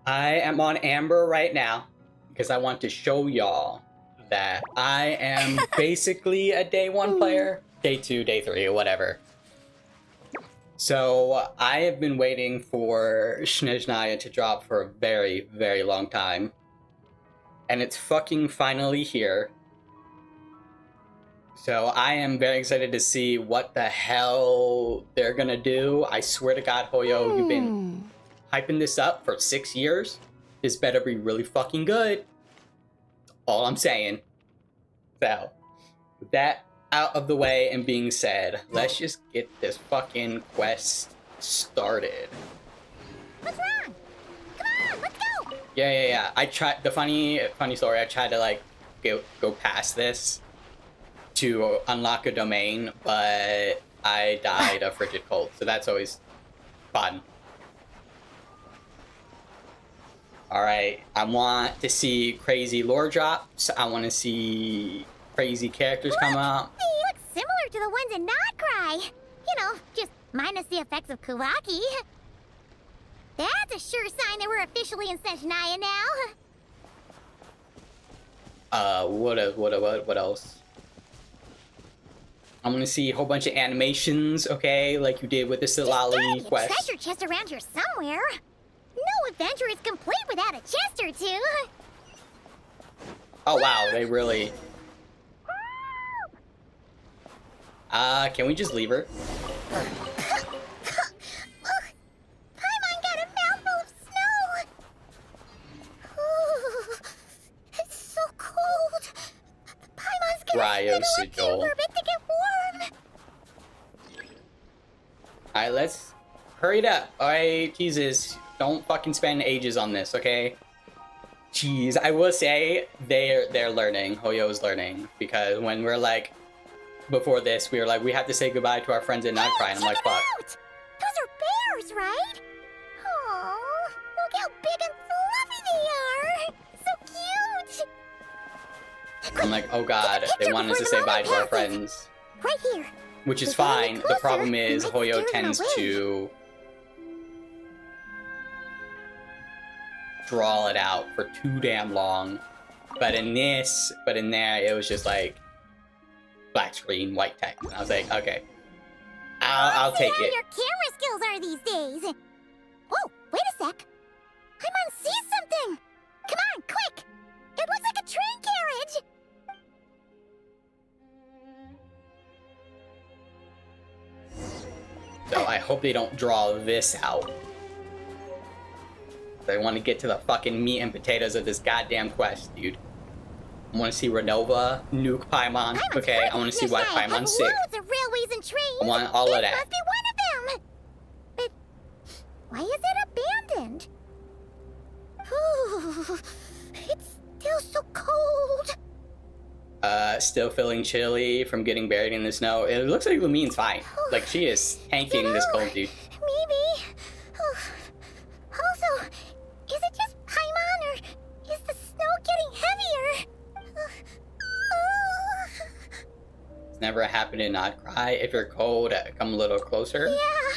I am on Amber right now because I want to show y'all that I am basically a day one player, day two, day three, or whatever. So I have been waiting for snezhnaya to drop for a very, very long time. And it's fucking finally here. So I am very excited to see what the hell they're gonna do. I swear to God, Hoyo, you've been hyping this up for 6 years. This better be really fucking good. That's all I'm saying. So, with that out of the way and being said, let's just get this fucking quest started. What's wrong? Come on, let's go! Yeah. I tried, the funny story, I tried to like go past this to unlock a domain, but I died of frigid cold, so that's always fun. Alright, I want to see crazy lore drops. I want to see crazy characters come out. They look similar to the ones in Notcry. You know, just minus the effects of Kuraki. That's a sure sign that we're officially in snezhnaya now. What else? I'm gonna see a whole bunch of animations, okay, like you did with the Silali quest. Treasure chest around here somewhere. No adventure is complete without a chest or two. Oh wow, they really... can we just leave her? Paimon got a mouthful of snow. Ooh, it's so cold. Paimon's gonna sit Sigil. for a bit to get warm. Alright, let's hurry it up. Alright, Jesus. Don't fucking spend ages on this, okay? Jeez, I will say they're learning. Hoyo's learning. Because when we're like, before this, we were like, we have to say goodbye to our friends in Notcry, and I'm like, fuck. Those are bears, right? Aww, look how big and fluffy they are. So cute. I'm like, oh god, they want us to say bye to our friends. Right here. Which is If I fine. get The closer, problem is we might Hoyo scare them tends away. to draw it out for too damn long. But in there, it was just like black screen, white text. And I was like, okay, I'll take See how it. your camera skills are these days. Whoa, wait a sec. Paimon sees something. Come on, quick. It looks like a train carriage. So I hope they don't draw this out. They want to get to the fucking meat and potatoes of this goddamn quest, dude. I want to see Renova, nuke Paimon. Okay, I want to see why Paimon's sick. Loads of railways and trains. I want all of This that. must be one of them. But why is it abandoned? Ooh, it's still so cold. Still feeling chilly from getting buried in the snow. It looks like Lumine's fine. Like, she is tanking this cold, dude. Maybe. Also, is it just Paimon or is the snow getting heavier? It's never happened in Notcry. If you're cold, come a little closer. Yeah.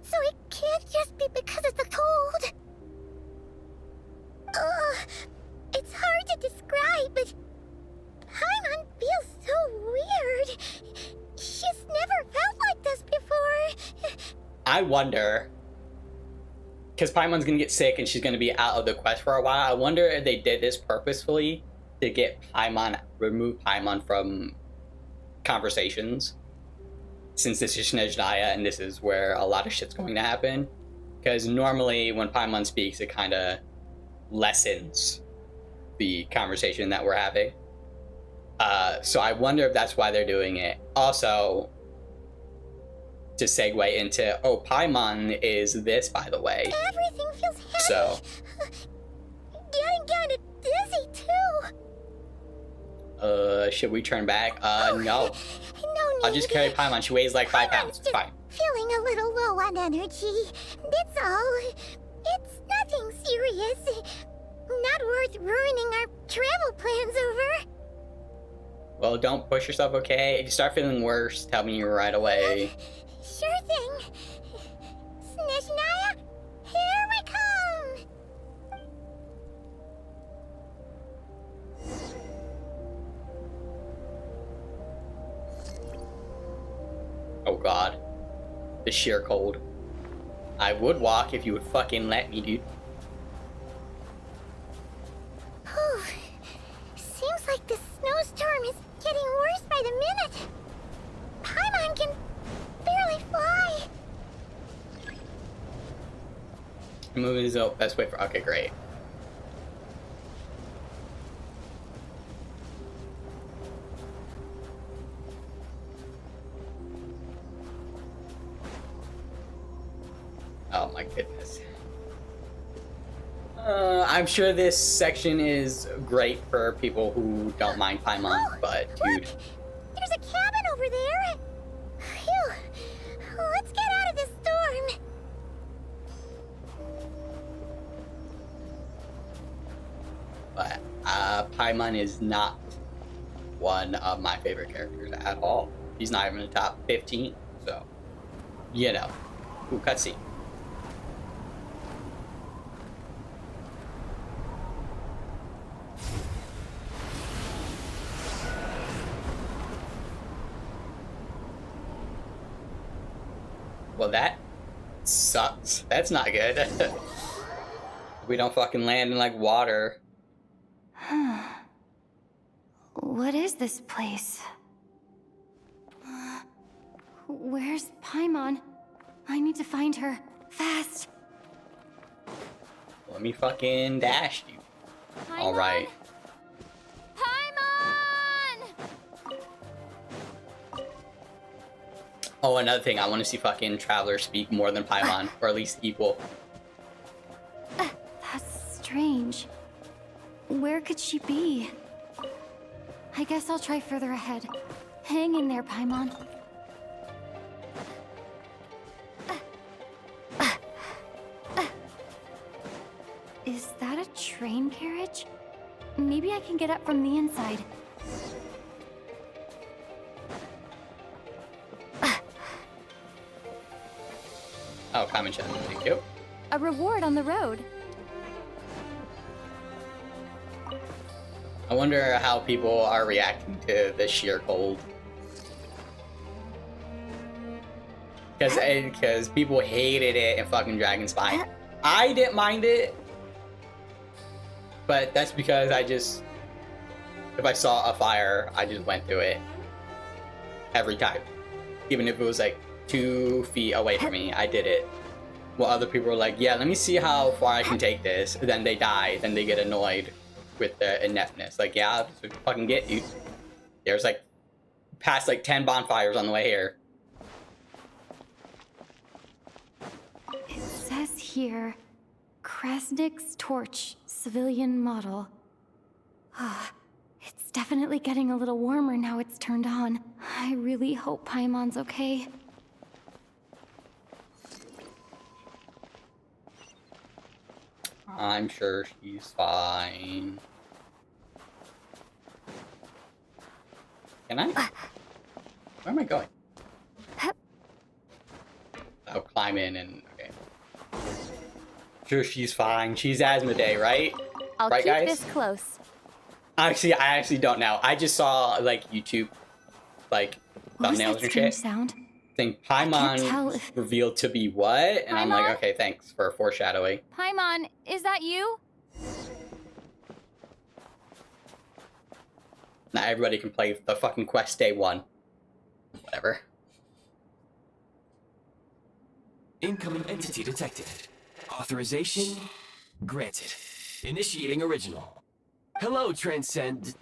So it can't just be because of the cold. It's hard to describe, but Paimon feels so weird. She's never felt like this before. I wonder, because Paimon's gonna get sick and she's gonna be out of the quest for a while. I wonder if they did this purposefully to get remove Paimon from conversations, since this is snezhnaya and this is where a lot of shit's going to happen. Because normally when Paimon speaks, it kind of lessens the conversation that we're having. So I wonder if that's why they're doing it. Also, to segue into, oh, Paimon is this, by the way. Everything feels heavy. So, Getting kind of dizzy too. should we turn back? No. No need. I'll just carry Paimon. She weighs like 5 pounds. It's fine. Feeling a little low on energy. That's all. It's nothing serious. Not worth ruining our travel plans over. Well, don't push yourself, okay? If you start feeling worse, tell me right away. Sure thing. Snezhnaya, here we come. god. The sheer cold. I would walk if you would fucking let me, dude. Whew. Seems like this snowstorm is getting worse by the minute. Paimon can barely fly. Moving is the best way for. Okay, great. Oh my goodness. I'm sure this section is great for people who don't mind Paimon, but dude. Look, there's a cabin over there. Phew. Let's get out of this storm. But Paimon is not one of my favorite characters at all. He's not even in the top 15, so you know. Ooh, cutscene. Well, that sucks. That's not good. We don't fucking land in like water. What is this place? Where's Paimon? I need to find her. Fast! Let me fucking dash you. Paimon? Alright. Paimon! Oh, another thing. I want to see fucking Traveler speak more than Paimon, or at least equal. That's strange. Where could she be? I guess I'll try further ahead. Hang in there, Paimon. Is that a train carriage? Maybe I can get up from the inside. Oh, common chest. Thank you. A reward on the road. I wonder how people are reacting to the sheer cold. Because people hated it in fucking Dragon Spine. I didn't mind it. But that's because if I saw a fire, I just went through it. Every time. Even if it was like 2 feet away from me, I did it. Well, other people were like, yeah, let me see how far I can take this. Then they die, then they get annoyed with the ineptness. Like, yeah, this would fucking get you. There's like, past like 10 bonfires on the way here. It says here, Krasnik's torch, civilian model. Ah, it's definitely getting a little warmer now it's turned on. I really hope Paimon's okay. I'm sure she's fine. Can I? Where am I going? I'll climb in and okay. Sure, she's fine. She's Asmodee, right? I'll right, keep guys? this close. Actually, I actually don't know. I just saw like YouTube, like What was thumbnails that and strange shit. sound? Think can't tell Paimon if- revealed to be what? And I'm like, Paimon? okay, thanks for foreshadowing. Paimon, is that you? Not everybody can play the fucking quest day 1. Whatever. Incoming entity detected. Authorization granted. Initiating original. Hello, Descender,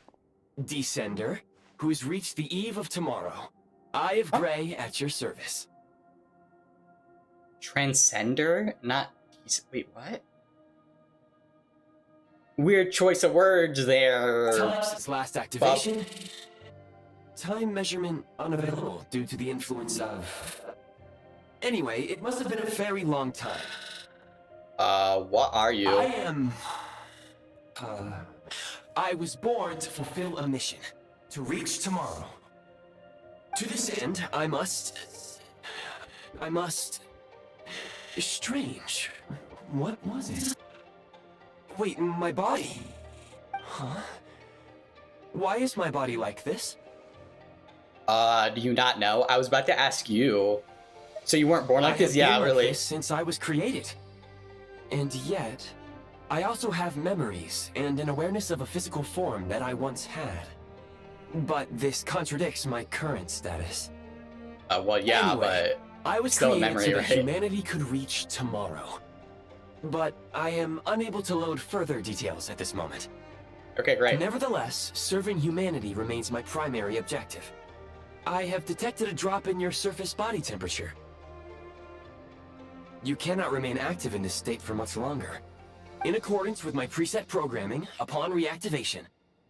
who's reached the eve of tomorrow. Eye of Grey at your service. Transcender? Not... Wait, what? Weird choice of words there. Time since last activation. Time measurement unavailable due to the influence of... Anyway, it must have been a very long time. What are you? I am... I was born to fulfill a mission. To reach tomorrow. To this end, I must... Strange. What was it? Wait, my body? Huh? Why is my body like this? Do you not know? I was about to ask you. So you weren't born like this? I have Yeah, been like really. this since I was created. And yet, I also have memories and an awareness of a physical form that I once had. But this contradicts my current status. Well, yeah, Anyway, but I was still a created memory, so that right? humanity could reach tomorrow. But I am unable to load further details at this moment. Okay, great. Nevertheless, serving humanity remains my primary objective. I have detected a drop in your surface body temperature. You cannot remain active in this state for much longer. In accordance with my preset programming, upon reactivation,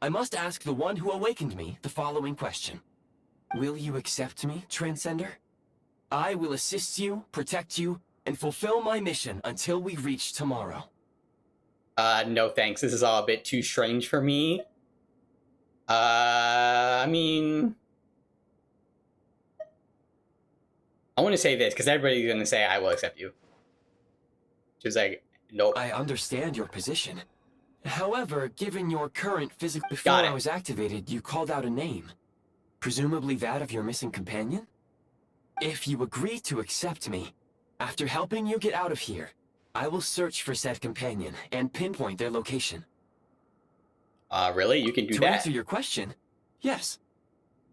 I must ask the one who awakened me the following question. Will you accept me, Transcender? I will assist you, protect you, and fulfill my mission until we reach tomorrow. No thanks. This is all a bit too strange for me. I mean... I want to say this, because everybody's going to say, I will accept you. She's like, nope. I understand your position. However, given your current physical... Before Got it. I was activated, you called out a name. Presumably that of your missing companion? If you agree to accept me, after helping you get out of here, I will search for said companion and pinpoint their location. Really? You can do To that? answer your question, yes.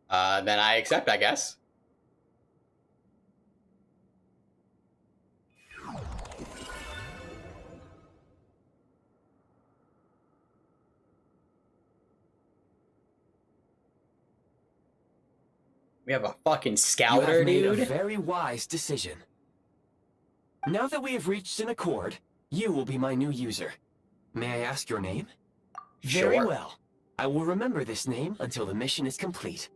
Then I accept, I guess. We have a fucking You scouter, have made a dude. very wise decision. Now that we have reached an accord, you will be my new user. May I ask your name? Very Sure. well. I will remember this name until the mission is complete.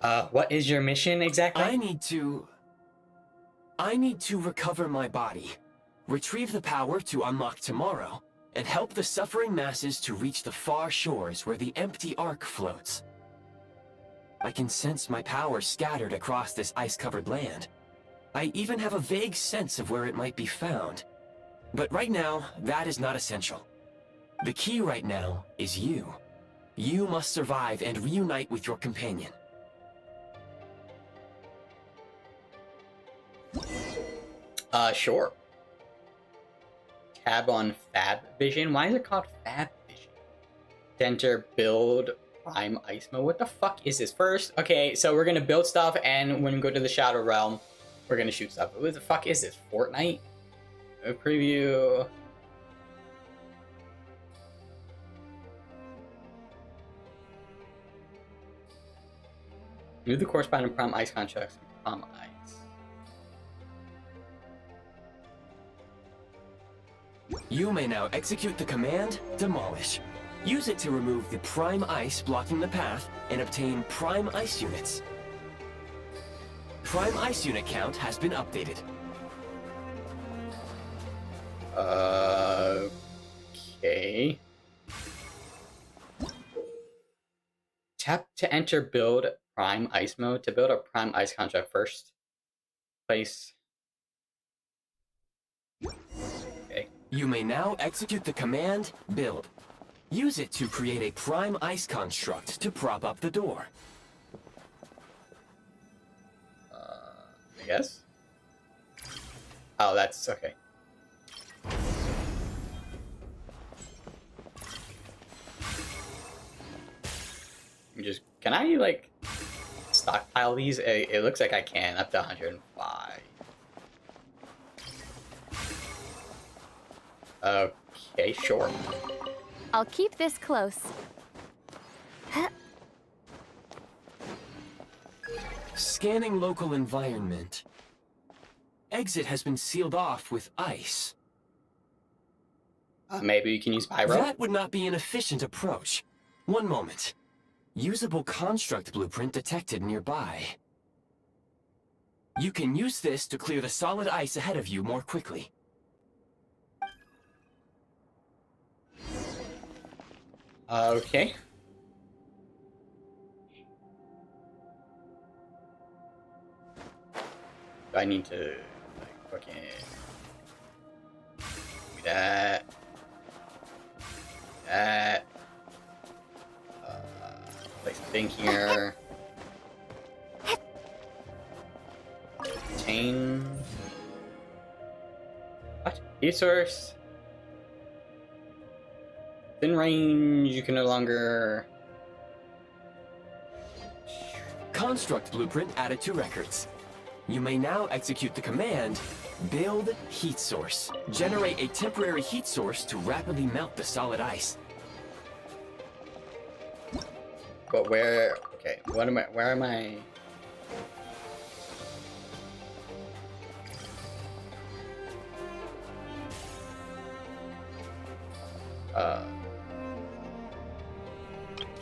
What is your mission exactly? I need to recover my body, retrieve the power to unlock tomorrow, and help the suffering masses to reach the far shores where the empty Ark floats. I can sense my power scattered across this ice-covered land. I even have a vague sense of where it might be found. But right now, that is not essential. The key right now is you. You must survive and reunite with your companion. Sure. Tab on Fab Vision. Why is it called Fab Vision? Enter build prime ice mode. What the fuck is this? First, okay, so we're gonna build stuff, and when we go to the Shadow Realm, we're gonna shoot stuff. What the fuck is this? Fortnite? A preview. Move the corresponding prime ice contracts. Prime ice. You may now execute the command, Demolish. Use it to remove the prime ice blocking the path and obtain prime ice units. Prime ice unit count has been updated. Okay. Tap to enter build prime ice mode. To build a prime ice contract first. Place. Okay. You may now execute the command, Build. Use it to create a prime ice construct to prop up the door. I guess. Oh, that's okay. Can I like stockpile these? It looks like I can up to 105. Okay, sure. I'll keep this close. Scanning local environment. Exit has been sealed off with ice. Maybe you can use pyro. That would not be an efficient approach. One moment. Usable construct blueprint detected nearby. You can use this to clear the solid ice ahead of you more quickly. Okay. Do I need to like fucking do that? That. Place a thing here. Heat source. In range, you can no longer. Construct blueprint added to records. You may now execute the command, build heat source. Generate a temporary heat source to rapidly melt the solid ice. But where? Okay, what am I? Where am I?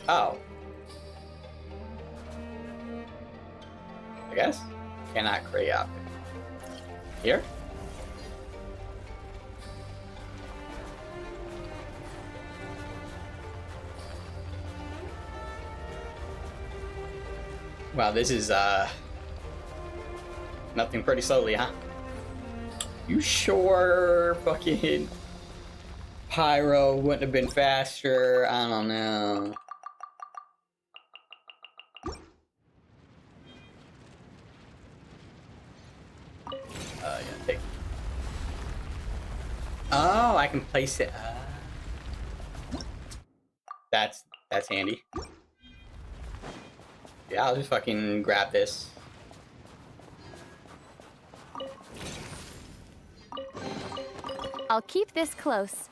Oh. I guess? Cannot create object. Here? Wow, this is, melting pretty slowly, huh? You sure fucking Pyro wouldn't have been faster? I don't know. Yeah, take. Oh, I can place it. That's handy. Yeah, I'll just fucking grab this. I'll keep this close.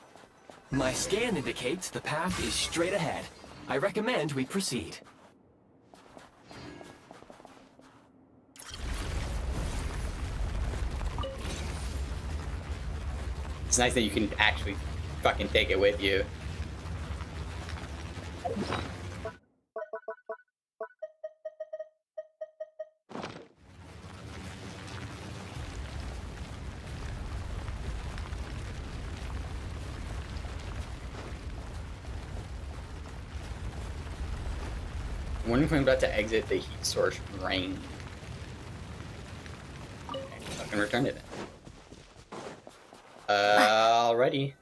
My scan indicates the path is straight ahead. I recommend we proceed. It's nice that you can actually fucking take it with you. I wonder if I'm about to exit the heat source range. Okay, fucking return it then. Alrighty.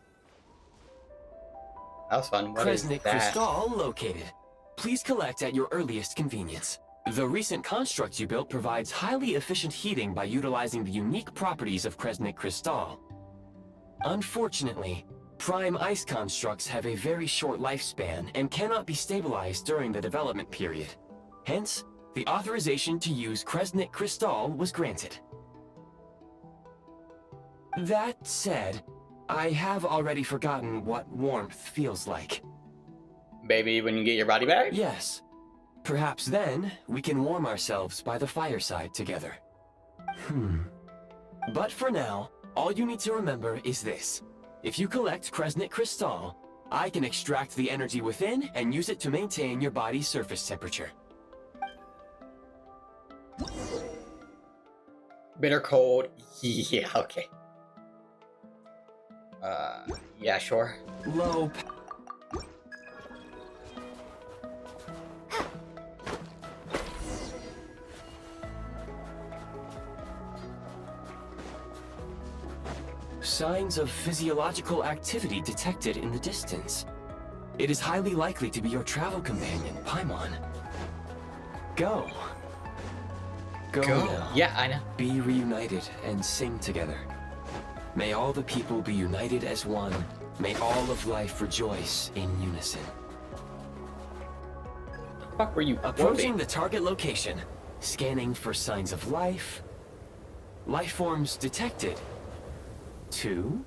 That was fun. What is Kresnik that? Crystal located. Please collect at your earliest convenience. The recent construct you built provides highly efficient heating by utilizing the unique properties of Kresnik Crystal. Unfortunately, prime ice constructs have a very short lifespan and cannot be stabilized during the development period. Hence, the authorization to use Kresnik Crystal was granted. That said, I have already forgotten what warmth feels like. Baby, when you get your body back? Yes. Perhaps then, we can warm ourselves by the fireside together. But for now, all you need to remember is this. If you collect Kresnik Crystal, I can extract the energy within and use it to maintain your body's surface temperature. Bitter cold. Yeah, okay. Yeah, sure. Low signs of physiological activity detected in the distance. It is highly likely to be your travel companion, Paimon. Go. Go now. Yeah, I know. Be reunited and sing together. May all the people be united as one. May all of life rejoice in unison. What the fuck were you Approaching quoting? the target location. Scanning for signs of life. Life forms detected. 2.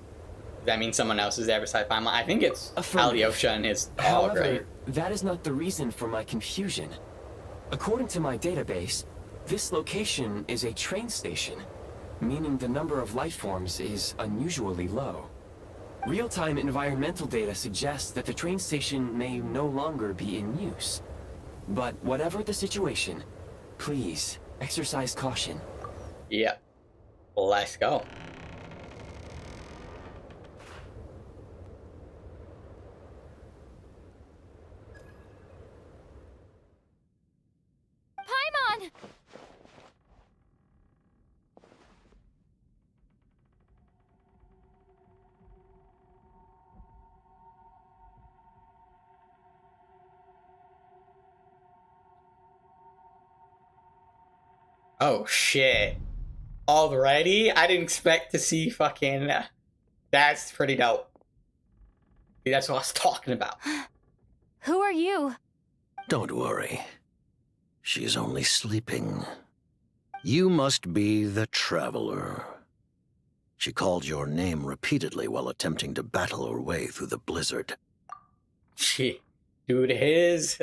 Does that mean someone else is there besides Paimon? I think it's Affirmative. Alyosha and his dog, However, right? that is not the reason for my confusion. According to my database, this location is a train station, meaning the number of life forms is unusually low. Real-time environmental data suggests that the train station may no longer be in use. But whatever the situation, please exercise caution. Yeah. Let's go. Paimon! Oh shit. Already? I didn't expect to see fucking That's pretty dope. See, that's what I was talking about. Who are you? Don't worry. She's only sleeping. You must be the Traveler. She called your name repeatedly while attempting to battle her way through the blizzard. Dude, his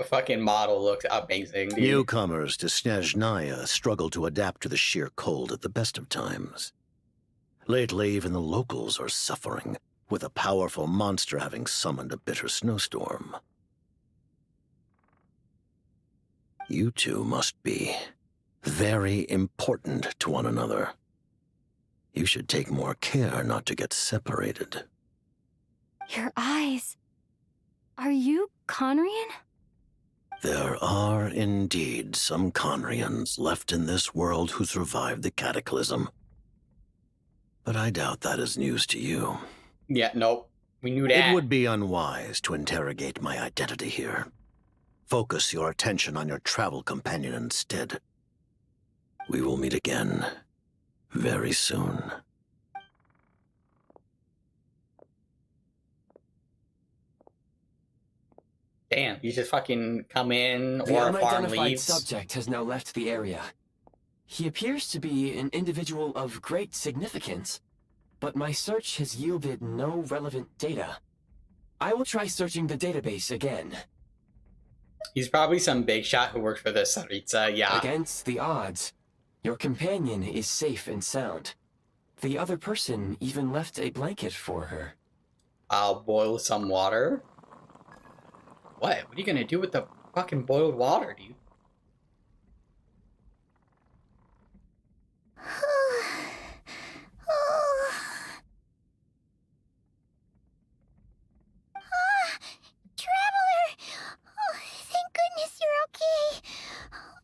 fucking model looks amazing, dude. Newcomers to Snezhnaya struggle to adapt to the sheer cold at the best of times. Lately, even the locals are suffering, with a powerful monster having summoned a bitter snowstorm. You two must be very important to one another. You should take more care not to get separated. Your eyes. Are you Conrian? There are indeed some Conrians left in this world who survived the cataclysm. But I doubt that is news to you. Yeah, nope. We knew that. It would be unwise to interrogate my identity here. Focus your attention on your travel companion instead. We will meet again very soon. Damn, you just fucking come in The or a farm unidentified leaves. subject has now left the area. He appears to be an individual of great significance, but my search has yielded no relevant data. I will try searching the database again. He's probably some big shot who works for the Tsaritsa, yeah. Against the odds, your companion is safe and sound. The other person even left a blanket for her. I'll boil some water. What? What are you gonna do with the fucking boiled water, dude? Traveler! Oh, thank goodness you're okay.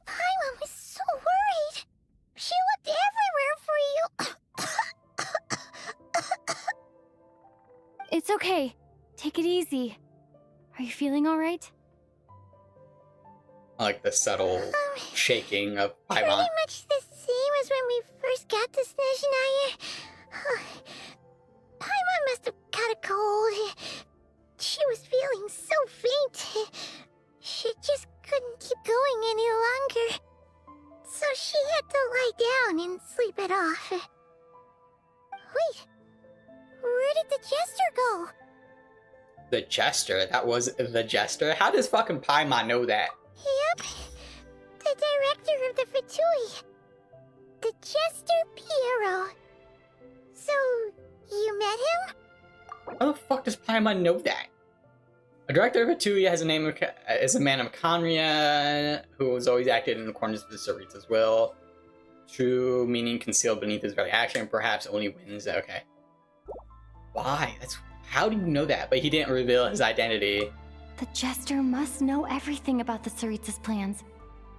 Paimon was so worried. She looked everywhere for you. It's okay. Take it easy. Are you feeling all right? I like the subtle shaking of Pretty Paimon. much the same as when we first got to Snezhnaya. Paimon must have caught a cold. She was feeling so faint. She just couldn't keep going any longer. So she had to lie down and sleep it off. Wait, where did the jester go? The Jester? That was the Jester? How does fucking Paimon know that? Yep, the director of the Fatui. The Jester Piero. So, you met him? How the fuck does Paimon know that? A director of Atuya has a name of, is a man of Conria, who has always acted in accordance with the Tsaritsa's will. True, meaning concealed beneath his very action, perhaps only wins. Okay. Why? How do you know that? But he didn't reveal his identity. The Jester must know everything about the Tsaritsa's plans.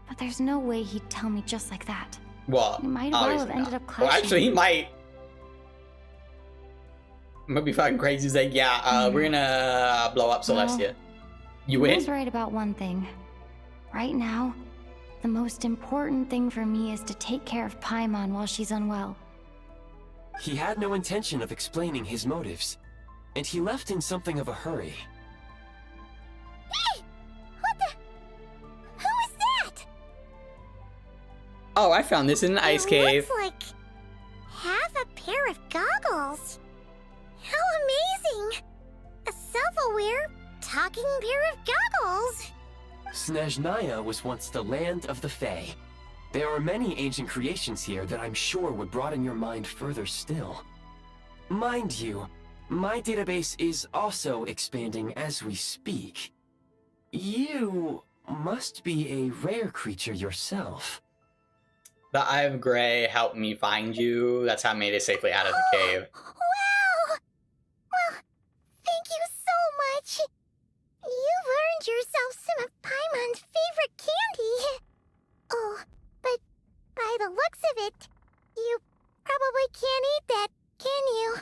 But there's no way he'd tell me just like that. Well, He might well have obviously ended not. up clashing. Well, actually, he might. Might be fucking crazy. He's like, yeah, we're gonna blow up Celestia. You I win? was right about one thing. Right now, the most important thing for me is to take care of Paimon while she's unwell. He had no intention of explaining his motives, and he left in something of a hurry. Hey! What the? Who is that? Oh, I found this in an ice cave. Looks like half a pair of goggles. How amazing! A self-aware, talking pair of goggles. Snezhnaya was once the land of the Fae. There are many ancient creations here that I'm sure would broaden your mind further still. Mind you, my database is also expanding as we speak. You must be a rare creature yourself. The Eye of Grey helped me find you. That's how I made it safely out of the cave. Wow! Well, thank you so much. You've earned yourself some of Paimon's favorite candy. Oh, but by the looks of it, you probably can't eat that, can you?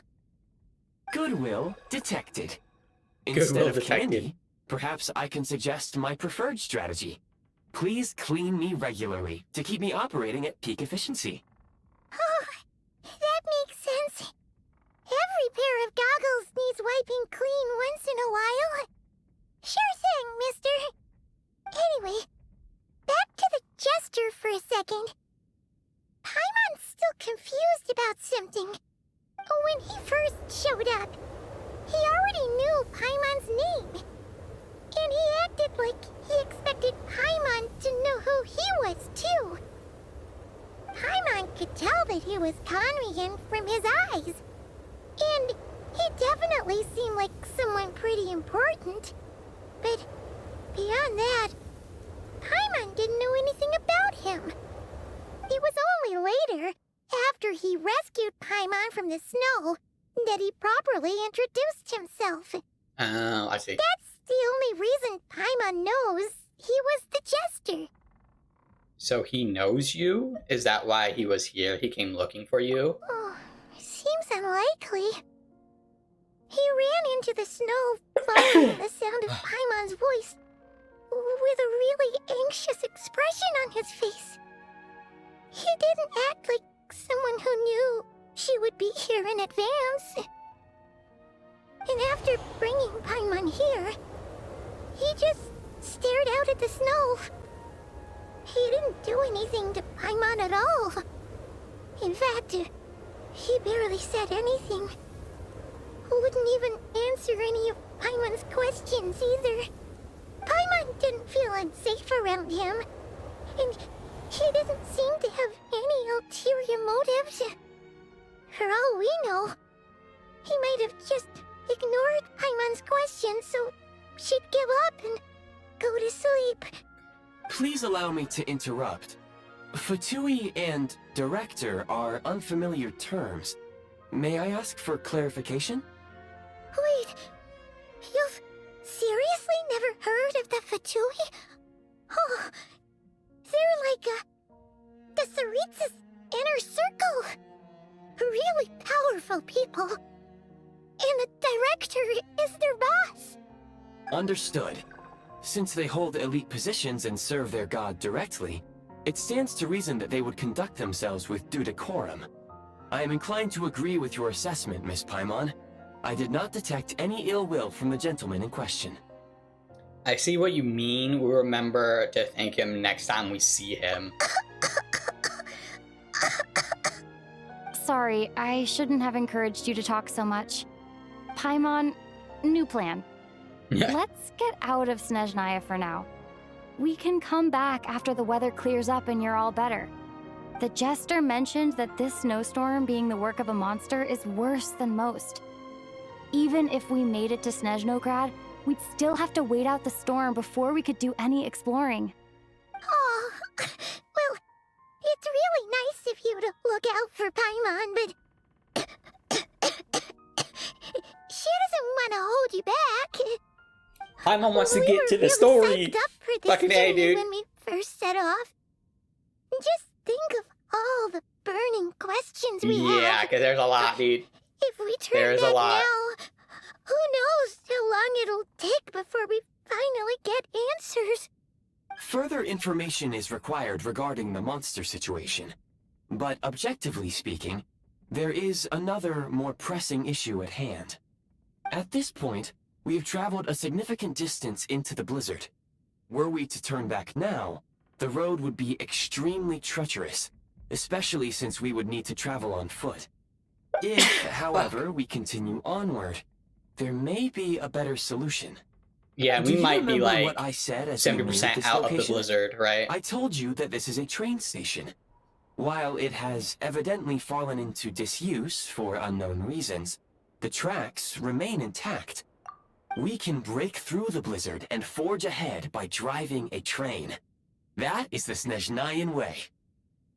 Goodwill detected. Goodwill Instead of detected. candy, perhaps I can suggest my preferred strategy. Please clean me regularly to keep me operating at peak efficiency. Oh, that makes sense. wiping clean once in a while. Sure thing, mister. Anyway, back to the jester for a second. Paimon's still confused about something. When he first showed up, he already knew Paimon's name. And he acted like he expected Paimon to know who he was, too. Paimon could tell that he was Conrian from his eyes. And he definitely seemed like someone pretty important. But beyond that, Paimon didn't know anything about him. It was only later, after he rescued Paimon from the snow, that he properly introduced himself. Oh, I see. That's the only reason Paimon knows he was the jester. So he knows you? Is that why he was here? He came looking for you? Oh, seems unlikely. He ran into the snow following the sound of Paimon's voice, with a really anxious expression on his face. He didn't act like someone who knew she would be here in advance. And after bringing Paimon here, he just stared out at the snow. He didn't do anything to Paimon at all. In fact, he barely said anything. Wouldn't even answer any of Paimon's questions either. Paimon didn't feel unsafe around him, and he didn't seem to have any ulterior motives. For all we know, he might have just ignored Paimon's questions so she'd give up and go to sleep. Please allow me to interrupt. Fatui and director are unfamiliar terms. May I ask for clarification? Wait, you've seriously never heard of the Fatui? Oh, they're like the Tsaritsa's inner circle. Really powerful people. And the director is their boss. Understood. Since they hold elite positions and serve their god directly, it stands to reason that they would conduct themselves with due decorum. I am inclined to agree with your assessment, Miss Paimon. I did not detect any ill will from the gentleman in question. I see what you mean. We'll remember to thank him next time we see him. Sorry, I shouldn't have encouraged you to talk so much. Paimon, new plan. Let's get out of Snezhnaya for now. We can come back after the weather clears up and you're all better. The jester mentioned that this snowstorm being the work of a monster is worse than most. Even if we made it to Snezhnograd, we'd still have to wait out the storm before we could do any exploring. Oh, well, it's really nice of you to look out for Paimon, but she doesn't want to hold you back. Paimon wants to We get were to the really story. psyched up for this Fucking A, journey dude. when we first set off. Just think of all the burning questions we Yeah, have. because there's a lot, dude. If we turn there's a back lot. now, who knows how long it'll take before we finally get answers. Further information is required regarding the monster situation. But objectively speaking, there is another, more pressing issue at hand. At this point, we have traveled a significant distance into the blizzard. Were we to turn back now, the road would be extremely treacherous, especially since we would need to travel on foot. If, however, we continue onward, there may be a better solution. Yeah, Do we you might be remember like what I said as we neared 70% this out of the location? blizzard, right? I told you that this is a train station. While it has evidently fallen into disuse for unknown reasons, the tracks remain intact. We can break through the blizzard and forge ahead by driving a train. That is the Snezhnayan way.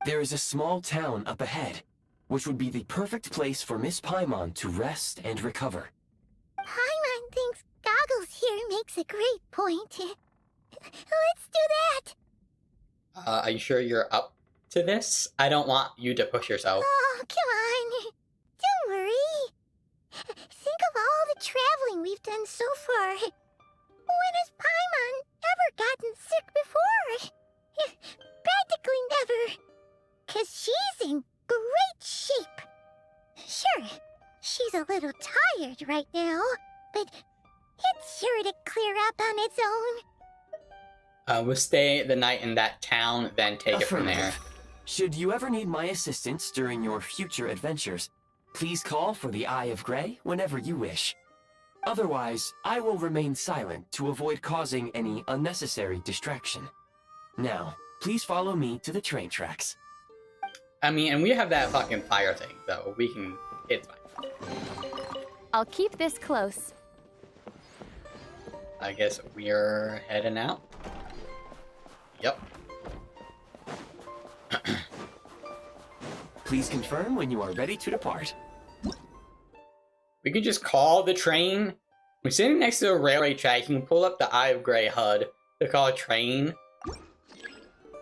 There is a small town up ahead, which would be the perfect place for Miss Paimon to rest and recover. Paimon thinks Goggles here makes a great point. Let's do that. Are you sure you're up to this? I don't want you to push yourself. Oh, come on. Don't worry. Think of all the traveling we've done so far. When has Paimon ever gotten sick before? Practically never. 'Cause she's in great shape. Sure, she's She's a little tired right now, but it's sure to clear up on its own. We'll stay the night in that town, then take it from there. Affirmative. Should you ever need my assistance during your future adventures, please call for the Eye of Grey whenever you wish. Otherwise, I will remain silent to avoid causing any unnecessary distraction. Now, please follow me to the train tracks. I mean, and we have that fucking fire thing, so we can... It's fine. I'll keep this close. I guess we're heading out. Yep. Please confirm when you are ready to depart. We can just call the train. We're sitting next to a railway track. You can pull up the Eye of Grey HUD to call a train.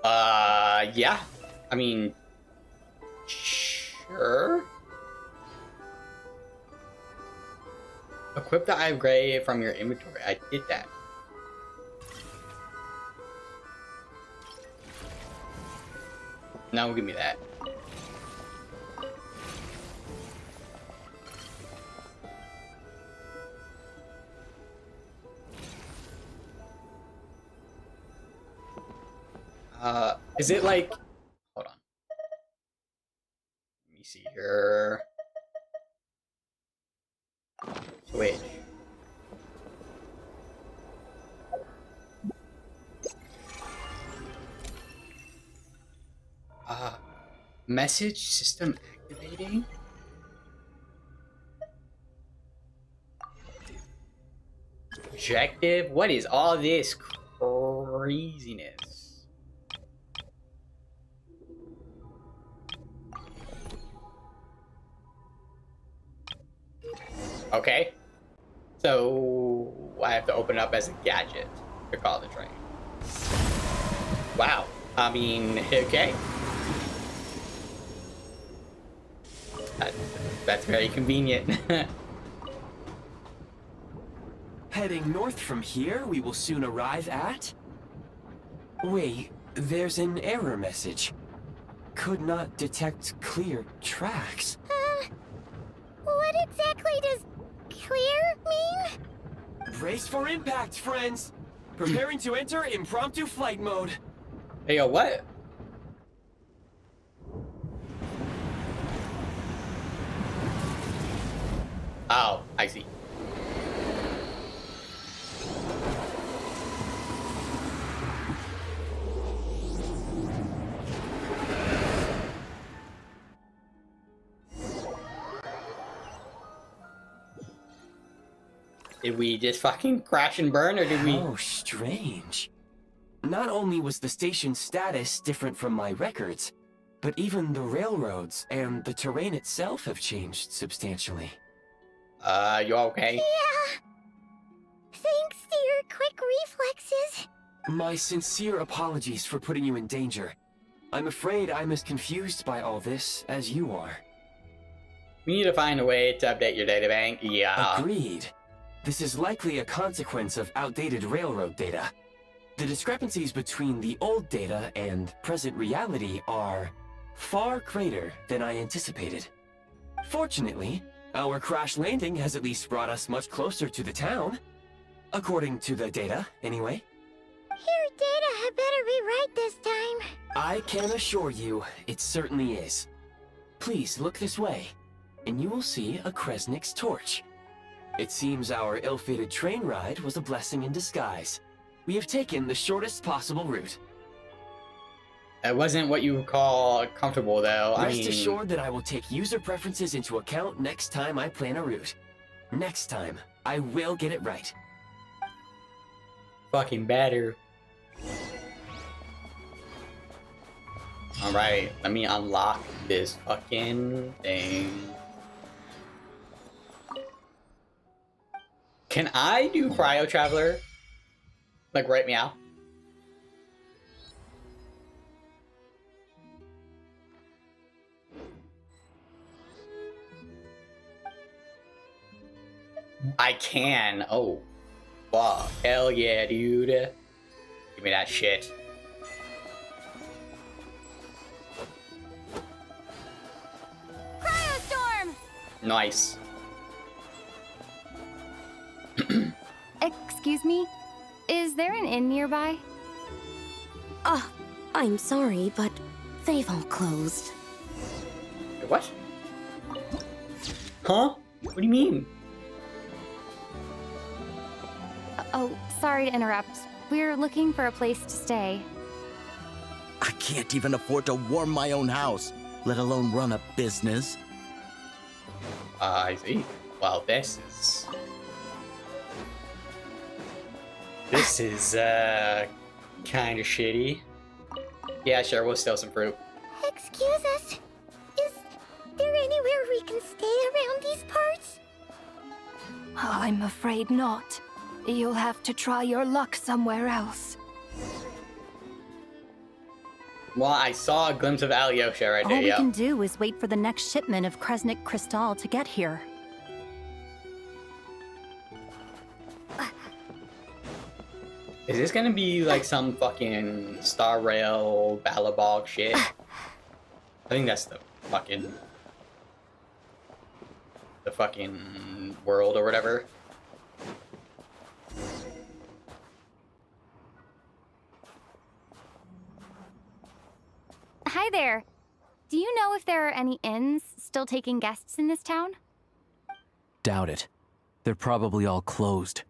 Yeah. I mean, sure. Equip the Eye of Grey from your inventory. I did that. Now give me that. Is it like... Hold on. Let me see here. Switch. Message system activating? Objective? What is all this craziness? Okay. So I have to open it up as a gadget to call the train. Wow. I mean, okay. That's very convenient. Heading north from here, we will soon arrive at... Wait, there's an error message. Could not detect clear tracks. What exactly does clear mean? Brace for impact, friends! Preparing to enter impromptu flight mode. Hey, yo, what? Oh, I see. Did we just fucking crash and burn, or did we... How strange. Not only was the station's status different from my records, but even the railroads and the terrain itself have changed substantially. You okay? Yeah. Thanks to your quick reflexes. My sincere apologies for putting you in danger. I'm afraid I'm as confused by all this as you are. We need to find a way to update your databank. Yeah. Agreed. This is likely a consequence of outdated railroad data. The discrepancies between the old data and present reality are far greater than I anticipated. Fortunately, our crash landing has at least brought us much closer to the town. According to the data, anyway. Your data had better be right this time. I can assure you, it certainly is. Please look this way, and you will see a Kresnik's torch. It seems our ill-fated train ride was a blessing in disguise. We have taken the shortest possible route. It wasn't what you would call comfortable, though. Rest assured that I will take user preferences into account next time I plan a route. Next time, I will get it right. Fucking better. Alright, let me unlock this fucking thing. Can I do Cryo Traveler? Like, right meow? I can. Oh, fuck. Hell yeah, dude. Give me that shit. Cryostorm! Nice. Excuse me? Is there an inn nearby? I'm sorry, but they've all closed. What? Huh? What do you mean? Oh, sorry to interrupt. We're looking for a place to stay. I can't even afford to warm my own house, let alone run a business. I see. Well, this is kind of shitty. Yeah, sure, we'll steal some fruit. Excuse us. Is there anywhere we can stay around these parts? I'm afraid not. You'll have to try your luck somewhere else. Well, I saw a glimpse of Alyosha right All there, we yeah. can do is wait for the next shipment of Kresnik Crystal to get here. Is this gonna be like some fucking Star Rail Balabog shit? I think that's the fucking world or whatever. Hi there. Do you know if there are any inns still taking guests in this town? Doubt it. They're probably all closed.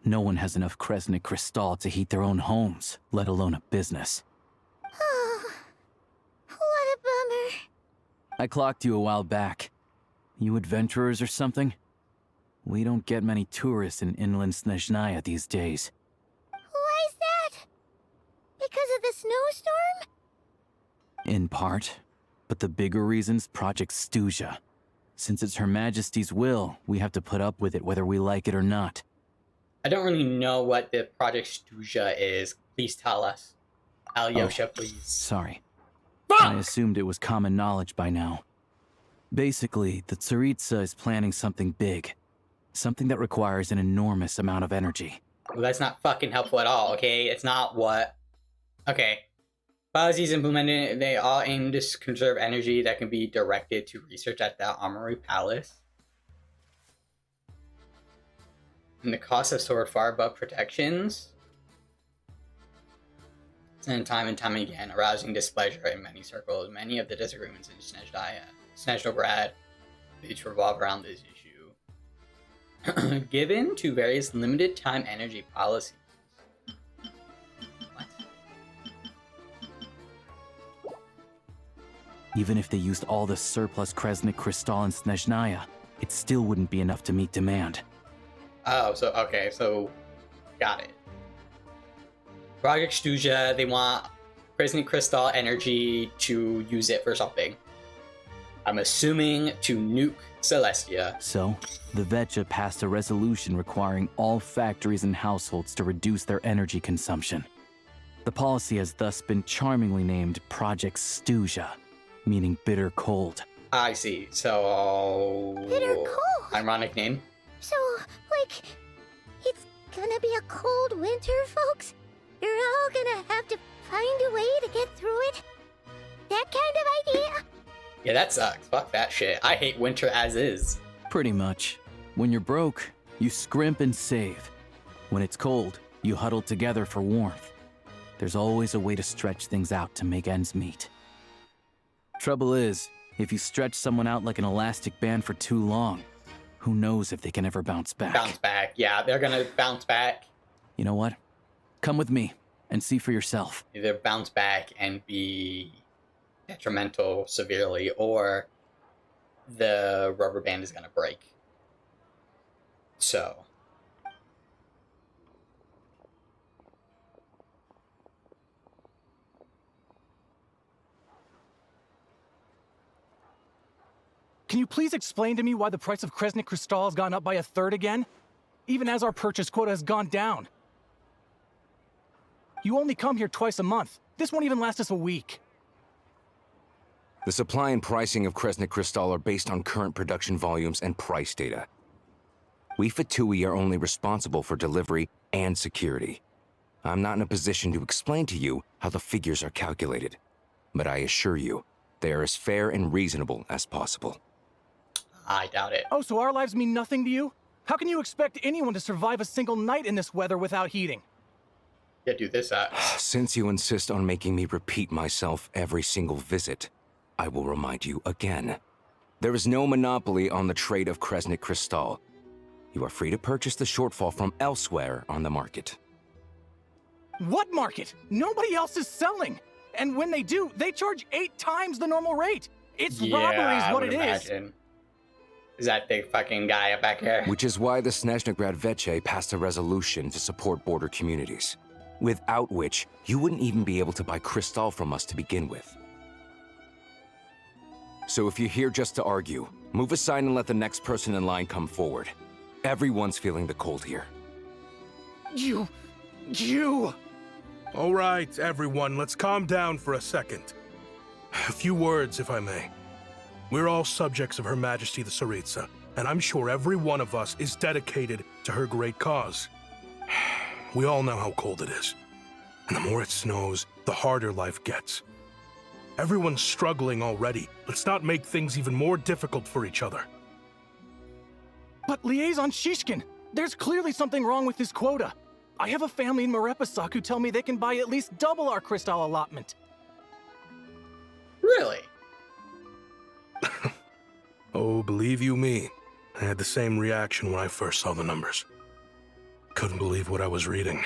No one has enough Kresnik Crystal to heat their own homes, let alone a business. Oh, what a bummer. I clocked you a while back. You adventurers or something? We don't get many tourists in inland Snezhnaya these days. Why is that? Because of the snowstorm? In part. But the bigger reason's Project Stuja. Since it's Her Majesty's will, we have to put up with it whether we like it or not. I don't really know what the Project Stuja is. Please tell us. Alyosha, please. Sorry. Fuck! I assumed it was common knowledge by now. Basically, the Tsaritsa is planning something big. Something that requires an enormous amount of energy. Well, that's not fucking helpful at all, okay? It's not what... Okay. Policies implemented, they all aim to conserve energy that can be directed to research at the Armory Palace. And the costs have soared far above protections. And time again, arousing displeasure in many circles. Many of the disagreements in Snezhnograd each revolve around this issue. Given to various limited time energy policies. What? Even if they used all the surplus Kresnik Crystal in Snezhnaya, it still wouldn't be enough to meet demand. Oh, so, okay, so, got it. Project Stuja, they want Kresnik Crystal energy to use it for something. I'm assuming to nuke Celestia. So, the Vetja passed a resolution requiring all factories and households to reduce their energy consumption. The policy has thus been charmingly named Project Stuja, meaning bitter cold. I see, so... Bitter cold? Ironic name. So, like, it's gonna be a cold winter, folks? You're all gonna have to find a way to get through it? That kind of idea? Yeah, that sucks. Fuck that shit. I hate winter as is. Pretty much. When you're broke, you scrimp and save. When it's cold, you huddle together for warmth. There's always a way to stretch things out to make ends meet. Trouble is, if you stretch someone out like an elastic band for too long, who knows if they can ever bounce back. Bounce back. Yeah, they're gonna bounce back. You know what? Come with me and see for yourself. Either bounce back and be detrimental severely, or the rubber band is gonna break. So... Can you please explain to me why the price of Kresnik Crystal has gone up by 1/3 again? Even as our purchase quota has gone down. You only come here twice a month. This won't even last us a week. The supply and pricing of Kresnik Crystal are based on current production volumes and price data. We Fatui are only responsible for delivery and security. I'm not in a position to explain to you how the figures are calculated, but I assure you, they are as fair and reasonable as possible. I doubt it. Oh, so our lives mean nothing to you? How can you expect anyone to survive a single night in this weather without heating? Yeah, do this up. Since you insist on making me repeat myself every single visit, I will remind you again. There is no monopoly on the trade of Kresnik Crystal. You are free to purchase the shortfall from elsewhere on the market. What market? Nobody else is selling. And when they do, they charge 8 times the normal rate. It's robbery is what it is. Is that big fucking guy up back here? Which is why the Snezhnagrad Veche passed a resolution to support border communities, without which you wouldn't even be able to buy Crystal from us to begin with. So if you're here just to argue, move aside and let the next person in line come forward. Everyone's feeling the cold here. You... All right, everyone, let's calm down for a second. A few words, if I may. We're all subjects of Her Majesty the Tsaritsa, and I'm sure every one of us is dedicated to her great cause. We all know how cold it is. And the more it snows, the harder life gets. Everyone's struggling already. Let's not make things even more difficult for each other. But Liaison Shishkin, there's clearly something wrong with this quota. I have a family in Marepasak who tell me they can buy at least double our crystal allotment. Really? Oh, believe you me, I had the same reaction when I first saw the numbers. Couldn't believe what I was reading.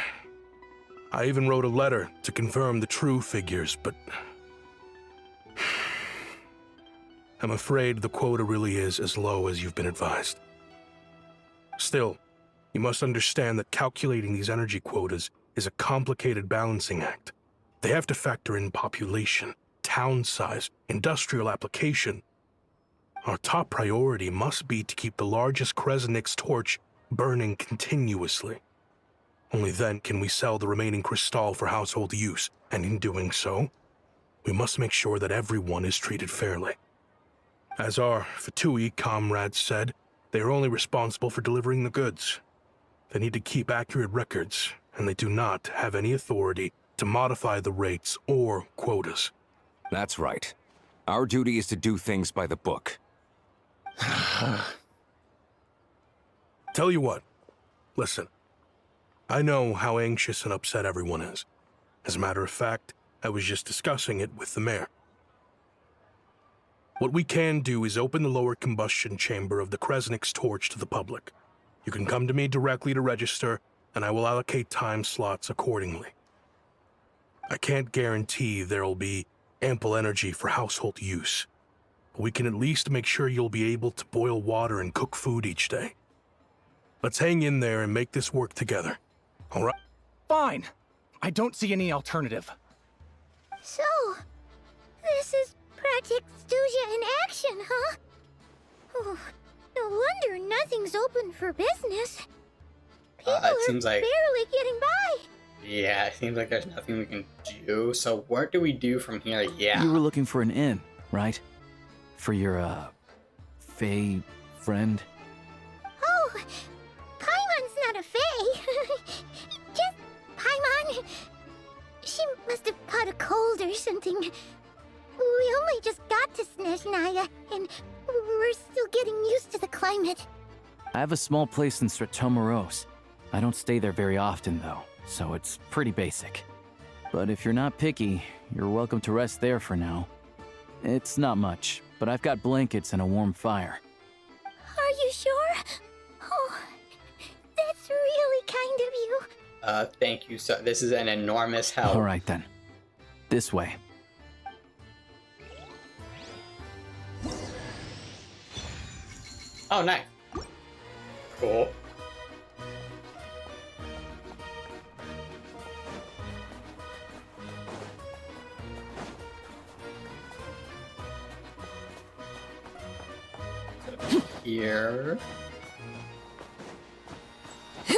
I even wrote a letter to confirm the true figures, but I'm afraid the quota really is as low as you've been advised. Still, you must understand that calculating these energy quotas is a complicated balancing act. They have to factor in population, town size, industrial application. Our top priority must be to keep the largest Kresnik's torch burning continuously. Only then can we sell the remaining crystal for household use, and in doing so, we must make sure that everyone is treated fairly. As our Fatui comrades said, they are only responsible for delivering the goods. They need to keep accurate records, and they do not have any authority to modify the rates or quotas. That's right. Our duty is to do things by the book. Tell you what, listen. I know how anxious and upset everyone is. As a matter of fact, I was just discussing it with the mayor. What we can do is open the lower combustion chamber of the Kresnik's torch to the public. You can come to me directly to register, and I will allocate time slots accordingly. I can't guarantee there'll be ample energy for household use, but we can at least make sure you'll be able to boil water and cook food each day. Let's hang in there and make this work together, all right? Fine. I don't see any alternative. So, this is Project Stuja in action, huh? Oh, no wonder nothing's open for business. People are seems like... barely getting by. Yeah, it seems like there's nothing we can do. So what do we do from here? Yeah. You were looking for an inn, right? For your, Fae friend? Oh, Paimon's not a fae. Just Paimon. She must have caught a cold or something. We only just got to Snezhnaya, and we're still getting used to the climate. I have a small place in Stratomaros. I don't stay there very often, though, so it's pretty basic. But if you're not picky, you're welcome to rest there for now. It's not much, but I've got blankets and a warm fire. Are you sure? Oh, that's really kind of you. Thank you. So this is an enormous help. All right, then. This way. Oh, nice. Cool. Here. I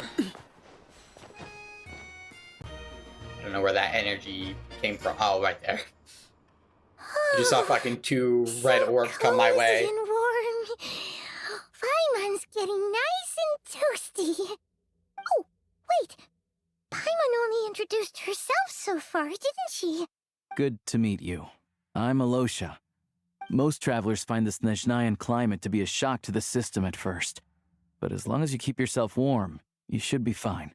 don't know where that energy came from. Oh, right there. You just saw fucking 2 red orbs come my way. Cozy and warm. Paimon's getting nice and toasty. Oh, wait. Paimon only introduced herself so far, didn't she? Good to meet you. I'm Alosha. Most travelers find the Snezhnayan climate to be a shock to the system at first. but as long as you keep yourself warm, you should be fine.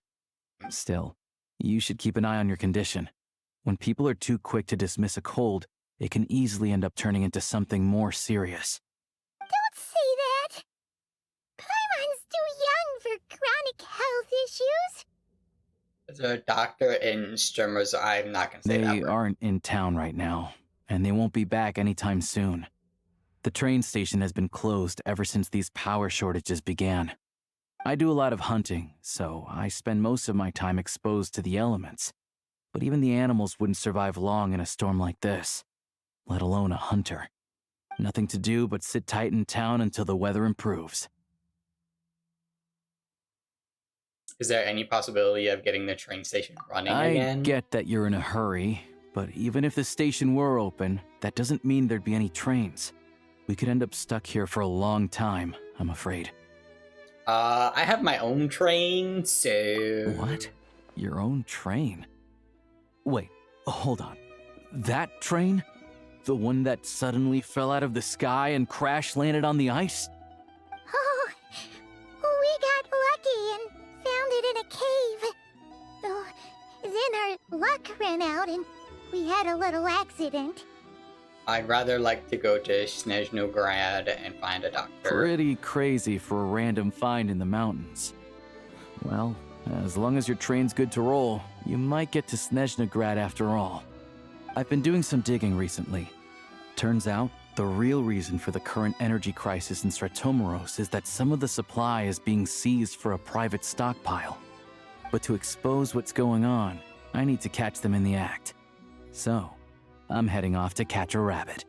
Still, you should keep an eye on your condition. When people are too quick to dismiss a cold, it can easily end up turning into something more serious. Don't say that! Paimon's too young for chronic health issues. There's a doctor in Sturmers. I'm not gonna say that They word. aren't in town right now, and they won't be back anytime soon. The train station has been closed ever since these power shortages began. I do a lot of hunting, so I spend most of my time exposed to the elements. But even the animals wouldn't survive long in a storm like this, let alone a hunter. Nothing to do but sit tight in town until the weather improves. Is there any possibility of getting the train station running I again? get that you're in a hurry, but even if the station were open, that doesn't mean there'd be any trains. We could end up stuck here for a long time, I'm afraid. I have my own train, so... What? Your own train? Wait, hold on. That train? The one that suddenly fell out of the sky and crash-landed on the ice? Oh, we got lucky and found it in a cave. Oh, then our luck ran out and we had a little accident. I'd rather like to go to Snezhnograd and find a doctor. Pretty crazy for a random find in the mountains. Well, as long as your train's good to roll, you might get to Snezhnograd after all. I've been doing some digging recently. Turns out, the real reason for the current energy crisis in Stratomeros is that some of the supply is being seized for a private stockpile. But to expose what's going on, I need to catch them in the act. So, I'm heading off to catch a rabbit.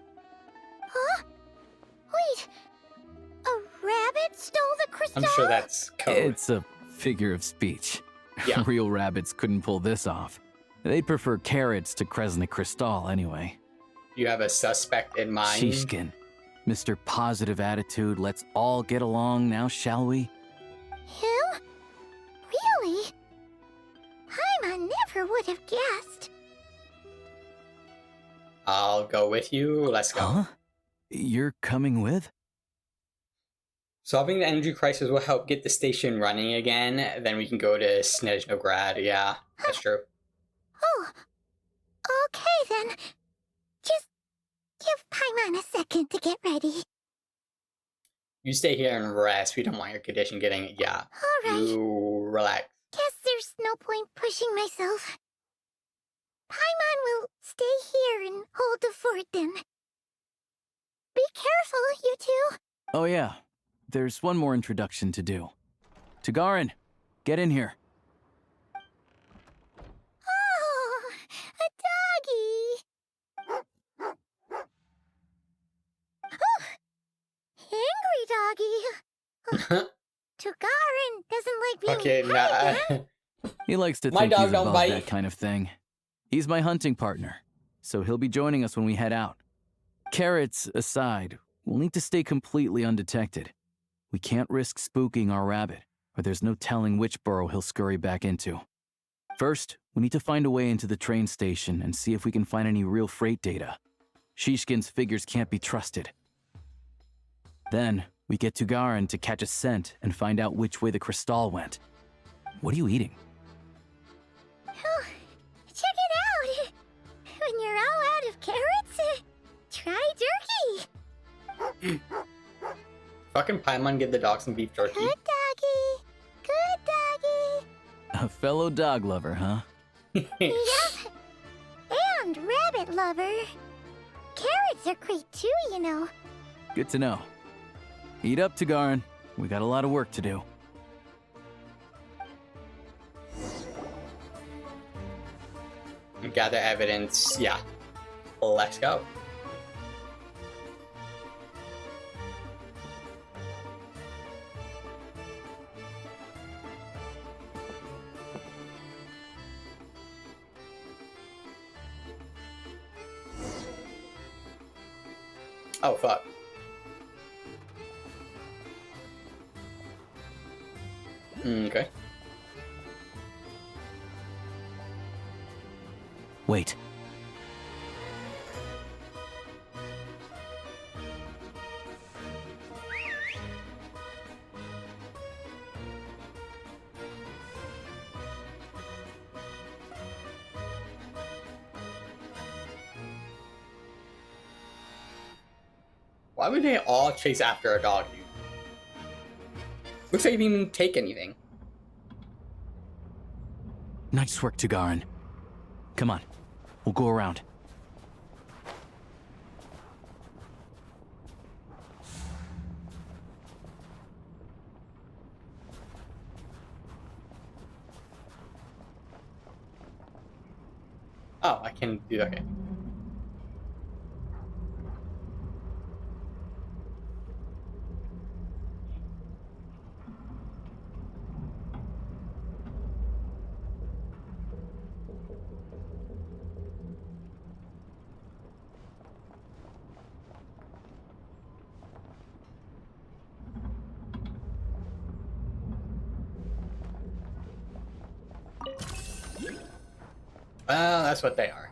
Huh? Wait, a rabbit stole the crystal? I'm sure that's code. It's a figure of speech. Yeah. Real rabbits couldn't pull this off. They'd prefer carrots to Kresnik Crystal anyway. You have a suspect in mind? Shishkin. Mr. Positive Attitude, let's all get along now, shall we? Him? Really? Paimon never would have guessed. I'll go with you. Let's go. Huh? You're coming with? Solving the energy crisis will help get the station running again. Then we can go to Snezhnograd. Yeah, that's true. Oh, okay then. Just give Paimon a second to get ready. You stay here and rest. We don't want your condition getting... Yeah. All right. You relax. Guess there's no point pushing myself. Paimon will stay here and hold the fort then. Be careful, you two. Oh yeah, there's one more introduction to do. Tagarin, get in here. Oh, a doggy. Oh, angry doggy. Tagarin doesn't like being Okay, petted. He likes to My think dog he's don't above bite. that kind of thing. He's my hunting partner, so he'll be joining us when we head out. Carrots aside, we'll need to stay completely undetected. We can't risk spooking our rabbit, or there's no telling which burrow he'll scurry back into. First, we need to find a way into the train station and see if we can find any real freight data. Shishkin's figures can't be trusted. Then, we get to Garin to catch a scent and find out which way the crystal went. What are you eating? Oh, check it out. When you're all out of carrots, try jerky. Fucking Paimon give the dog some beef jerky. Good doggy. Good doggy. A fellow dog lover, huh? Yep. And rabbit lover. Carrots are great too, you know. Good to know. Eat up, Tagarin. We got a lot of work to do. Gather evidence. Yeah. Let's go. Oh, fuck. Okay. Wait. Why would they all chase after a dog, dude? Looks like they didn't even take anything. Nice work, Tugarin. Come on, we'll go around. Oh, I can do that. Okay. Well, that's what they are.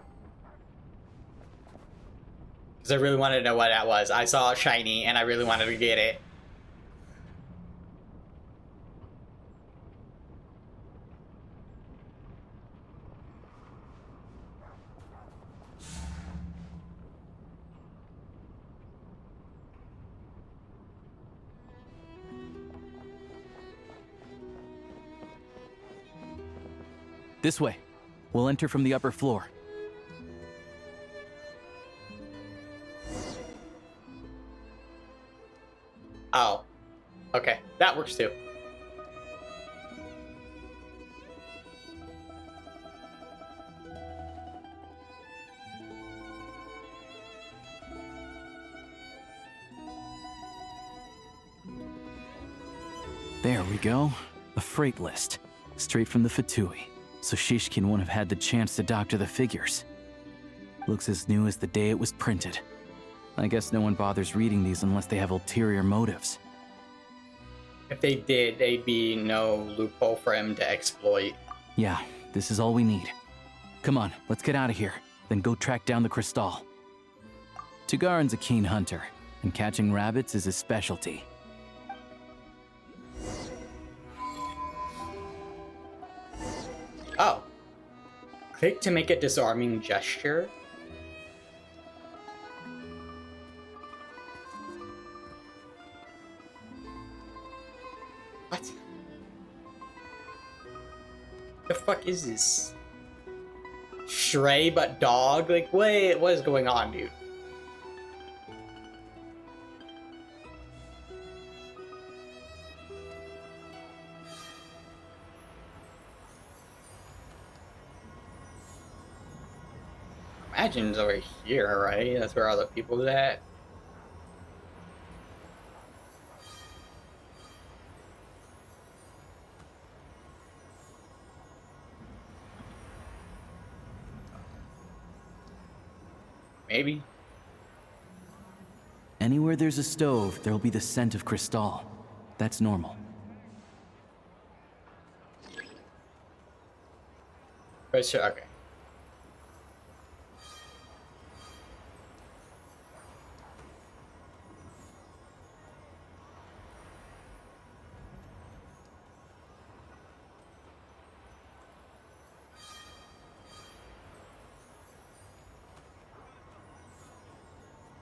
Because I really wanted to know what that was. I saw a shiny and I really wanted to get it. This way. We'll enter from the upper floor. Oh. Okay, that works too. There we go. A freight list. Straight from the Fatui. So Shishkin won't have had the chance to doctor the figures. Looks as new as the day it was printed. I guess no one bothers reading these unless they have ulterior motives. If they did, there'd be no loophole for him to exploit. Yeah, this is all we need. Come on, let's get out of here. Then go track down the crystal. Tugarin's a keen hunter, and catching rabbits is his specialty. Oh. Click to make a disarming gesture. What? The fuck is this? Stray but dog? Like, wait, what is going on, dude? Imagine's over here, right? That's where all the people's at. Maybe. Anywhere there's a stove, there'll be the scent of crystal. That's normal. Right, sure, okay.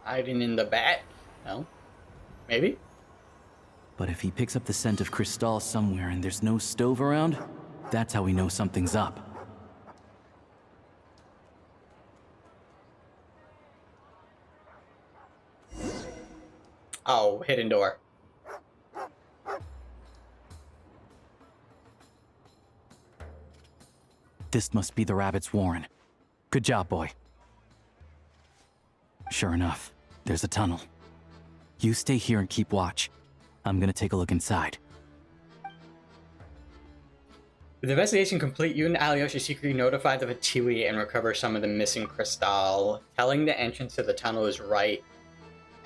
Hiding in the back? No. Maybe? But if he picks up the scent of crystal somewhere and there's no stove around, that's how we know something's up. Oh, hidden door. This must be the rabbit's warren. Good job, boy. Sure enough, there's a tunnel. You stay here and keep watch. I'm gonna take a look inside. With the investigation complete, you and Alyosha secretly notify the Fatui and recover some of the missing crystal, telling the entrance to the tunnel is right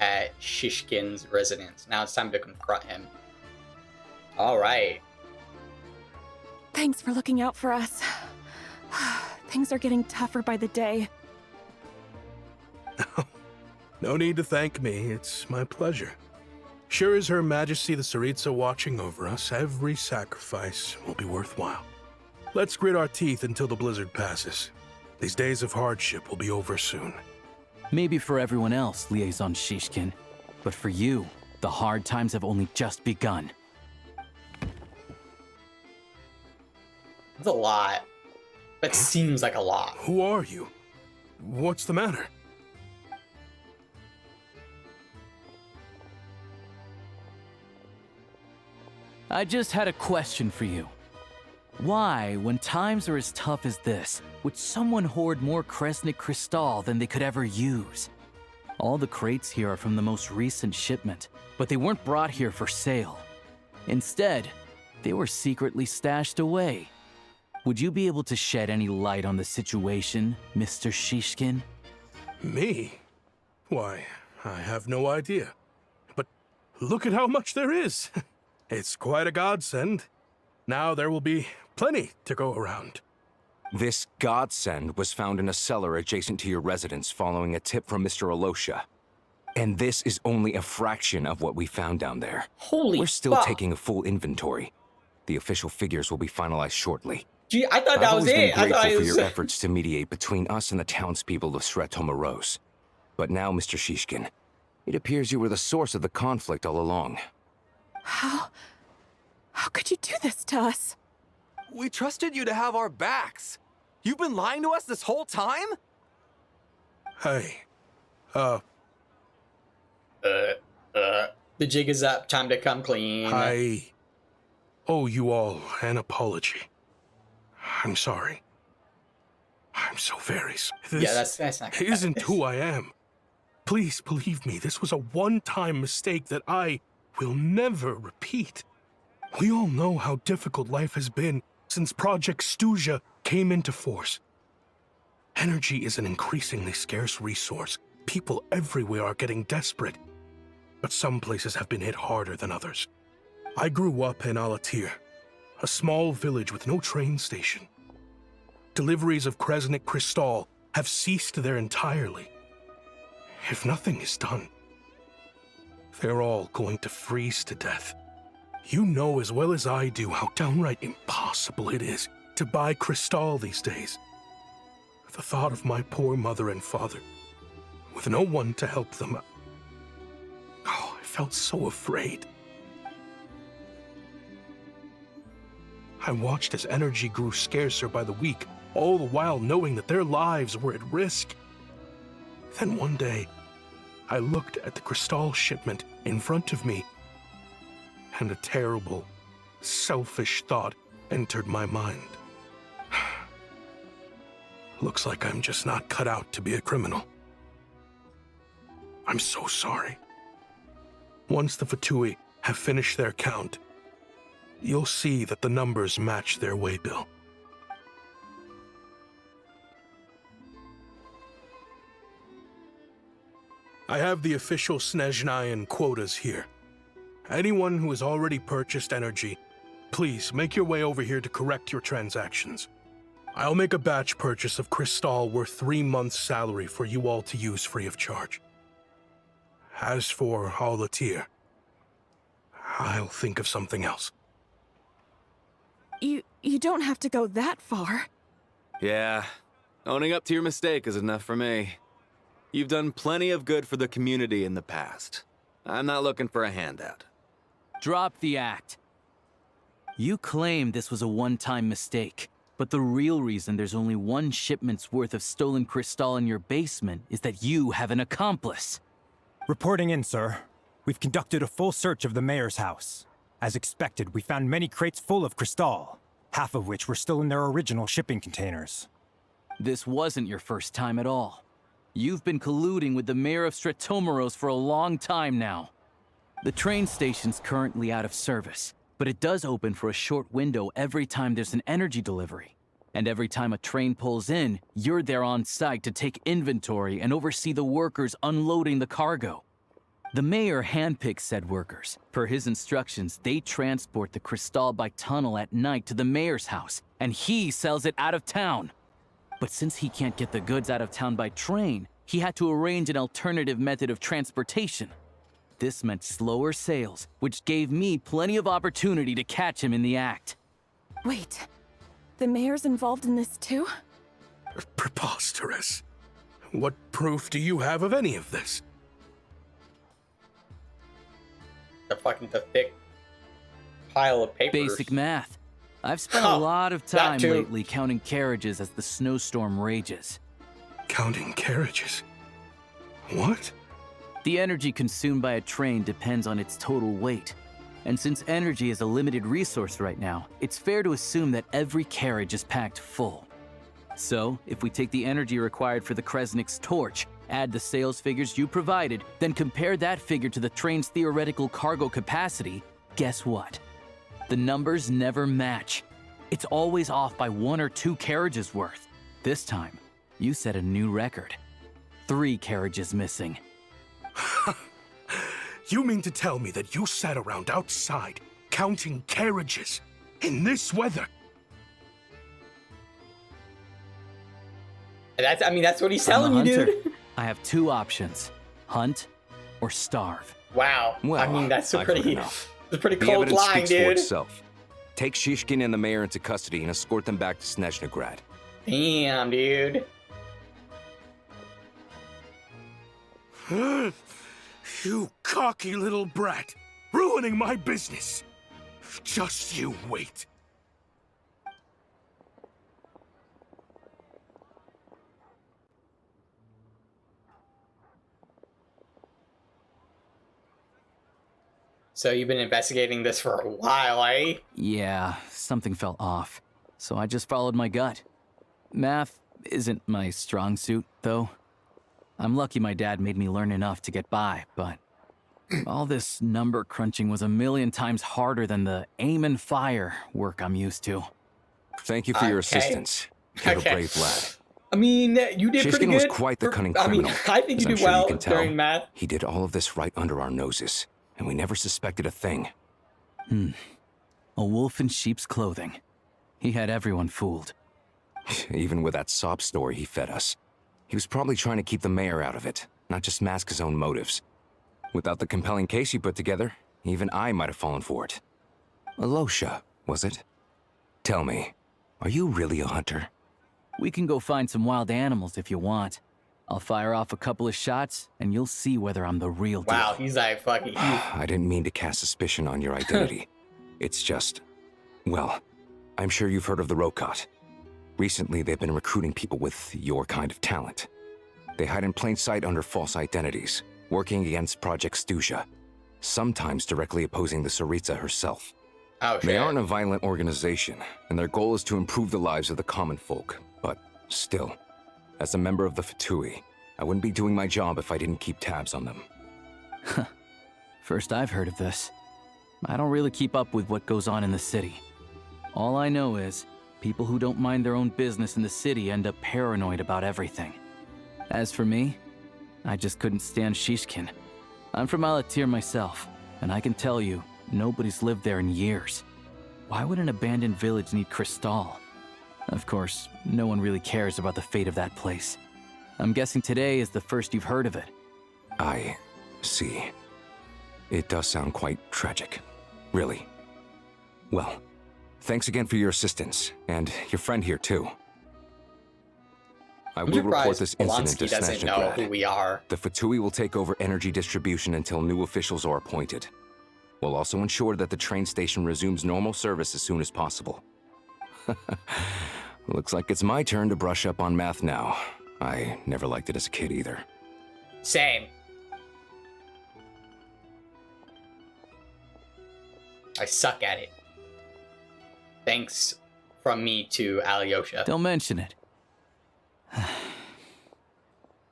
at Shishkin's residence. Now it's time to confront him. Alright. Thanks for looking out for us. Things are getting tougher by the day. No need to thank me, it's my pleasure. Sure as Her Majesty the Tsaritsa watching over us, every sacrifice will be worthwhile. Let's grit our teeth until the blizzard passes. These days of hardship will be over soon. Maybe for everyone else, Liaison Shishkin. But for you, the hard times have only just begun. That's a lot. That seems like a lot. Who are you? What's the matter? I just had a question for you. Why, when times are as tough as this, would someone hoard more Kresnik Crystal than they could ever use? All the crates here are from the most recent shipment, but they weren't brought here for sale. Instead, they were secretly stashed away. Would you be able to shed any light on the situation, Mr. Shishkin? Me? Why, I have no idea. But look at how much there is. It's quite a godsend. Now there will be plenty to go around. This godsend was found in a cellar adjacent to your residence following a tip from Mr. Alosha. And this is only a fraction of what we found down there. Holy We're still fuck. taking a full inventory. The official figures will be finalized shortly. Gee, I thought that was it. I've always been I thought grateful it for was... your efforts to mediate between us and the townspeople of Sretomaros. But now, Mr. Shishkin, it appears you were the source of the conflict all along. How could you do this to us? We trusted you to have our backs. You've been lying to us this whole time? Hey, The jig is up. Time to come clean. I owe you all an apology. I'm sorry. I'm so very sorry. Yeah, that's not good. Isn't who I am. Please believe me, this was a one-time mistake that I will never repeat. We all know how difficult life has been since Project Stuja came into force. Energy is an increasingly scarce resource. People everywhere are getting desperate. But some places have been hit harder than others. I grew up in Alatir, a small village with no train station. Deliveries of Kresnik Crystal have ceased there entirely. If nothing is done, they're all going to freeze to death. You know as well as I do how downright impossible it is to buy Crystal these days. The thought of my poor mother and father, with no one to help them, I felt so afraid. I watched as energy grew scarcer by the week, all the while knowing that their lives were at risk. Then one day, I looked at the Crystal shipment in front of me, and a terrible, selfish thought entered my mind. Looks like I'm just not cut out to be a criminal. I'm so sorry. Once the Fatui have finished their count, you'll see that the numbers match their waybill. I have the official Snezhnayan quotas here. Anyone who has already purchased energy, please make your way over here to correct your transactions. I'll make a batch purchase of Crystal worth 3 months' salary for you all to use free of charge. As for Alatir, I'll think of something else. You don't have to go that far. Yeah, owning up to your mistake is enough for me. You've done plenty of good for the community in the past. I'm not looking for a handout. Drop the act. You claim this was a one-time mistake, but the real reason there's only one shipment's worth of stolen Crystal in your basement is that you have an accomplice. Reporting in, sir. We've conducted a full search of the mayor's house. As expected, we found many crates full of Crystal, half of which were still in their original shipping containers. This wasn't your first time at all. You've been colluding with the mayor of Sretomaros for a long time now. The train station's currently out of service, but it does open for a short window every time there's an energy delivery. And every time a train pulls in, you're there on site to take inventory and oversee the workers unloading the cargo. The mayor handpicks said workers. Per his instructions, they transport the Crystal by tunnel at night to the mayor's house, and he sells it out of town. But since he can't get the goods out of town by train, he had to arrange an alternative method of transportation. This meant slower sales, which gave me plenty of opportunity to catch him in the act. Wait, the mayor's involved in this too? Preposterous. What proof do you have of any of this? the thick pile of papers. Basic math. I've spent Huh, a lot of that time too. lately counting carriages as the snowstorm rages. Counting carriages? What? The energy consumed by a train depends on its total weight. And since energy is a limited resource right now, it's fair to assume that every carriage is packed full. So, if we take the energy required for the Kresnik's torch, add the sales figures you provided, then compare that figure to the train's theoretical cargo capacity, guess what? The numbers never match. It's always off by 1 or 2 carriages worth. This time, you set a new record. 3 carriages missing. You mean to tell me that you sat around outside counting carriages in this weather? That's what he's telling I'm a you, hunter. dude. I have 2 options: hunt or starve. Wow. Well, that's a I've heard pretty, enough. it's a pretty The cold evidence line, speaks for dude. itself. Take Shishkin and the mayor into custody and escort them back to Snezhnograd. Damn, dude. You cocky little brat, ruining my business. Just you wait. So you've been investigating this for a while, eh? Yeah, something felt off, so I just followed my gut. Math isn't my strong suit, though. I'm lucky my dad made me learn enough to get by, but all this number crunching was a million times harder than the aim and fire work I'm used to. Thank you for your assistance. You're a brave lad. I mean, you did pretty Shishkin good. was quite the cunning criminal. I think as you I'm did sure well can tell. during math. He did all of this right under our noses, and we never suspected a thing. A wolf in sheep's clothing. He had everyone fooled. Even with that sob story he fed us. He was probably trying to keep the mayor out of it, not just mask his own motives. Without the compelling case he put together, even I might have fallen for it. Alosha, was it? Tell me, are you really a hunter? We can go find some wild animals if you want. I'll fire off a couple of shots, and you'll see whether I'm the real deal. Wow, he's like fucking. I didn't mean to cast suspicion on your identity. It's just, well, I'm sure you've heard of the Rokot. Recently, they've been recruiting people with your kind of talent. They hide in plain sight under false identities, working against Project Stusha, sometimes directly opposing the Tsaritsa herself. Oh, shit. They aren't a violent organization, and their goal is to improve the lives of the common folk. But still, as a member of the Fatui, I wouldn't be doing my job if I didn't keep tabs on them. First I've heard of this. I don't really keep up with what goes on in the city. All I know is, people who don't mind their own business in the city end up paranoid about everything. As for me, I just couldn't stand Shishkin. I'm from Alatir myself, and I can tell you, nobody's lived there in years. Why would an abandoned village need Crystal? Of course, no one really cares about the fate of that place. I'm guessing today is the first you've heard of it. I see. It does sound quite tragic. Really. Well, thanks again for your assistance, and your friend here too. I will report this incident to Polonsky doesn't know who Snezhnograd. we are. The Fatui will take over energy distribution until new officials are appointed. We'll also ensure that the train station resumes normal service as soon as possible. Looks like it's my turn to brush up on math now. I never liked it as a kid either. Same. I suck at it. Thanks from me to Alyosha. Don't mention it.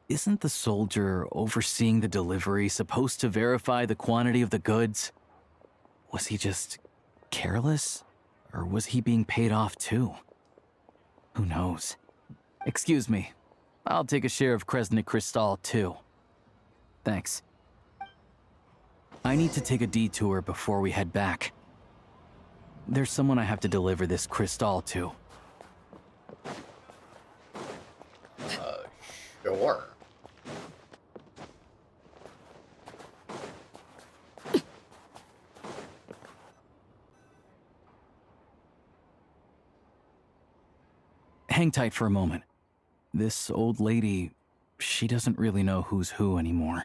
Isn't the soldier overseeing the delivery supposed to verify the quantity of the goods? Was he just careless? Or was he being paid off too? Who knows? Excuse me. I'll take a share of Kresnik Crystal too. Thanks. I need to take a detour before we head back. There's someone I have to deliver this crystal to. Sure. Hang tight for a moment. This old lady, she doesn't really know who's who anymore.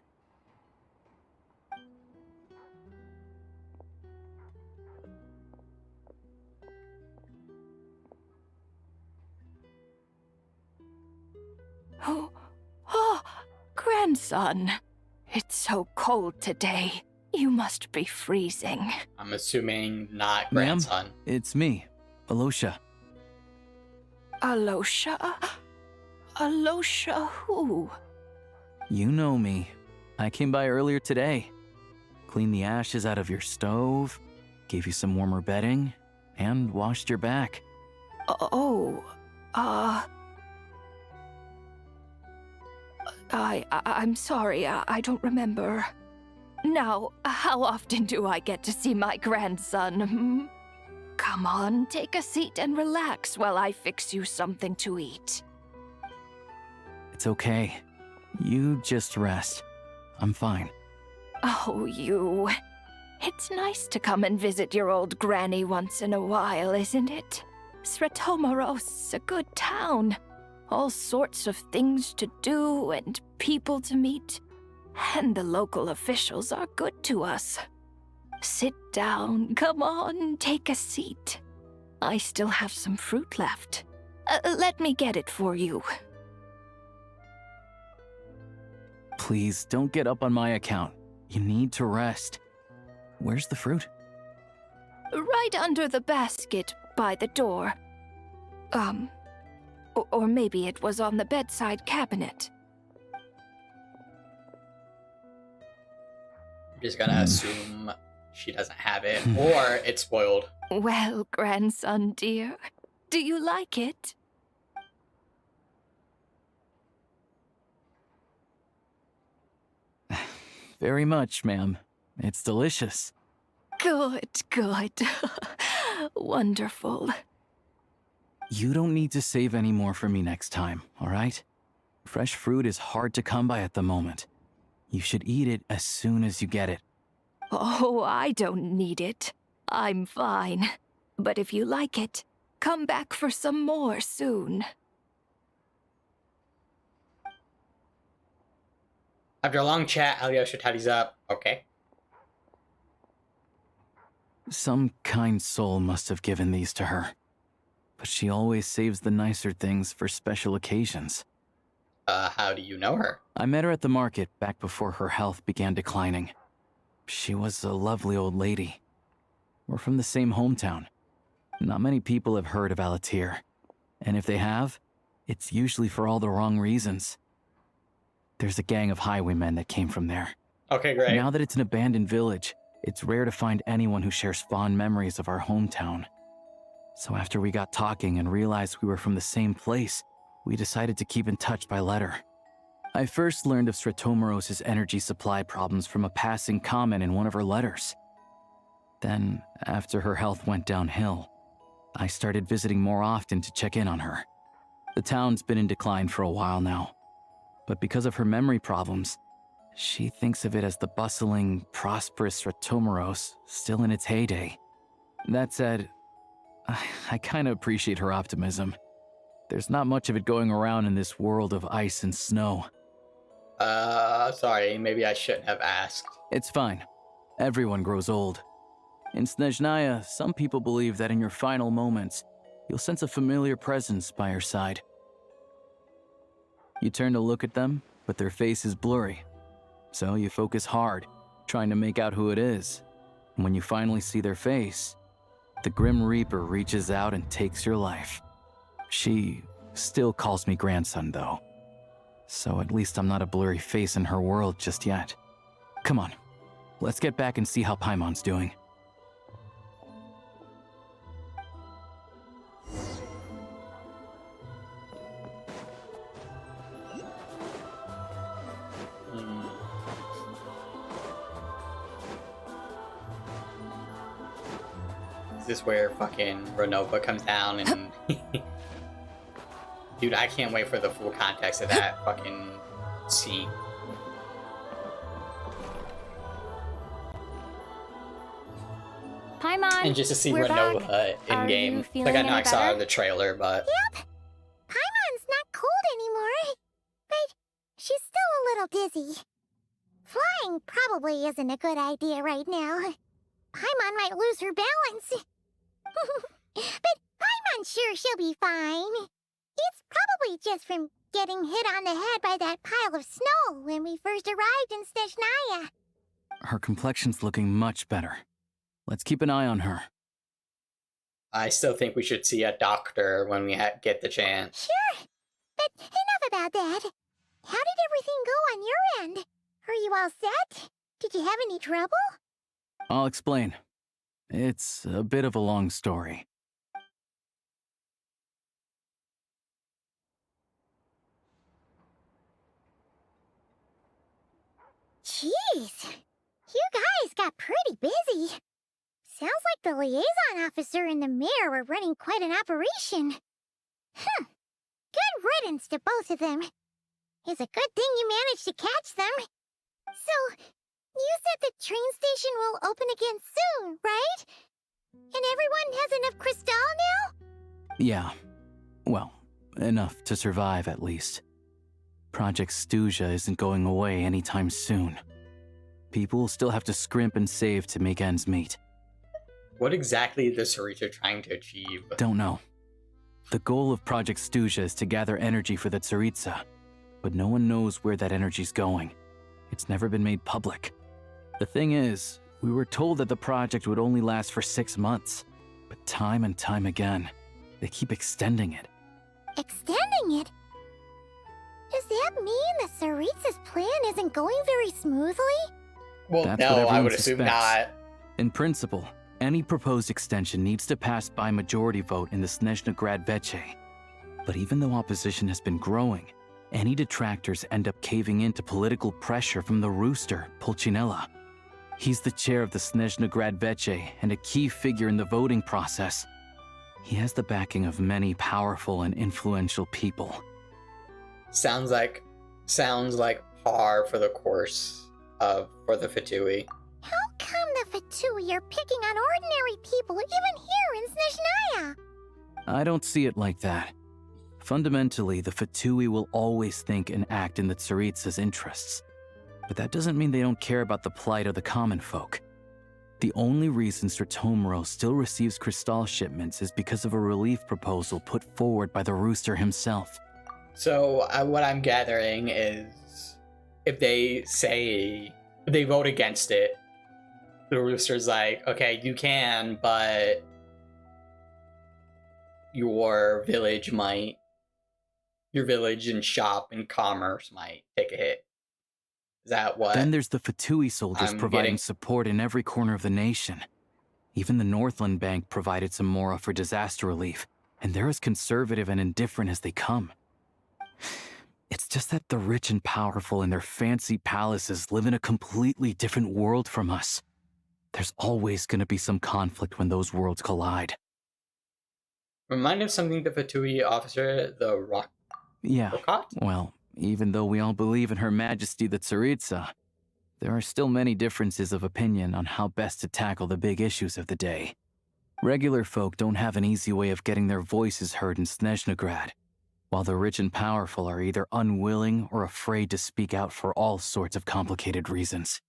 grandson. It's so cold today. You must be freezing. I'm assuming not Ma'am, grandson. it's me, Alosha. Alosha? Alosha who? You know me. I came by earlier today. Cleaned the ashes out of your stove, gave you some warmer bedding, and washed your back. I'm sorry, I don't remember. Now, how often do I get to see my grandson? Hmm? Come on, take a seat and relax while I fix you something to eat. It's okay. You just rest. I'm fine. Oh, you. It's nice to come and visit your old granny once in a while, isn't it? Sretomoros, a good town. All sorts of things to do and people to meet. And the local officials are good to us. Sit down, come on, take a seat. I still have some fruit left. Let me get it for you. Please, don't get up on my account. You need to rest. Where's the fruit? Right under the basket by the door. Or maybe it was on the bedside cabinet. I'm just gonna assume she doesn't have it, or it's spoiled. Well, grandson dear, do you like it? Very much, ma'am. It's delicious. Good, good. Wonderful. You don't need to save any more for me next time, all right? Fresh fruit is hard to come by at the moment. You should eat it as soon as you get it. Oh, I don't need it. I'm fine. But if you like it, come back for some more soon. After a long chat, Alyosha tidies up. Okay. Some kind soul must have given these to her. But she always saves the nicer things for special occasions. How do you know her? I met her at the market back before her health began declining. She was a lovely old lady. We're from the same hometown. Not many people have heard of Alatir. And if they have, it's usually for all the wrong reasons. There's a gang of highwaymen that came from there. Okay, great. Now that it's an abandoned village, it's rare to find anyone who shares fond memories of our hometown. So after we got talking and realized we were from the same place, we decided to keep in touch by letter. I first learned of Sretomoros' energy supply problems from a passing comment in one of her letters. Then, after her health went downhill, I started visiting more often to check in on her. The town's been in decline for a while now, but because of her memory problems, she thinks of it as the bustling, prosperous Sretomoros still in its heyday. That said, I kinda appreciate her optimism. There's not much of it going around in this world of ice and snow. Sorry, maybe I shouldn't have asked. It's fine. Everyone grows old. In Snezhnaya, some people believe that in your final moments, you'll sense a familiar presence by your side. You turn to look at them, but their face is blurry. So you focus hard, trying to make out who it is. And when you finally see their face, the Grim Reaper reaches out and takes your life. She still calls me grandson, though. So at least I'm not a blurry face in her world just yet. Come on, let's get back and see how Paimon's doing. Is this where fucking Renova comes down and... Dude, I can't wait for the full context of that fucking scene. Paimon, And just to see we're Renova back. in Are game. you feeling Like I know any I saw her in better? the trailer, but Yep. Paimon's not cold anymore, but she's still a little dizzy. Flying probably isn't a good idea right now. Paimon might lose her balance. But Paimon's sure she'll be fine. It's probably just from getting hit on the head by that pile of snow when we first arrived in Snezhnaya. Her complexion's looking much better. Let's keep an eye on her. I still think we should see a doctor when we get the chance. Sure, but enough about that. How did everything go on your end? Are you all set? Did you have any trouble? I'll explain. It's a bit of a long story. Jeez, you guys got pretty busy. Sounds like the liaison officer and the mayor were running quite an operation. Good riddance to both of them. It's a good thing you managed to catch them. So, you said the train station will open again soon, right? And everyone has enough crystal now? Yeah. Well, enough to survive at least. Project Stuja isn't going away anytime soon. People will still have to scrimp and save to make ends meet. What exactly is the Tsaritsa trying to achieve? Don't know. The goal of Project Stuja is to gather energy for the Tsaritsa, but no one knows where that energy's going. It's never been made public. The thing is, we were told that the project would only last for 6 months, but time and time again, they keep extending it. Extending it? Does that mean the Tsaritsa's plan isn't going very smoothly? Well, That's no, what I everyone would assume suspects. not. In principle, any proposed extension needs to pass by majority vote in the Snezhnaya Veche. But even though opposition has been growing, any detractors end up caving in to political pressure from the rooster, Pulcinella. He's the chair of the Snezhnaya Veche and a key figure in the voting process. He has the backing of many powerful and influential people. Sounds like par for the course for the Fatui. How come the Fatui are picking on ordinary people even here in Snezhnaya? I don't see it like that. Fundamentally, the Fatui will always think and act in the Tsaritsa's interests. But that doesn't mean they don't care about the plight of the common folk. The only reason Sratomoro still receives crystal shipments is because of a relief proposal put forward by the rooster himself. So what I'm gathering is if they vote against it, the rooster's like, okay, you can, but your village and shop and commerce might take a hit. Is that what? Then there's the Fatui soldiers providing support in every corner of the nation. Even the Northland Bank provided some mora for disaster relief, and they're as conservative and indifferent as they come. It's just that the rich and powerful in their fancy palaces live in a completely different world from us. There's always going to be some conflict when those worlds collide. Remind of something the Fatui officer, the Rock. Yeah, Rokat? Well, even though we all believe in Her Majesty the Tsaritsa, there are still many differences of opinion on how best to tackle the big issues of the day. Regular folk don't have an easy way of getting their voices heard in Snezhnaya, while the rich and powerful are either unwilling or afraid to speak out for all sorts of complicated reasons.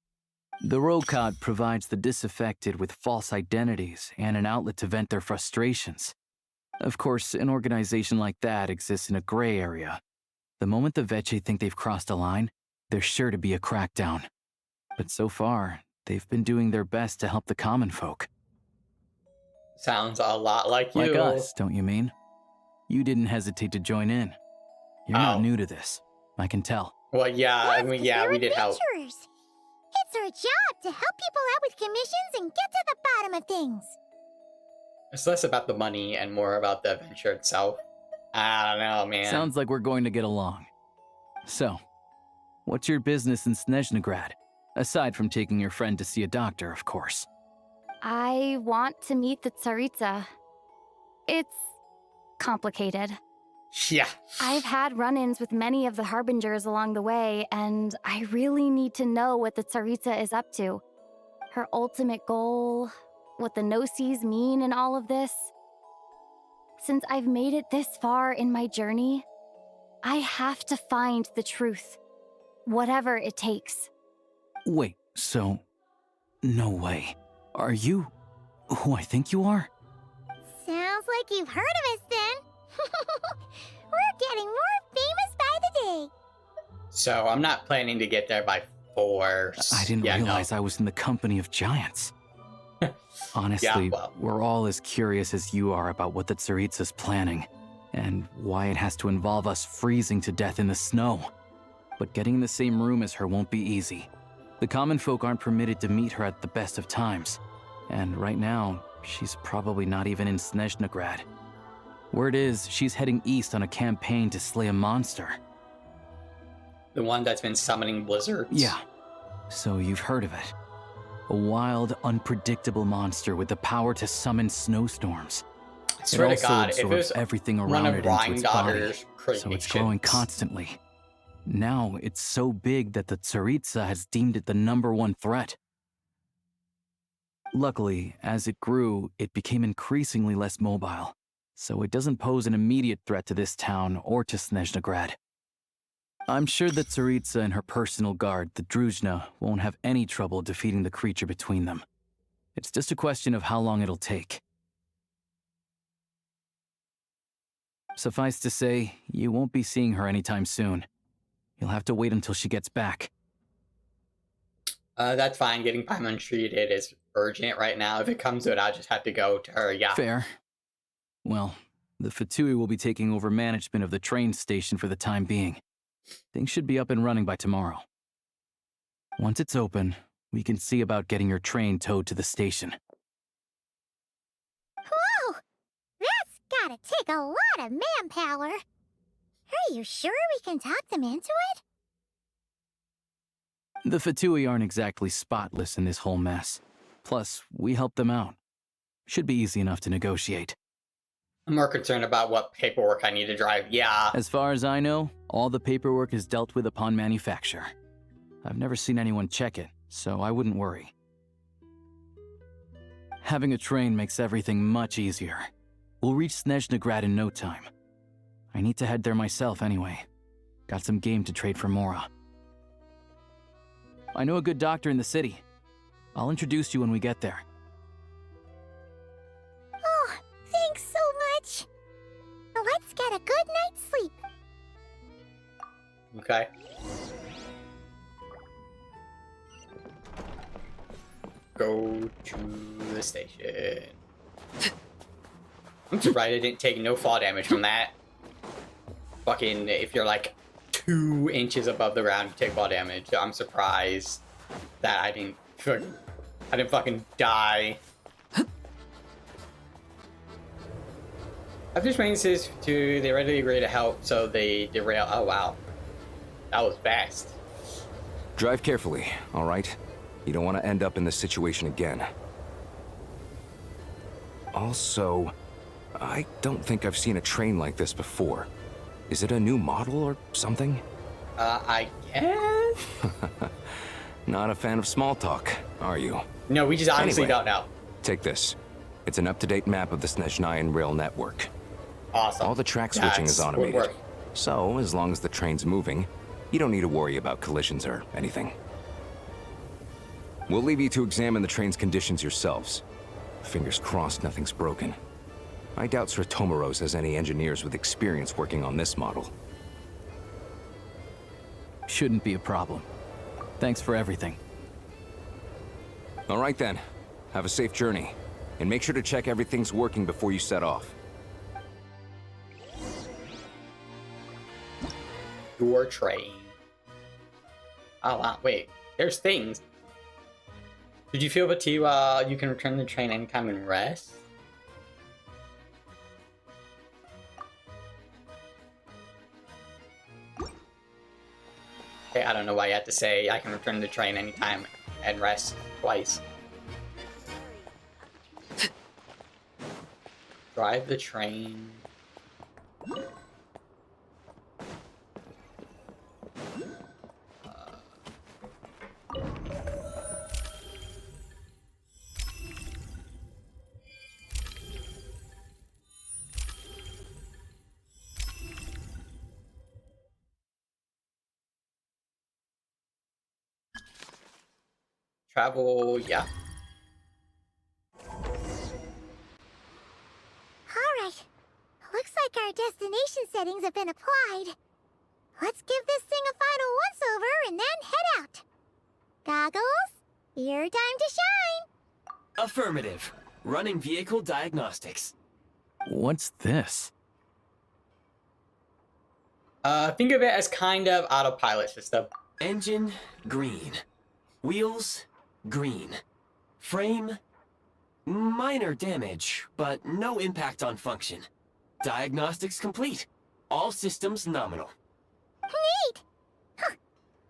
The Rokat provides the disaffected with false identities and an outlet to vent their frustrations. Of course, an organization like that exists in a gray area. The moment the Veche think they've crossed a line, there's sure to be a crackdown. But so far, they've been doing their best to help the common folk. Sounds a lot like you. Like us, don't you mean? You didn't hesitate to join in. You're not new to this. I can tell. Well, yeah, we did help. Adventurers. It's our job to help people out with commissions and get to the bottom of things. It's less about the money and more about the adventure itself. I don't know, man. Sounds like we're going to get along. So, what's your business in Snezhnaya? Aside from taking your friend to see a doctor, of course. I want to meet the Tsaritsa. It's complicated. Yeah. I've had run-ins with many of the Harbingers along the way, and I really need to know what the Tsaritsa is up to. Her ultimate goal, what the Gnosis mean in all of this. Since I've made it this far in my journey, I have to find the truth, whatever it takes. Wait, so... No way. Are you who I think you are? Sounds like you've heard of us then. We're getting more famous by So I'm not planning to get there by force. I didn't realize I was in the company of giants. Honestly, we're all as curious as you are about what the Tsaritsa's planning, and why it has to involve us freezing to death in the snow. But getting in the same room as her won't be easy. The common folk aren't permitted to meet her at the best of times, and right now, she's probably not even in Snezhnagrad. Word is, she's heading east on a campaign to slay a monster. The one that's been summoning blizzards? Yeah. So you've heard of it. A wild, unpredictable monster with the power to summon snowstorms. I swear to God, if it was everything one around of it into its body, Ryan's so it's growing constantly. Now it's so big that the Tsaritsa has deemed it the #1 threat. Luckily, as it grew, it became increasingly less mobile, so it doesn't pose an immediate threat to this town or to Snezhnagrad. I'm sure that Tsaritsa and her personal guard, the Druzhna, won't have any trouble defeating the creature between them. It's just a question of how long it'll take. Suffice to say, you won't be seeing her anytime soon. You'll have to wait until she gets back. That's fine. Getting Paimon treated is urgent right now. If it comes to it, I'll just have to go to her, yeah. Fair. Well, the Fatui will be taking over management of the train station for the time being. Things should be up and running by tomorrow. Once it's open, we can see about getting your train towed to the station. Whoa! That's gotta take a lot of manpower. Are you sure we can talk them into it? The Fatui aren't exactly spotless in this whole mess. Plus, we helped them out. Should be easy enough to negotiate. I'm more concerned about what paperwork I need to drive, yeah. As far as I know, all the paperwork is dealt with upon manufacture. I've never seen anyone check it, so I wouldn't worry. Having a train makes everything much easier. We'll reach Snezhnagrad in no time. I need to head there myself anyway. Got some game to trade for Mora. I know a good doctor in the city. I'll introduce you when we get there. Oh, thanks so much. Let's get a good night's sleep. Okay. Go to the station. I'm surprised I didn't take no fall damage from that. Fucking, if you're like 2 inches above the ground, you take fall damage. I'm surprised that I didn't fucking die. After explaining this to, they readily agree to help, so they derail. Oh wow, that was fast. Drive carefully, all right? You don't want to end up in this situation again. Also, I don't think I've seen a train like this before. Is it a new model or something? I guess? Not a fan of small talk, are you? No, we just honestly Anyway, don't know. Take this. It's an up-to-date map of the Snezhnayan rail network. Awesome. All the track switching is That's automated. work. So, as long as the train's moving, you don't need to worry about collisions or anything. We'll leave you to examine the train's conditions yourselves. Fingers crossed nothing's broken. I doubt Sratomaros has any engineers with experience working on this model. Shouldn't be a problem. Thanks for everything. All right then. Have a safe journey. And make sure to check everything's working before you set off. Your train. Oh wow, wait. There's things. Did you feel fatigue while you can return the train anytime and rest? Okay, I don't know why you have to say I can return the train anytime and rest twice. Drive the train. Travel, yeah. Alright. Looks like our destination settings have been applied. Let's give this thing a final once-over and then head out. Goggles, your time to shine. Affirmative. Running vehicle diagnostics. What's this? Think of it as kind of autopilot system. Engine, green. Wheels, green. Frame, minor damage, but no impact on function. Diagnostics complete. All systems nominal. Neat! Huh.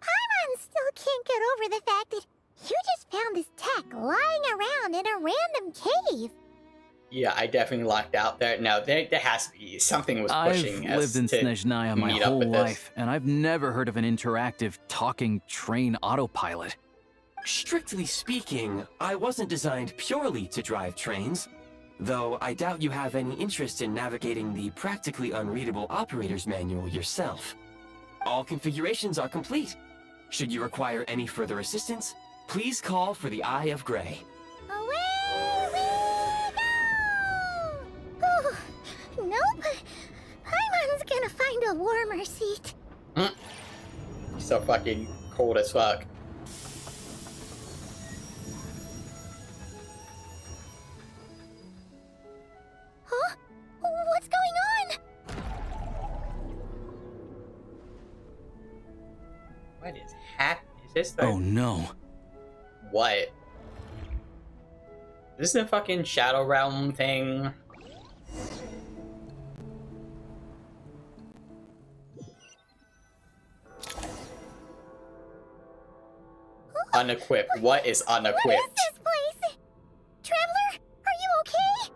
Paimon still can't get over the fact that you just found this tech lying around in a random cave. Yeah, I definitely locked out there. No, there has to be something was pushing I've us lived in to Snezhnaya my meet up whole with this. life, and I've never heard of an interactive talking train autopilot. Strictly speaking, I wasn't designed purely to drive trains, though I doubt you have any interest in navigating the practically unreadable operator's manual yourself. All configurations are complete. Should you require any further assistance, please call for the Eye of Grey. Away we go! Oh, nope. Paimon's gonna find a warmer seat. So fucking cold as fuck. Huh? What's going on? What is Is this the... Oh no. What? Is this the fucking Shadow Realm thing? Unequipped. What is unequipped? What is this place? Traveler, are you okay?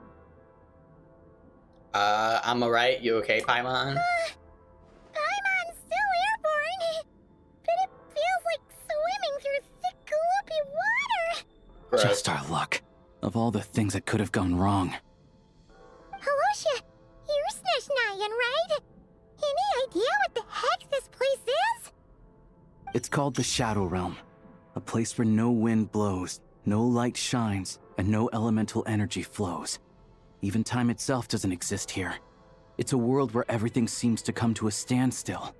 I'm alright. You okay, Paimon? Paimon's still airborne, but it feels like swimming through thick, gloopy water. Gross. Just our luck. Of all the things that could have gone wrong. Halosha, you're Snezhnayan, right? Any idea what the heck this place is? It's called the Shadow Realm. A place where no wind blows, no light shines, and no elemental energy flows. Even time itself doesn't exist here. It's a world where everything seems to come to a standstill.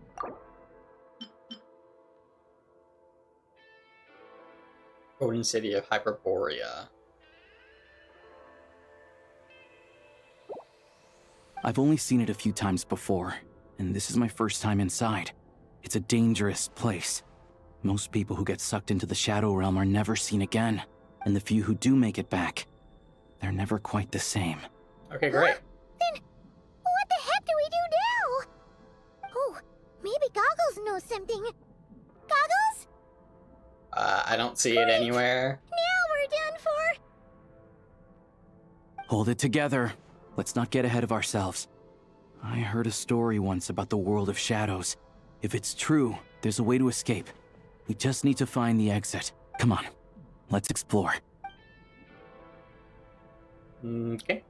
Golden City of Hyperborea. I've only seen it a few times before, and this is my first time inside. It's a dangerous place. Most people who get sucked into the Shadow Realm are never seen again, and the few who do make it back, they're never quite the same. Okay, great. Then, what the heck do we do now? Oh, maybe Goggles knows something. Goggles? I don't see it anywhere. Now we're done for. Hold it together. Let's not get ahead of ourselves. I heard a story once about the world of shadows. If it's true, there's a way to escape. We just need to find the exit. Come on, let's explore. Okay.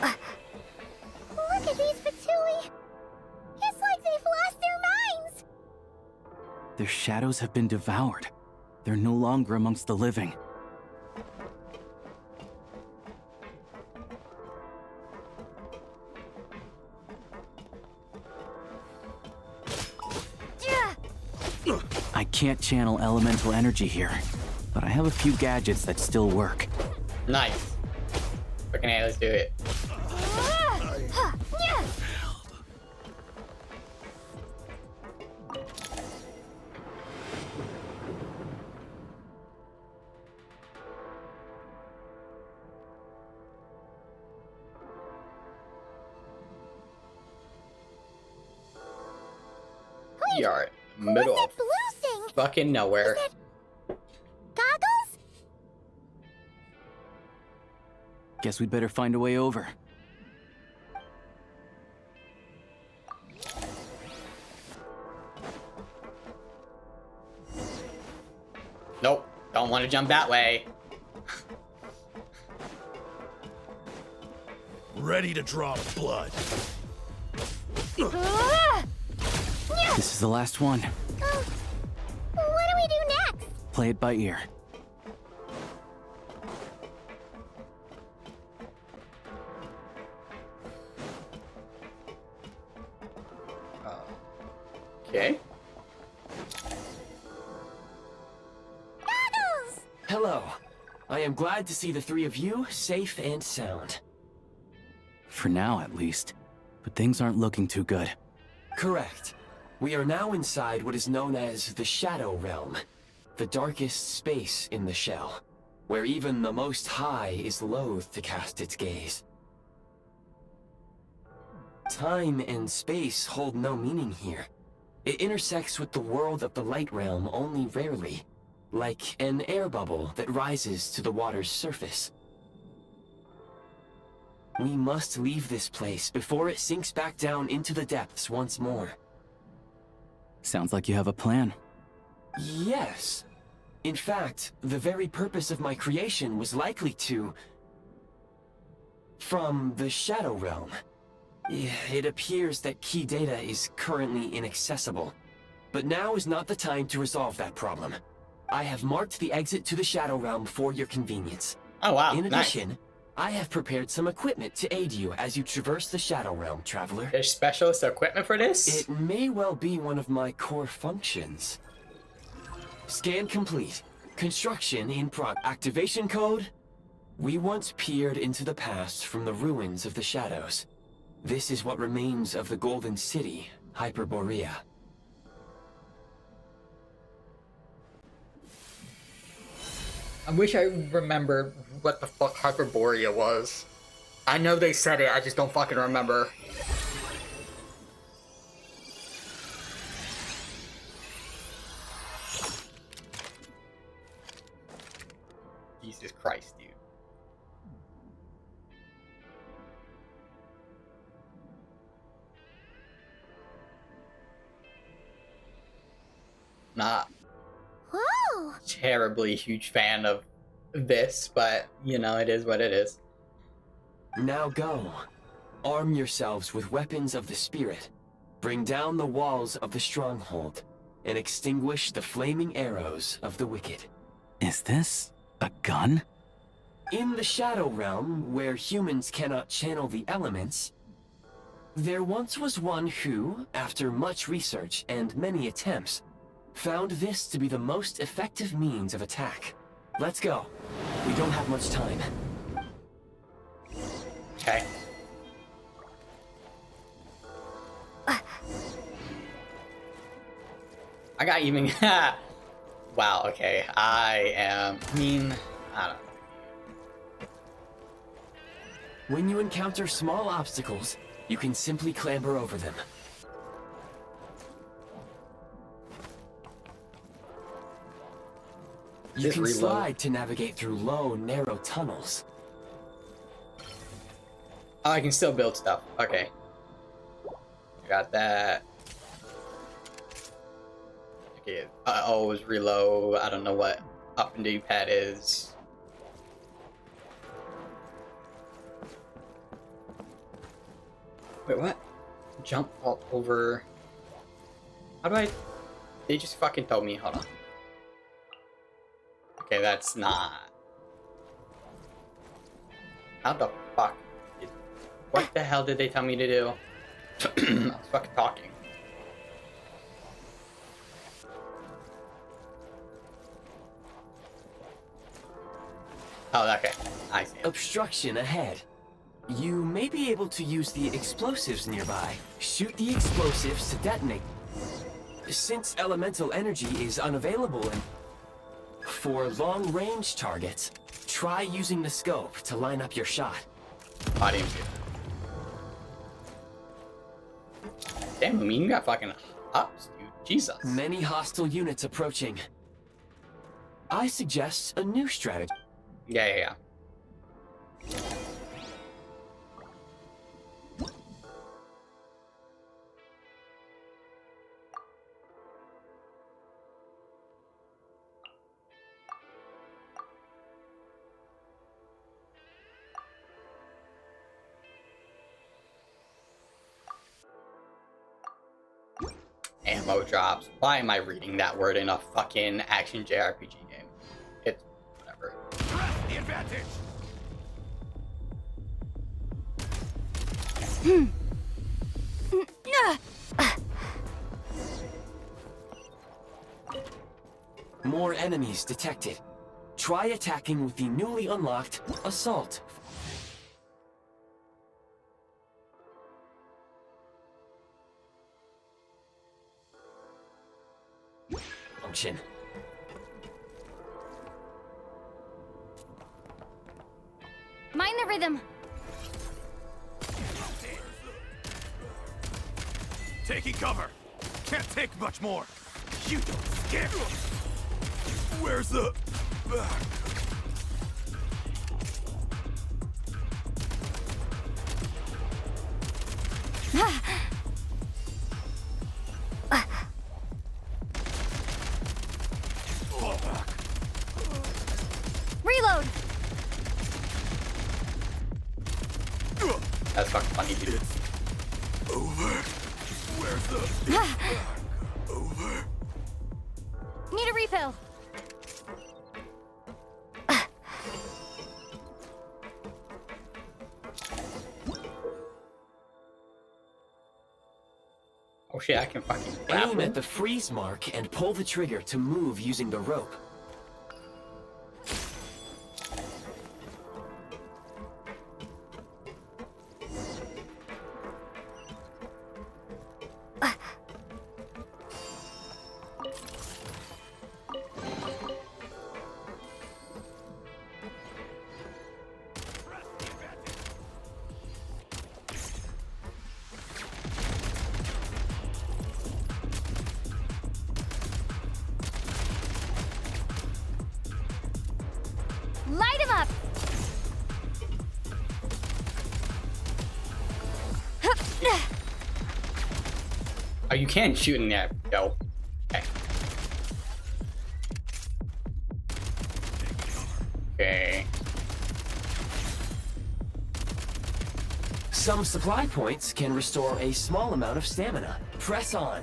Look at these Fatui. It's like they've lost their minds. Their shadows have been devoured. They're no longer amongst the living. I can't channel elemental energy here, but I have a few gadgets that still work. Nice. Fucking hey, let's do it. We are middle of fucking nowhere. Goggles? Guess we'd better find a way over. Nope, don't want to jump that way. Ready to draw blood. This is the last one. What do we do next? Play it by ear. Okay. Hello. I am glad to see the three of you safe and sound. For now, at least. But things aren't looking too good. Correct. We are now inside what is known as the Shadow Realm, the darkest space in the shell, where even the Most High is loath to cast its gaze. Time and space hold no meaning here. It intersects with the world of the Light Realm only rarely, like an air bubble that rises to the water's surface. We must leave this place before it sinks back down into the depths once more. Sounds like you have a plan. Yes. In fact, the very purpose of my creation was likely to... from the Shadow Realm. It appears that key data is currently inaccessible, but now is not the time to resolve that problem. I have marked the exit to the Shadow Realm for your convenience. Oh wow, In nice. addition, I have prepared some equipment to aid you as you traverse the Shadow Realm, Traveler. There's specialist equipment for this? It may well be one of my core functions. Scan complete. Construction in prog. Activation code? We once peered into the past from the ruins of the shadows. This is what remains of the Golden City, Hyperborea. I wish I remembered what the fuck Hyperborea was. I know they said it, I just don't fucking remember. Jesus Christ, dude. Not terribly huge fan of this, but you know, it is what it is. Now go. Arm yourselves with weapons of the spirit. Bring down the walls of the stronghold and extinguish the flaming arrows of the wicked. Is this a gun? In the Shadow Realm, where humans cannot channel the elements, there once was one who, after much research and many attempts, found this to be the most effective means of attack. Let's go. We don't have much time. Okay. I got even... Wow, okay. I don't know. When you encounter small obstacles, you can simply clamber over them. You can slide to navigate through low, narrow tunnels. Oh, I can still build stuff. Okay. I got that. Okay, I always reload. I don't know what up and D-pad is. Wait, what? Jump all over. How do I... They just fucking told me. Hold on. Okay, that's not... How the fuck? What the hell did they tell me to do? I was fucking talking. Oh, okay. I see. Obstruction ahead. You may be able to use the explosives nearby. Shoot the explosives to detonate. Since elemental energy is unavailable and for long-range targets, try using the scope to line up your shot. I didn't do that. Damn, I mean, you got fucking ups, dude. Jesus. Many hostile units approaching. I suggest a new strategy. Yeah. Ammo drops. Why am I reading that word in a fucking action JRPG game? It's whatever. Press the advantage. enemies detected. Try attacking with the newly unlocked Assault. Function. Mind the rhythm. Taking cover. Can't take much more. You don't scare me. Where's the... Reload. That's fucking funny, dude. Over. Where's the... Over. Need a refill. Oh shit, I can fucking Aim grapple. at the freeze mark and pull the trigger to move using the rope. Light him up. Oh, you can shoot in there, yo. Okay. Okay. Some supply points can restore a small amount of stamina. Press on.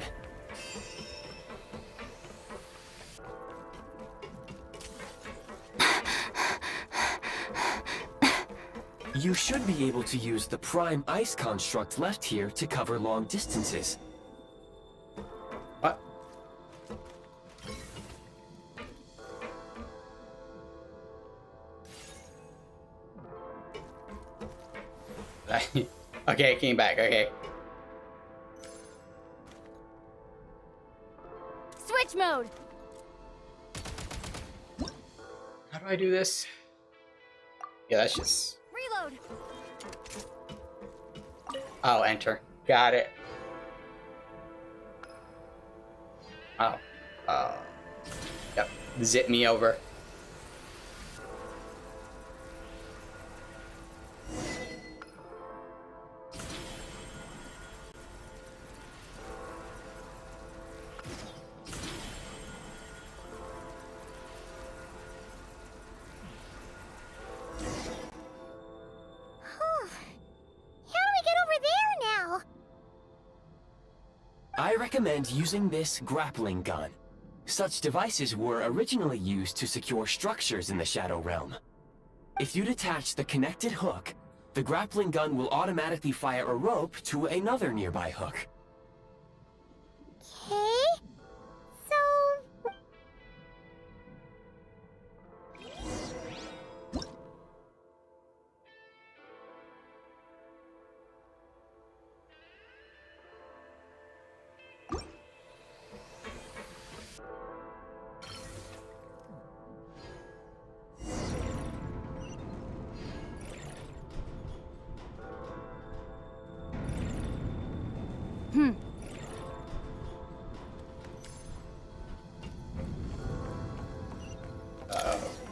You should be able to use the prime ice construct left here to cover long distances. What? Okay, came back. Okay. Switch mode. How do I do this? Yeah, that's just... Reload. Oh, enter. Got it. Oh. Yep. Zip me over. I recommend using this grappling gun. Such devices were originally used to secure structures in the Shadow Realm. If you detach the connected hook, the grappling gun will automatically fire a rope to another nearby hook. Okay. So...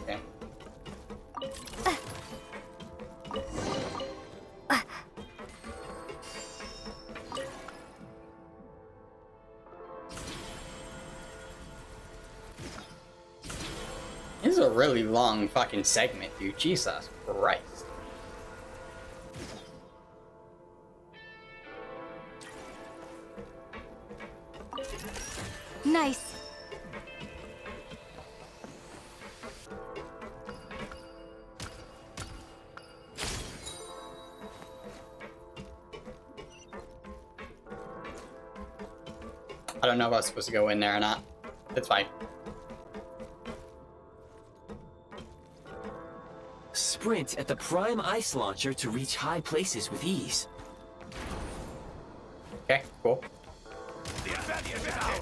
Okay. This is a really long fucking segment, dude. Jesus Christ. Nice. I don't know if I was supposed to go in there or not. It's fine. sprint at the prime ice launcher to reach high places with ease. Okay, cool. The advantage is ours.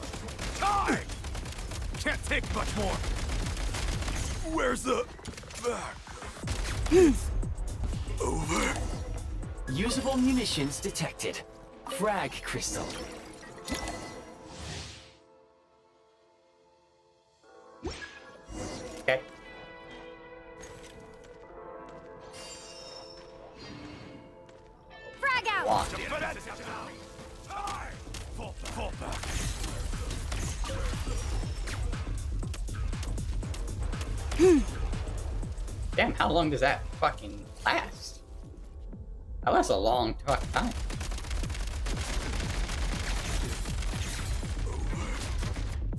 Time! Can't take much more. Where's the... It's over. Usable munitions detected. Frag crystal. Okay. Frag out! Wow. Fall back. Damn, how long does that fucking last? That lasts a long time.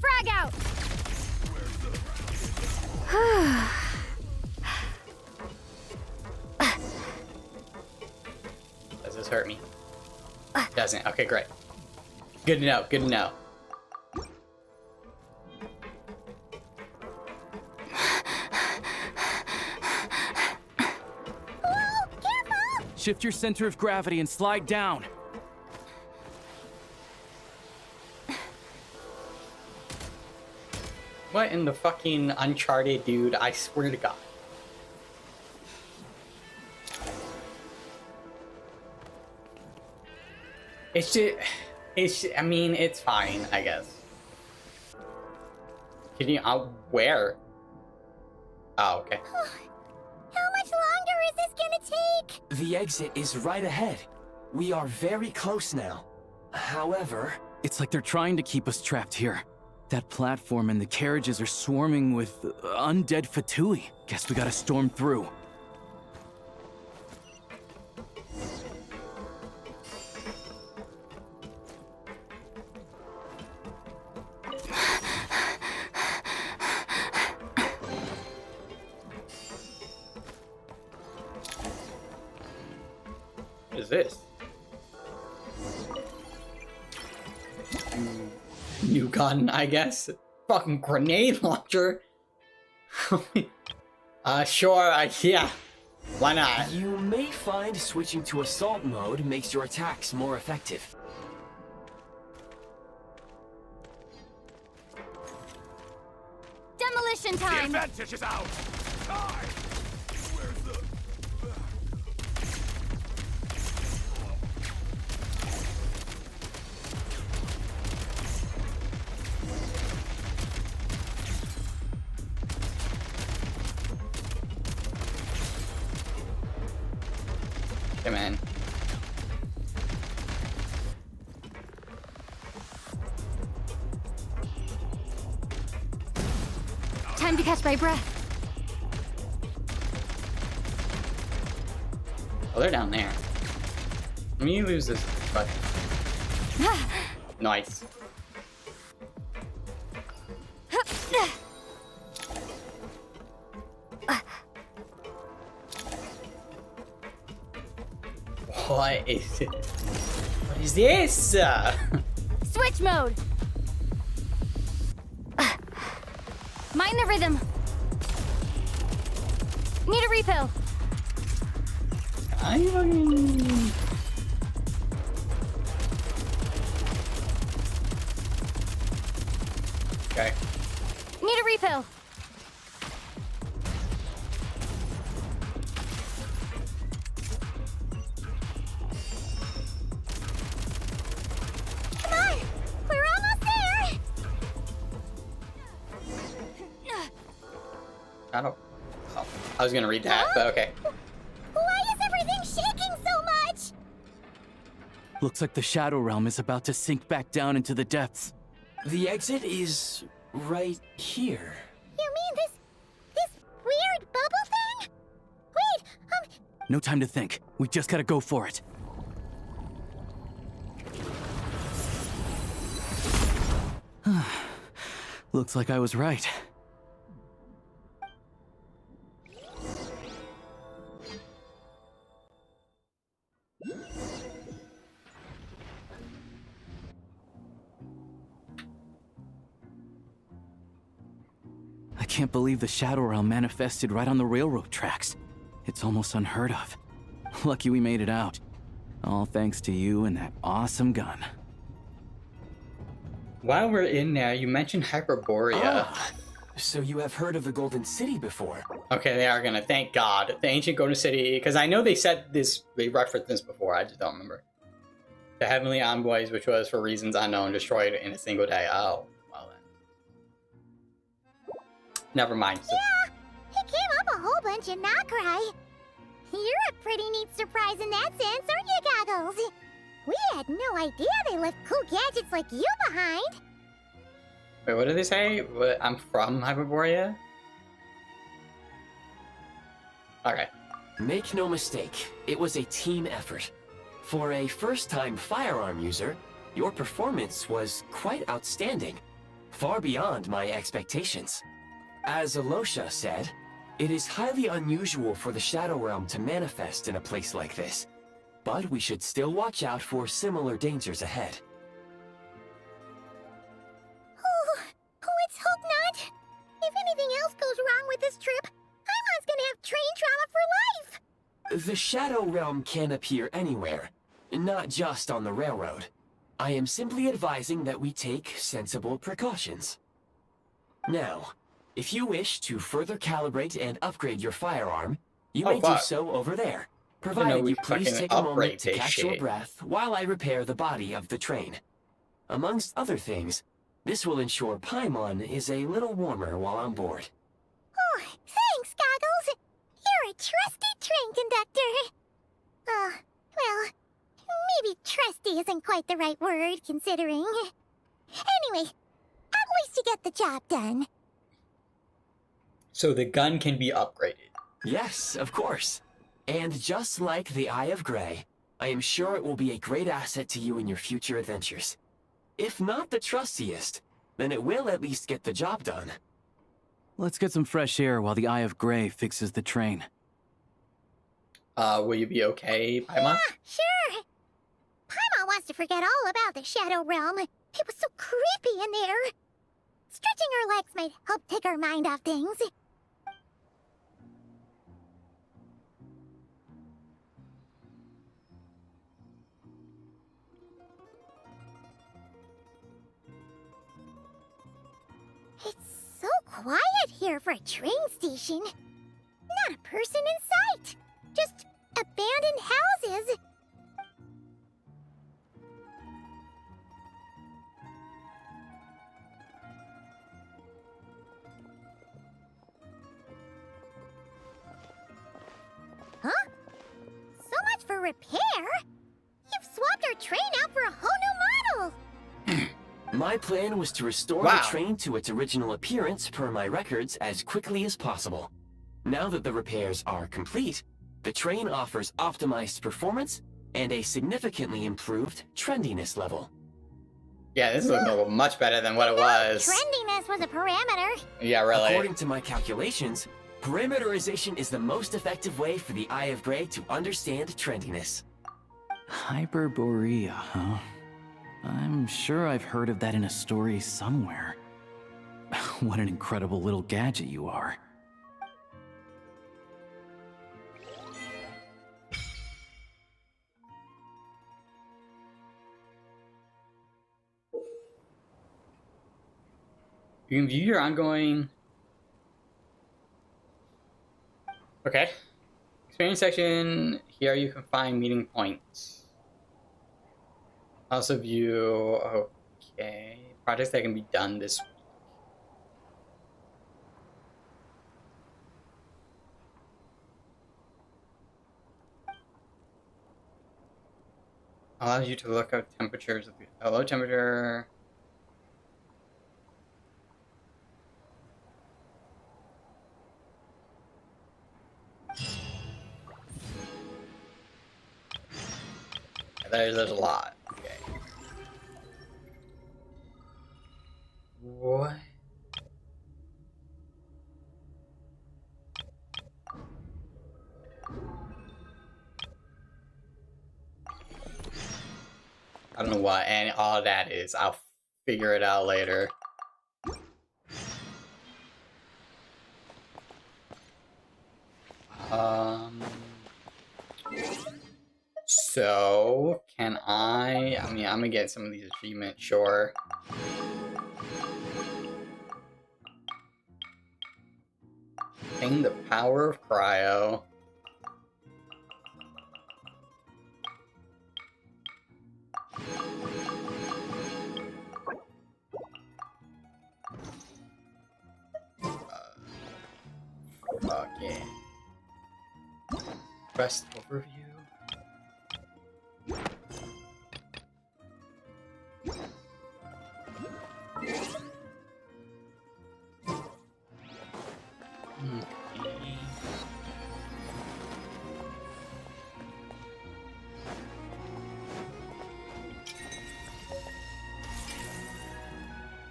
Frag out! Does this hurt me? Doesn't. Okay, great. Good to know. Good to know. Whoa, careful! Shift your center of gravity and slide down. What in the fucking Uncharted, dude? I swear to God. I mean, it's fine, I guess. Can you, where? Oh, okay. How much longer is this gonna take? The exit is right ahead. We are very close now. However... It's like they're trying to keep us trapped here. That platform and the carriages are swarming with undead Fatui. Guess we gotta storm through. What is this? New gun, I guess. Fucking grenade launcher. Sure, yeah. Why not? You may find switching to assault mode makes your attacks more effective. Demolition The time! advantage is out. Time! Where's the... Come in. Time to catch my breath. Oh, they're down there. Let me lose this. But nice. What is it? What is this? Switch mode! Mind the rhythm. Need a refill. Okay. Need a refill. Come on! We're almost there! I don't. Oh, I was gonna read that, but okay. Why is everything shaking so much? Looks like the Shadow Realm is about to sink back down into the depths. The exit is right here. You mean this weird bubble thing? Wait, No time to think. We just gotta go for it. Looks like I was right. I can't believe the Shadow Realm manifested right on the railroad tracks. It's almost unheard of. Lucky we made it out. All thanks to you and that awesome gun. While we're in there, you mentioned Hyperborea. Ah, so you have heard of the Golden City before? Okay, they are gonna, thank God. The ancient Golden City, because I know they said this, they referenced this before, I just don't remember. The Heavenly Envoys, which was, for reasons unknown, destroyed in a single day. Oh, well then. Never mind. So, Yeah, he came up a whole bunch and not cry. You're a pretty neat surprise in that sense, aren't you, Goggles? We had no idea they left cool gadgets like you behind. wait, what did they say? What, I'm from Hyperborea? Okay. Make no mistake, it was a team effort. For a first-time firearm user, your performance was quite outstanding, far beyond my expectations. As Alosha said, it is highly unusual for the Shadow Realm to manifest in a place like this, but we should still watch out for similar dangers ahead. Oh, let's hope not. If anything else goes wrong with this trip, Paimon's gonna have train trauma for life. The Shadow Realm can appear anywhere, not just on the railroad. I am simply advising that we take sensible precautions. Now, if you wish to further calibrate and upgrade your firearm, you may do so over there, provided you please take a moment to catch your breath while I repair the body of the train. Amongst other things, this will ensure Paimon is a little warmer while on board. Oh, thanks, Goggles. You're a trusty train conductor. Well, maybe trusty isn't quite the right word, considering. Anyway, at least you get the job done. So the gun can be upgraded. Yes, of course. And just like the Eye of Grey, I am sure it will be a great asset to you in your future adventures. If not the trustiest, then it will at least get the job done. Let's get some fresh air while the Eye of Grey fixes the train. Will you be okay, Paimon? Yeah, sure. Paimon wants to forget all about the Shadow Realm. It was so creepy in there. Stretching her legs might help take her mind off things. It's so quiet here for a train station. Not a person in sight. Just abandoned houses. Huh? So much for repair? You've swapped our train out for a whole new model! My plan was to restore the train to its original appearance per my records as quickly as possible. Now that the repairs are complete, the train offers optimized performance and a significantly improved trendiness level. Yeah, this is looking much better than what it was. Trendiness was a parameter. Yeah, really. According to my calculations, parameterization is the most effective way for the Eye of Grey to understand trendiness. Hyperborea, huh? I'm sure I've heard of that in a story somewhere. What an incredible little gadget you are. You can view your ongoing... Okay. Experience section. Here you can find meeting points. Also view... Okay. Projects that can be done this week. Allows you to look up temperatures of the low temperature. There's a lot. Okay. What? I don't know what and all that is. I'll figure it out later. So, can I mean, I'm gonna get some of these achievements, sure. Obtain the power of cryo. Okay. Quest overview.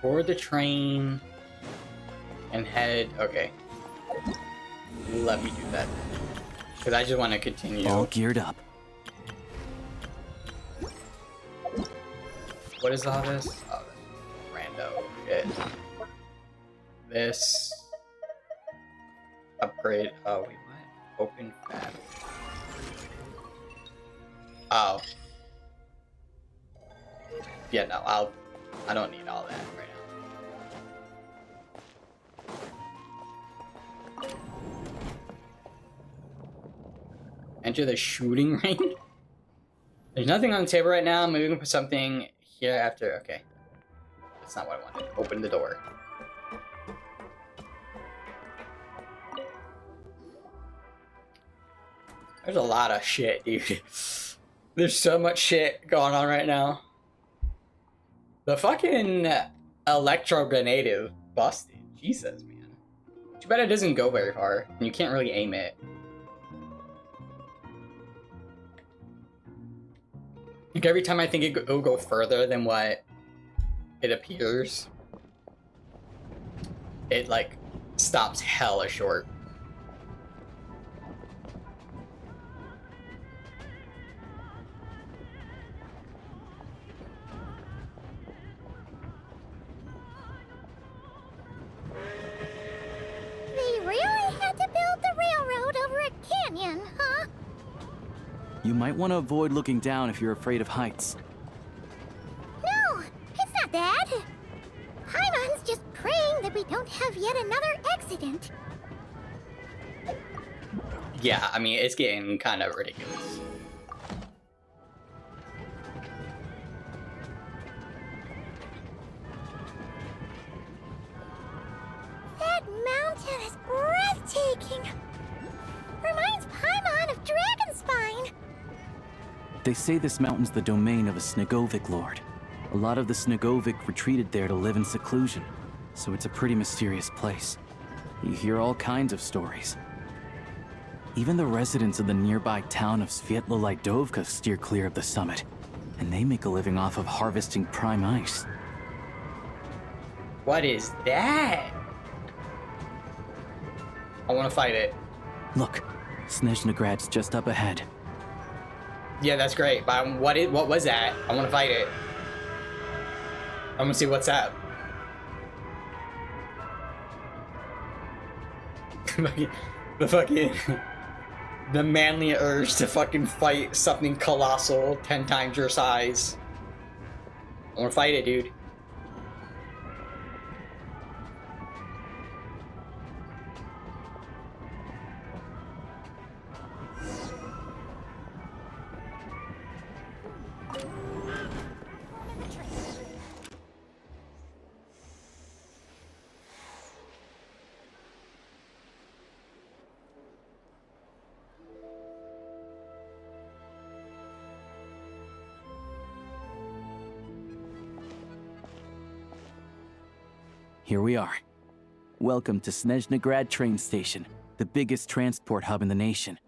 Board the train and head. Okay. Let me do that. Because I just want to continue. All geared up. What is all this? Oh, rando shit. This. Upgrade. Oh, wait, what? Open fab. Oh. Yeah, no, I don't need all that right now. Enter the shooting range? There's nothing on the table right now. Maybe we can put something here after. Okay. That's not what I wanted. Open the door. There's a lot of shit, dude. There's so much shit going on right now. The fucking electro grenade is busted. Jesus, man. Too bad it doesn't go very far. And you can't really aim it. Like every time I think it'll go further than what it appears, it like stops hella short. They really had to build the railroad over a canyon, huh? You might want to avoid looking down if you're afraid of heights. No, it's not that. Paimon's just praying that we don't have yet another accident. Yeah, I mean, it's getting kind of ridiculous. That mountain is breathtaking. Reminds Paimon of Dragonspine. They say this mountain's the domain of a Snegovic lord. A lot of the Snegovic retreated there to live in seclusion, so it's a pretty mysterious place. You hear all kinds of stories. Even the residents of the nearby town of Svietlo-Lidovka steer clear of the summit, and they make a living off of harvesting prime ice. What is that? I want to fight it. Look, Snezhnagrad's just up ahead. Yeah, that's great. But what was that? I want to fight it. I want to see what's up. The manly urge to fucking fight something colossal 10 times your size. I want to fight it, dude. Here we are. Welcome to Snezhnagrad train station, the biggest transport hub in the nation.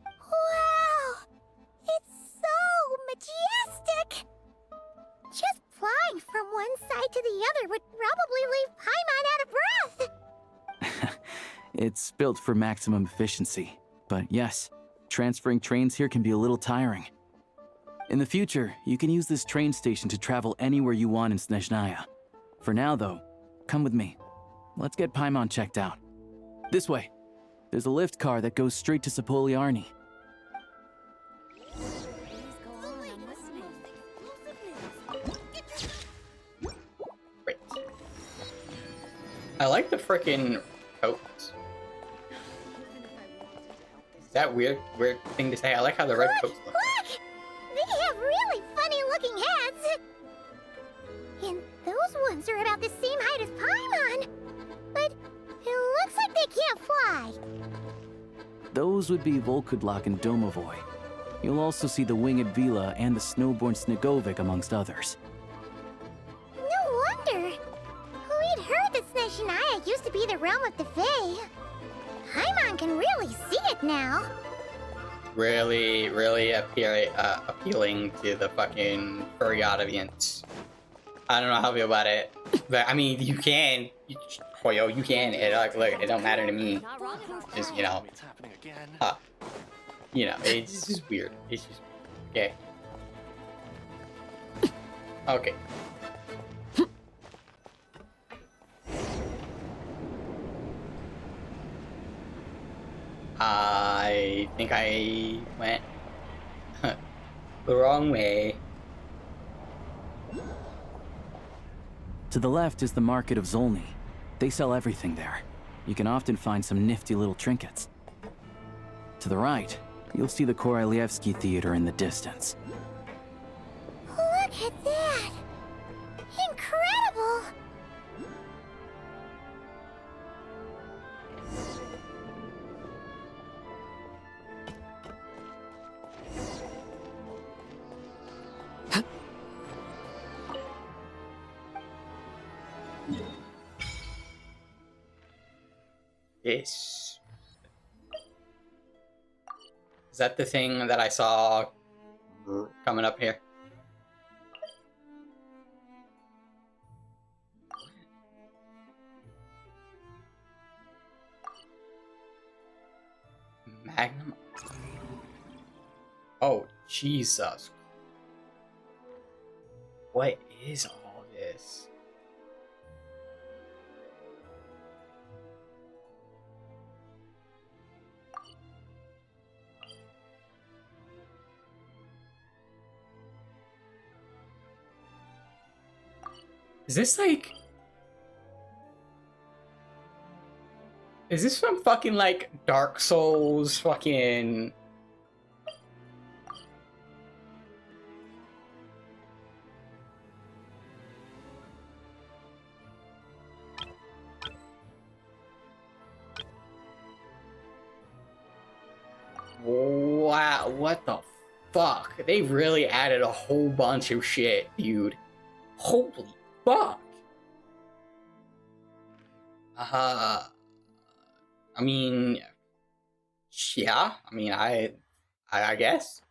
Wow! It's so majestic! Just flying from one side to the other would probably leave Paimon out of breath! It's built for maximum efficiency, but yes, transferring trains here can be a little tiring. In the future, you can use this train station to travel anywhere you want in Snezhnaya. For now, though, come with me. Let's get Paimon checked out. This way. There's a lift car that goes straight to Sapoliarni. Please I like the freaking coats. Is that weird thing to say? I like how the red coats look. Look! They have really funny-looking heads! And those ones are about the same height as Paimon. But it looks like they can't fly. Those would be Volkudlak and Domovoy. You'll also see the winged Vila and the snowborn Snegovic amongst others. No wonder. We'd heard that snezhnaya used to be the realm of the Fae. Paimon can really see it now. Really appealing to the fucking furry audience. I don't know how I feel about it, but I mean, you can. Hoyo, you can. It look, it don't matter to me. Just you know, it's just weird. It's just okay. Okay. I think I went the wrong way. To the left is the Market of Zolny. They sell everything there. You can often find some nifty little trinkets. To the right, you'll see the Korolyevsky Theater in the distance. Look at that! Incredible! Yes. Is that the thing that I saw coming up here? Magnum? Oh, Jesus. What is all this? Is this like... Is this from fucking like Dark Souls fucking... Wow, what the fuck? They really added a whole bunch of shit, dude. Holy fuck. I mean, yeah, I mean, I guess.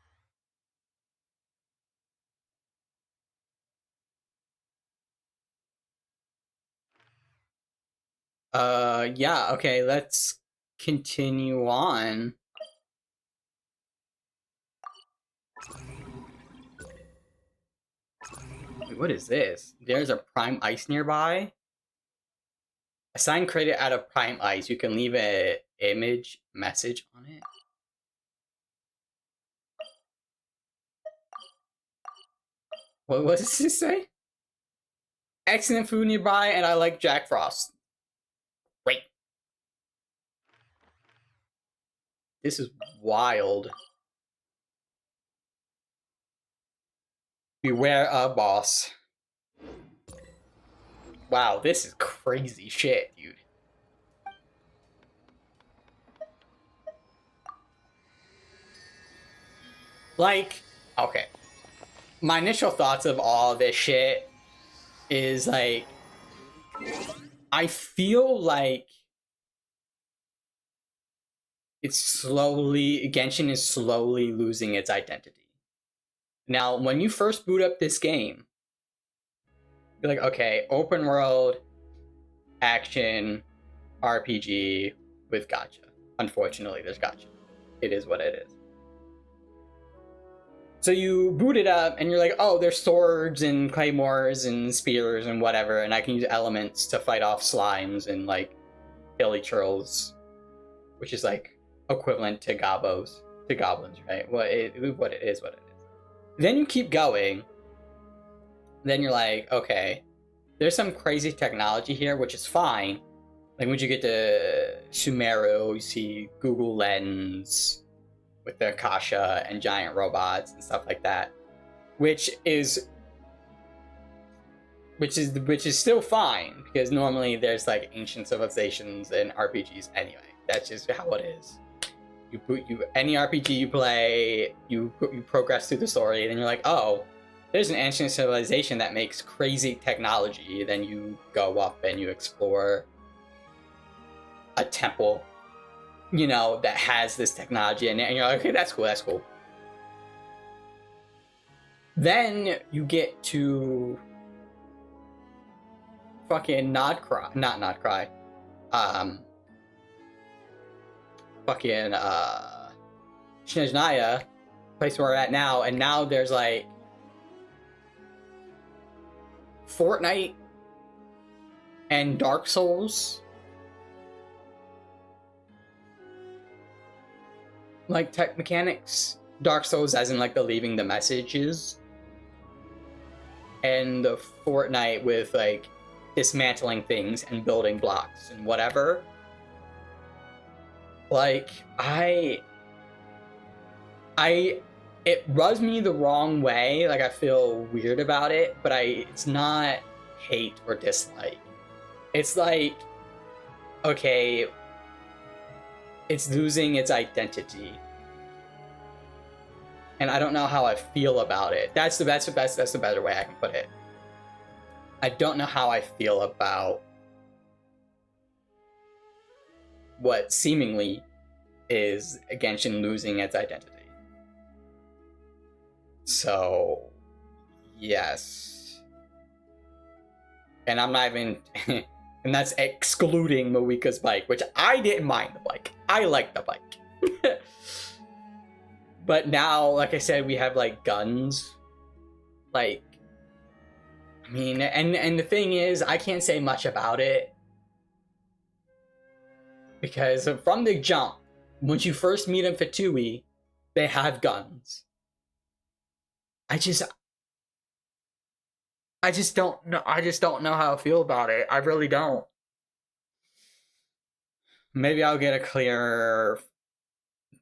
Yeah, okay, let's continue on. Wait, what is this? There's a Prime Ice nearby. Assign credit out of Prime Ice. You can leave an image message on it. What does this say? Excellent food nearby, and I like Jack Frost. Wait. This is wild. Beware a boss. Wow, this is crazy shit, dude. Like, okay. My initial thoughts of all this shit is like, I feel like Genshin is slowly losing its identity. Now, when you first boot up this game, you're like, okay, open world, action, RPG with gacha. Unfortunately, there's gacha. It is what it is. So you boot it up and you're like, oh, there's swords and claymores and spears and whatever, and I can use elements to fight off slimes and like hilly churls, which is like equivalent to goblins, right? What it is, what it is. Then you keep going. Then you're like, okay, there's some crazy technology here, which is fine, Like once you get to Sumeru, you see Google Lens with the Akasha and giant robots and stuff like that, which is still fine because normally there's like ancient civilizations in RPGs anyway. That's just how it is. You any RPG you play, you progress through the story, and then you're like, oh, there's an ancient civilization that makes crazy technology. Then you go up and you explore a temple, you know, that has this technology, and you're like, okay, that's cool. Then you get to fucking snezhnaya, place where we're at now, and now there's like Fortnite and Dark Souls like tech mechanics. Dark Souls as in like the leaving the messages, and the Fortnite with like dismantling things and building blocks and whatever. Like it rubs me the wrong way. Like I feel weird about it, but it's not hate or dislike. It's like, okay, it's losing its identity, and I don't know how I feel about it. That's the better way I can put it. I don't know how I feel about what seemingly is Genshin losing its identity. So, yes. And I'm not even... and that's excluding Moika's bike, which I didn't mind the bike. I like the bike. But now, like I said, we have, like, guns. Like, I mean, and the thing is, I can't say much about it. Because from the jump, once you first meet in Fatui, they have guns. I just don't know. I just don't know how I feel about it. I really don't. Maybe I'll get a clearer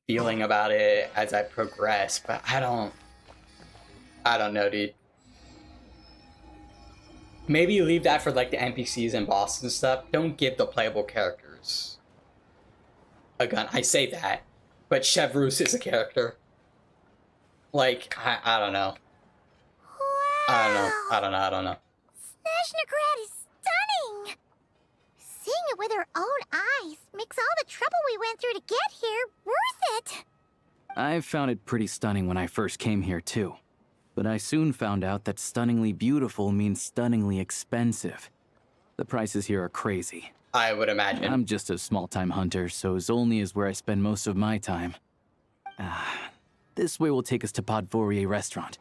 feeling about it as I progress, but I don't know, dude. Maybe leave that for like the NPCs and bosses and stuff. Don't give the playable characters a gun. I say that, but Chevrus is a character. Like, I don't know. Wow. I don't know. Snezhnaya is stunning! Seeing it with her own eyes makes all the trouble we went through to get here worth it! I found it pretty stunning when I first came here too. But I soon found out that stunningly beautiful means stunningly expensive. The prices here are crazy. I would imagine. I'm just a small-time hunter, so Zolny is where I spend most of my time. This way will take us to Podvorier restaurant.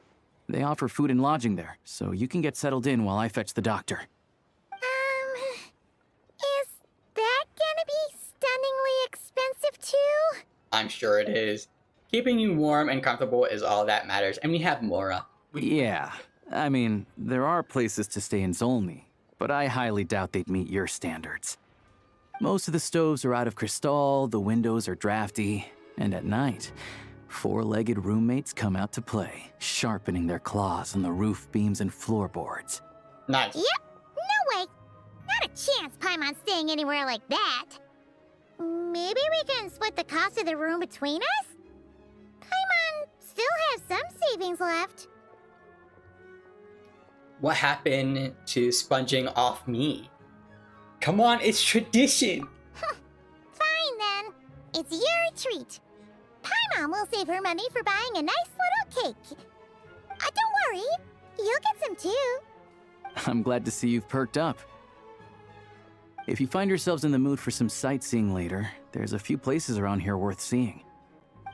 They offer food and lodging there, so you can get settled in while I fetch the doctor. Is that gonna be stunningly expensive too? I'm sure it is. Keeping you warm and comfortable is all that matters, and we have Mora. Yeah, I mean, there are places to stay in Zolny, but I highly doubt they'd meet your standards. Most of the stoves are out of crystal, the windows are drafty, and at night, four-legged roommates come out to play, sharpening their claws on the roof beams and floorboards. Nice. Yep, no way. Not a chance Paimon's staying anywhere like that. Maybe we can split the cost of the room between us? Paimon still has some savings left. What happened to sponging off me? Come on, it's tradition! Fine then. It's your treat. Paimon will save her money for buying a nice little cake. Don't worry, you'll get some too. I'm glad to see you've perked up. If you find yourselves in the mood for some sightseeing later, there's a few places around here worth seeing.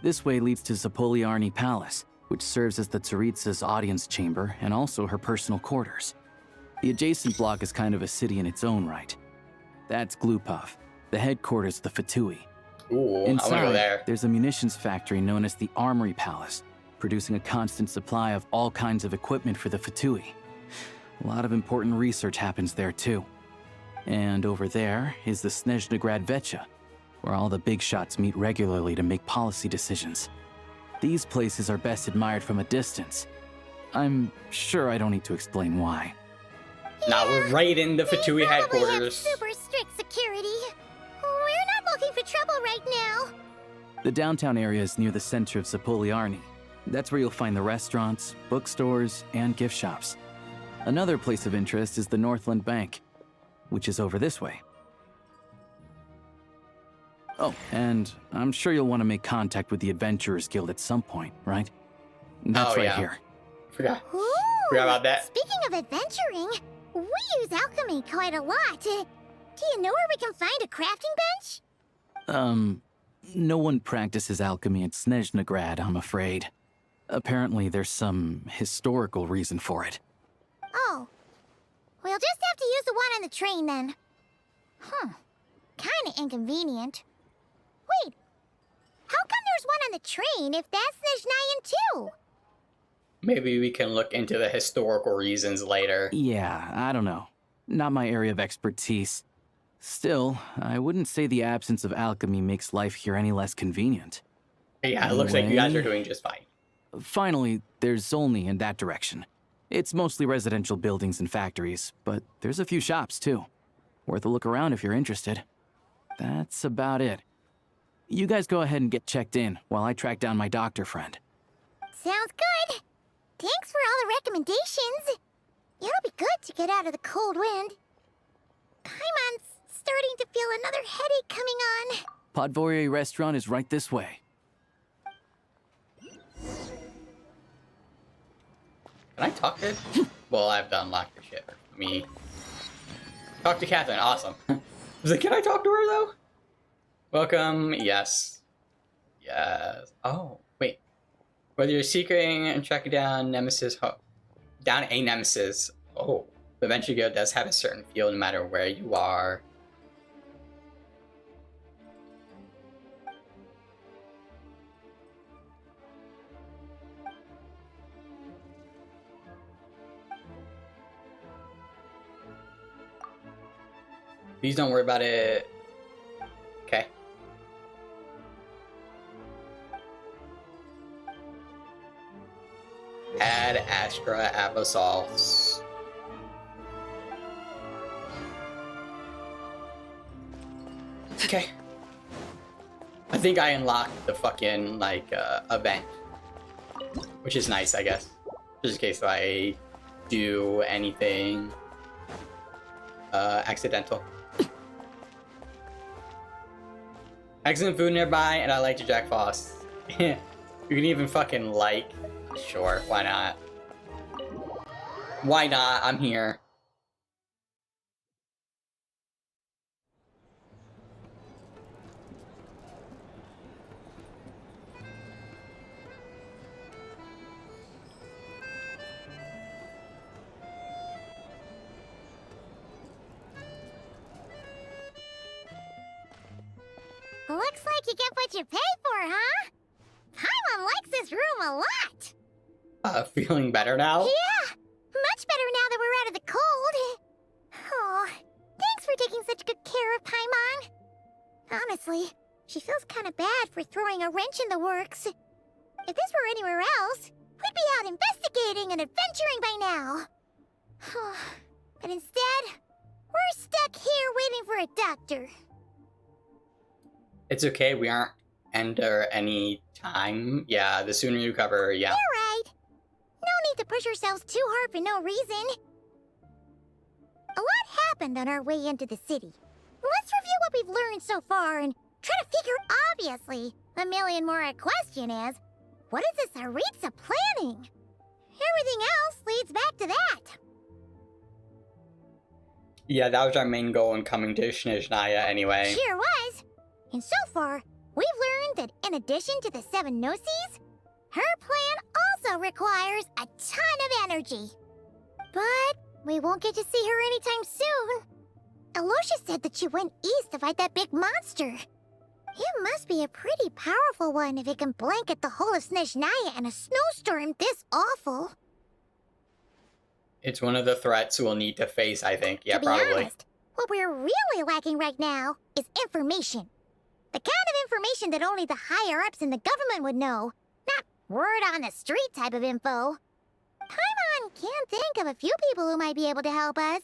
This way leads to Zapoliarny Palace, which serves as the Tsaritsa's audience chamber and also her personal quarters. The adjacent block is kind of a city in its own right. That's Glupov, the headquarters of the Fatui. Ooh, inside, I wanna go there. There's a munitions factory known as the Armory Palace, producing a constant supply of all kinds of equipment for the Fatui. A lot of important research happens there too. And over there is the Snezhnaya Vecha, where all the big shots meet regularly to make policy decisions. These places are best admired from a distance. I'm sure I don't need to explain why. Now we're right in the Fatui headquarters. Super strict security. We're not looking for trouble right now. The downtown area is near the center of Zapoliarny. That's where you'll find the restaurants, bookstores, and gift shops. Another place of interest is the Northland Bank, which is over this way. Oh, and I'm sure you'll want to make contact with the Adventurers Guild at some point, right? That's right here. Forgot about that. Speaking of adventuring, we use alchemy quite a lot. Do you know where we can find a crafting bench? No one practices alchemy at Snezhnaya, I'm afraid. Apparently there's some historical reason for it. Oh. We'll just have to use the one on the train then. Kinda inconvenient. Wait. How come there's one on the train if that's Snezhnayan too? Maybe we can look into the historical reasons later. Yeah, I don't know. Not my area of expertise. Still, I wouldn't say the absence of alchemy makes life here any less convenient. Yeah, it looks like you guys are doing just fine. Finally, there's Zolny in that direction. It's mostly residential buildings and factories, but there's a few shops too. Worth a look around if you're interested. That's about it. You guys go ahead and get checked in while I track down my doctor friend. Sounds good. Thanks for all the recommendations. It'll be good to get out of the cold wind. Paimon's starting to feel another headache coming on. Podvorye restaurant is right this way. Can I talk to her? Well, I have to unlock your shit. Let me talk to Catherine. Awesome. I was like, can I talk to her though? Welcome. Yes. Yes. Oh, wait. Whether you're seeking and tracking down Nemesis, down a Nemesis. Oh, the Venture Guild does have a certain feel no matter where you are. Please don't worry about it. Okay. Add Astra Abyssals. Okay. I think I unlocked the fucking, like, event. Which is nice, I guess. Just in case I do anything accidental. Excellent food nearby, and I like to Jack Foss. You can even fucking like. Sure, why not? Why not? I'm here. Looks like you get what you pay for, huh? Paimon likes this room a lot. Feeling better now? Yeah, much better now that we're out of the cold. Oh, thanks for taking such good care of Paimon. Honestly, she feels kind of bad for throwing a wrench in the works. If this were anywhere else, we'd be out investigating and adventuring by now. But instead, we're stuck here waiting for a doctor. It's okay, we aren't under any time. Yeah, the sooner you recover, yeah. You're right. No need to push ourselves too hard for no reason. A lot happened on our way into the city. Let's review what we've learned so far and try to figure, obviously, the million more question is, what is this Aritza planning? Everything else leads back to that. Yeah, that was our main goal in coming to Snezhnaya anyway. Sure was. And so far, we've learned that in addition to the 7 Gnosis, her plan also requires a ton of energy. But we won't get to see her anytime soon. Aloysia said that she went east to fight that big monster. It must be a pretty powerful one if it can blanket the whole of Snezhnaya in a snowstorm this awful. It's one of the threats we'll need to face, I think. Yeah, to be probably. honest, What we're really lacking right now is information. The kind of information that only the higher-ups in the government would know. Not word on the street type of info. Paimon can't think of a few people who might be able to help us.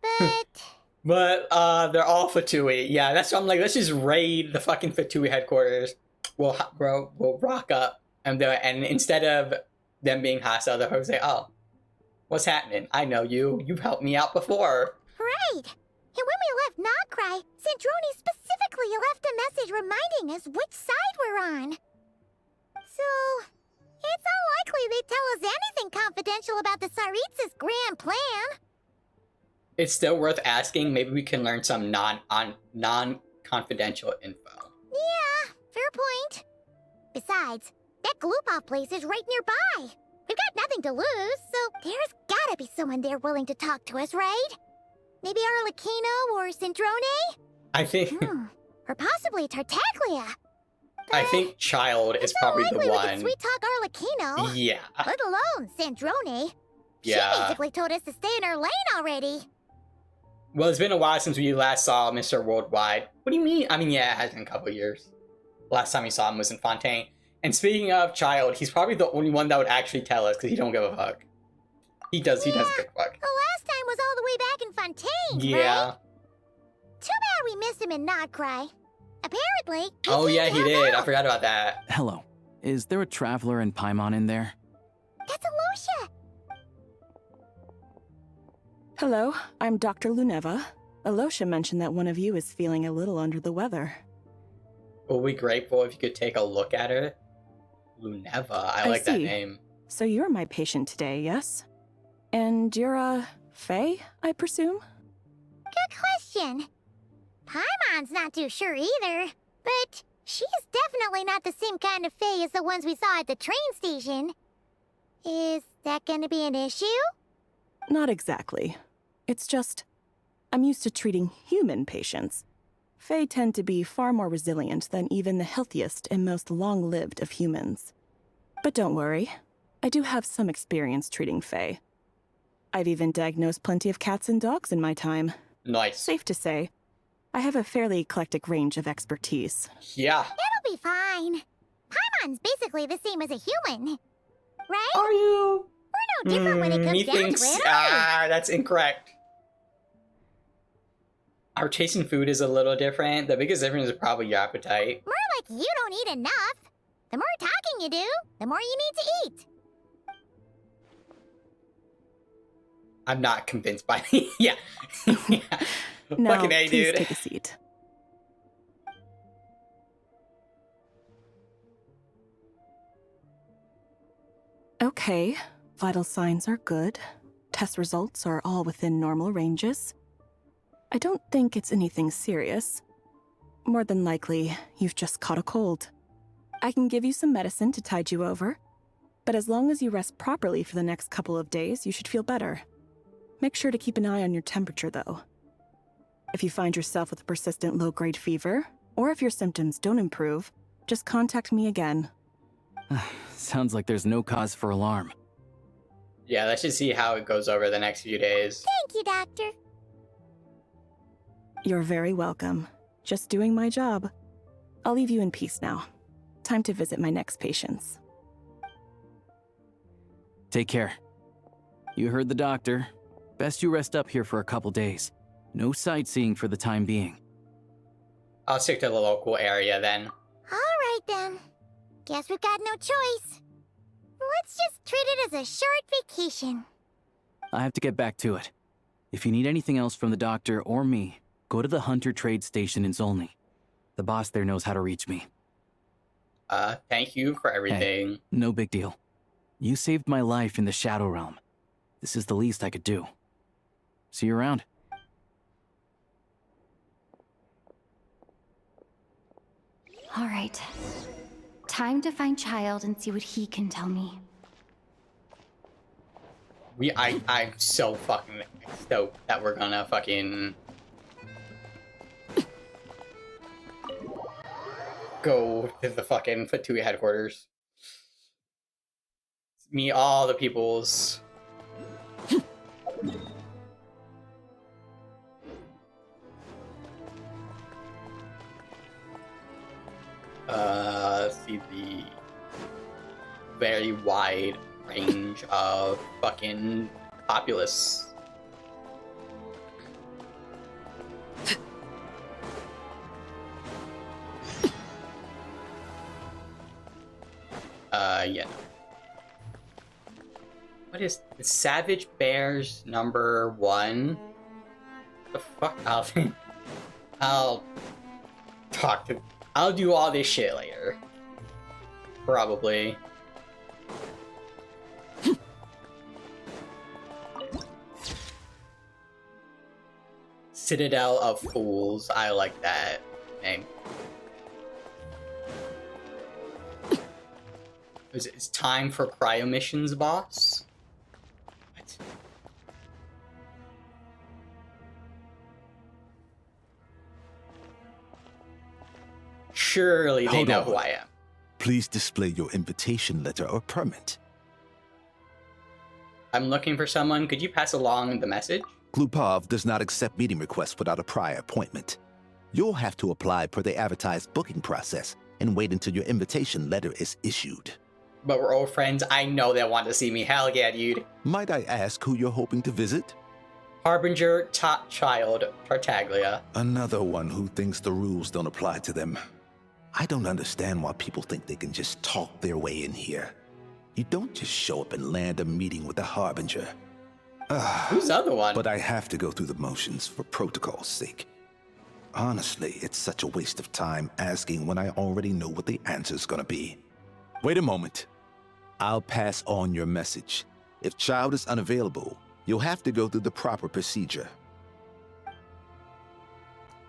But... But they're all Fatui. Yeah, that's why I'm like, let's just raid the fucking Fatui headquarters. We'll rock up, and instead of them being hostile, they'll say, "Oh, what's happening? I know you. You've helped me out before." Right. And when we left Nogcry, Sandrone specifically left a message reminding us which side we're on. So, it's unlikely they'd tell us anything confidential about the Tsaritsas' grand plan. It's still worth asking. Maybe we can learn some non-confidential info. Yeah, fair point. Besides, that Glupov place is right nearby. We've got nothing to lose, so there's gotta be someone there willing to talk to us, right? Maybe Arlecchino or Sandrone? I think... Or possibly Tartaglia. I think Child is probably the We one. can sweet talk Arlecchino. Yeah. Let alone Sandrone. Yeah. She basically told us to stay in her lane already. Well, it's been a while since we last saw Mr. Worldwide. What do you mean? I mean, yeah, it has been a couple of years. Last time we saw him was in Fontaine. And speaking of Child, he's probably the only one that would actually tell us because he don't give a fuck. He does give a fuck. The last time was all the way back in Fontaine, Yeah. right? Too bad we missed him in Nogcry. Apparently, Oh, yeah, he did. I forgot about that. Hello. Is there a traveler in Paimon in there? That's Alosha. Hello, I'm Dr. Luneva. Alosha mentioned that one of you is feeling a little under the weather. We'll be grateful if you could take a look at her. Luneva. I like that see. name. So you're my patient today, yes? And you're a Fae, I presume? Good question. Paimon's not too sure either, but she's definitely not the same kind of Fae as the ones we saw at the train station. Is that gonna be an issue? Not exactly. It's just, I'm used to treating human patients. Fae tend to be far more resilient than even the healthiest and most long-lived of humans. But don't worry, I do have some experience treating Fae. I've even diagnosed plenty of cats and dogs in my time. Nice. Safe to say, I have a fairly eclectic range of expertise. Yeah. It'll be fine. Paimon's basically the same as a human. Right? Are you? We're no different when it comes down Methinks, to it, are we? that's incorrect. Our chasing food is a little different. The biggest difference is probably your appetite. More like you don't eat enough. The more talking you do, the more you need to eat. I'm not convinced by yeah. Now, Fucking A, please dude. take a seat. Okay, vital signs are good. Test results are all within normal ranges. I don't think it's anything serious. More than likely, you've just caught a cold. I can give you some medicine to tide you over, but as long as you rest properly for the next couple of days, you should feel better. Make sure to keep an eye on your temperature, though. If you find yourself with a persistent low-grade fever, or if your symptoms don't improve, just contact me again. Sounds like there's no cause for alarm. Yeah, let's just see how it goes over the next few days. Thank you, Doctor. You're very welcome. Just doing my job. I'll leave you in peace now. Time to visit my next patients. Take care. You heard the doctor. Best you rest up here for a couple days. No sightseeing for the time being. I'll stick to the local area then. All right, then. Guess we've got no choice. Let's just treat it as a short vacation. I have to get back to it. If you need anything else from the doctor or me, go to the Hunter Trade Station in Zolny. The boss there knows how to reach me. Thank you for everything. Hey, no big deal. You saved my life in the Shadow Realm. This is the least I could do. See you around. All right. Time to find Child and see what he can tell me. I'm so fucking stoked that we're gonna fucking go to the fucking Fatui headquarters. Meet all the peoples. Let's see the very wide range of fucking populace. Yeah. What is the Savage Bears #1? The fuck? I'll talk to. I'll do all this shit later. Probably. Citadel of Fools. I like that name. It's time for cryo missions, boss. What? Surely they Hold know on. who I am. Please display your invitation letter or permit. I'm looking for someone. Could you pass along the message? Glupov does not accept meeting requests without a prior appointment. You'll have to apply per the advertised booking process and wait until your invitation letter is issued. But we're old friends. I know they want to see me. Hell yeah, dude. Might I ask who you're hoping to visit? Harbinger Top Child Tartaglia. Another one who thinks the rules don't apply to them. I don't understand why people think they can just talk their way in here. You don't just show up and land a meeting with a Harbinger. Who's the other one? But I have to go through the motions for protocol's sake. Honestly, it's such a waste of time asking when I already know what the answer's gonna be. Wait a moment. I'll pass on your message. If Child is unavailable, you'll have to go through the proper procedure.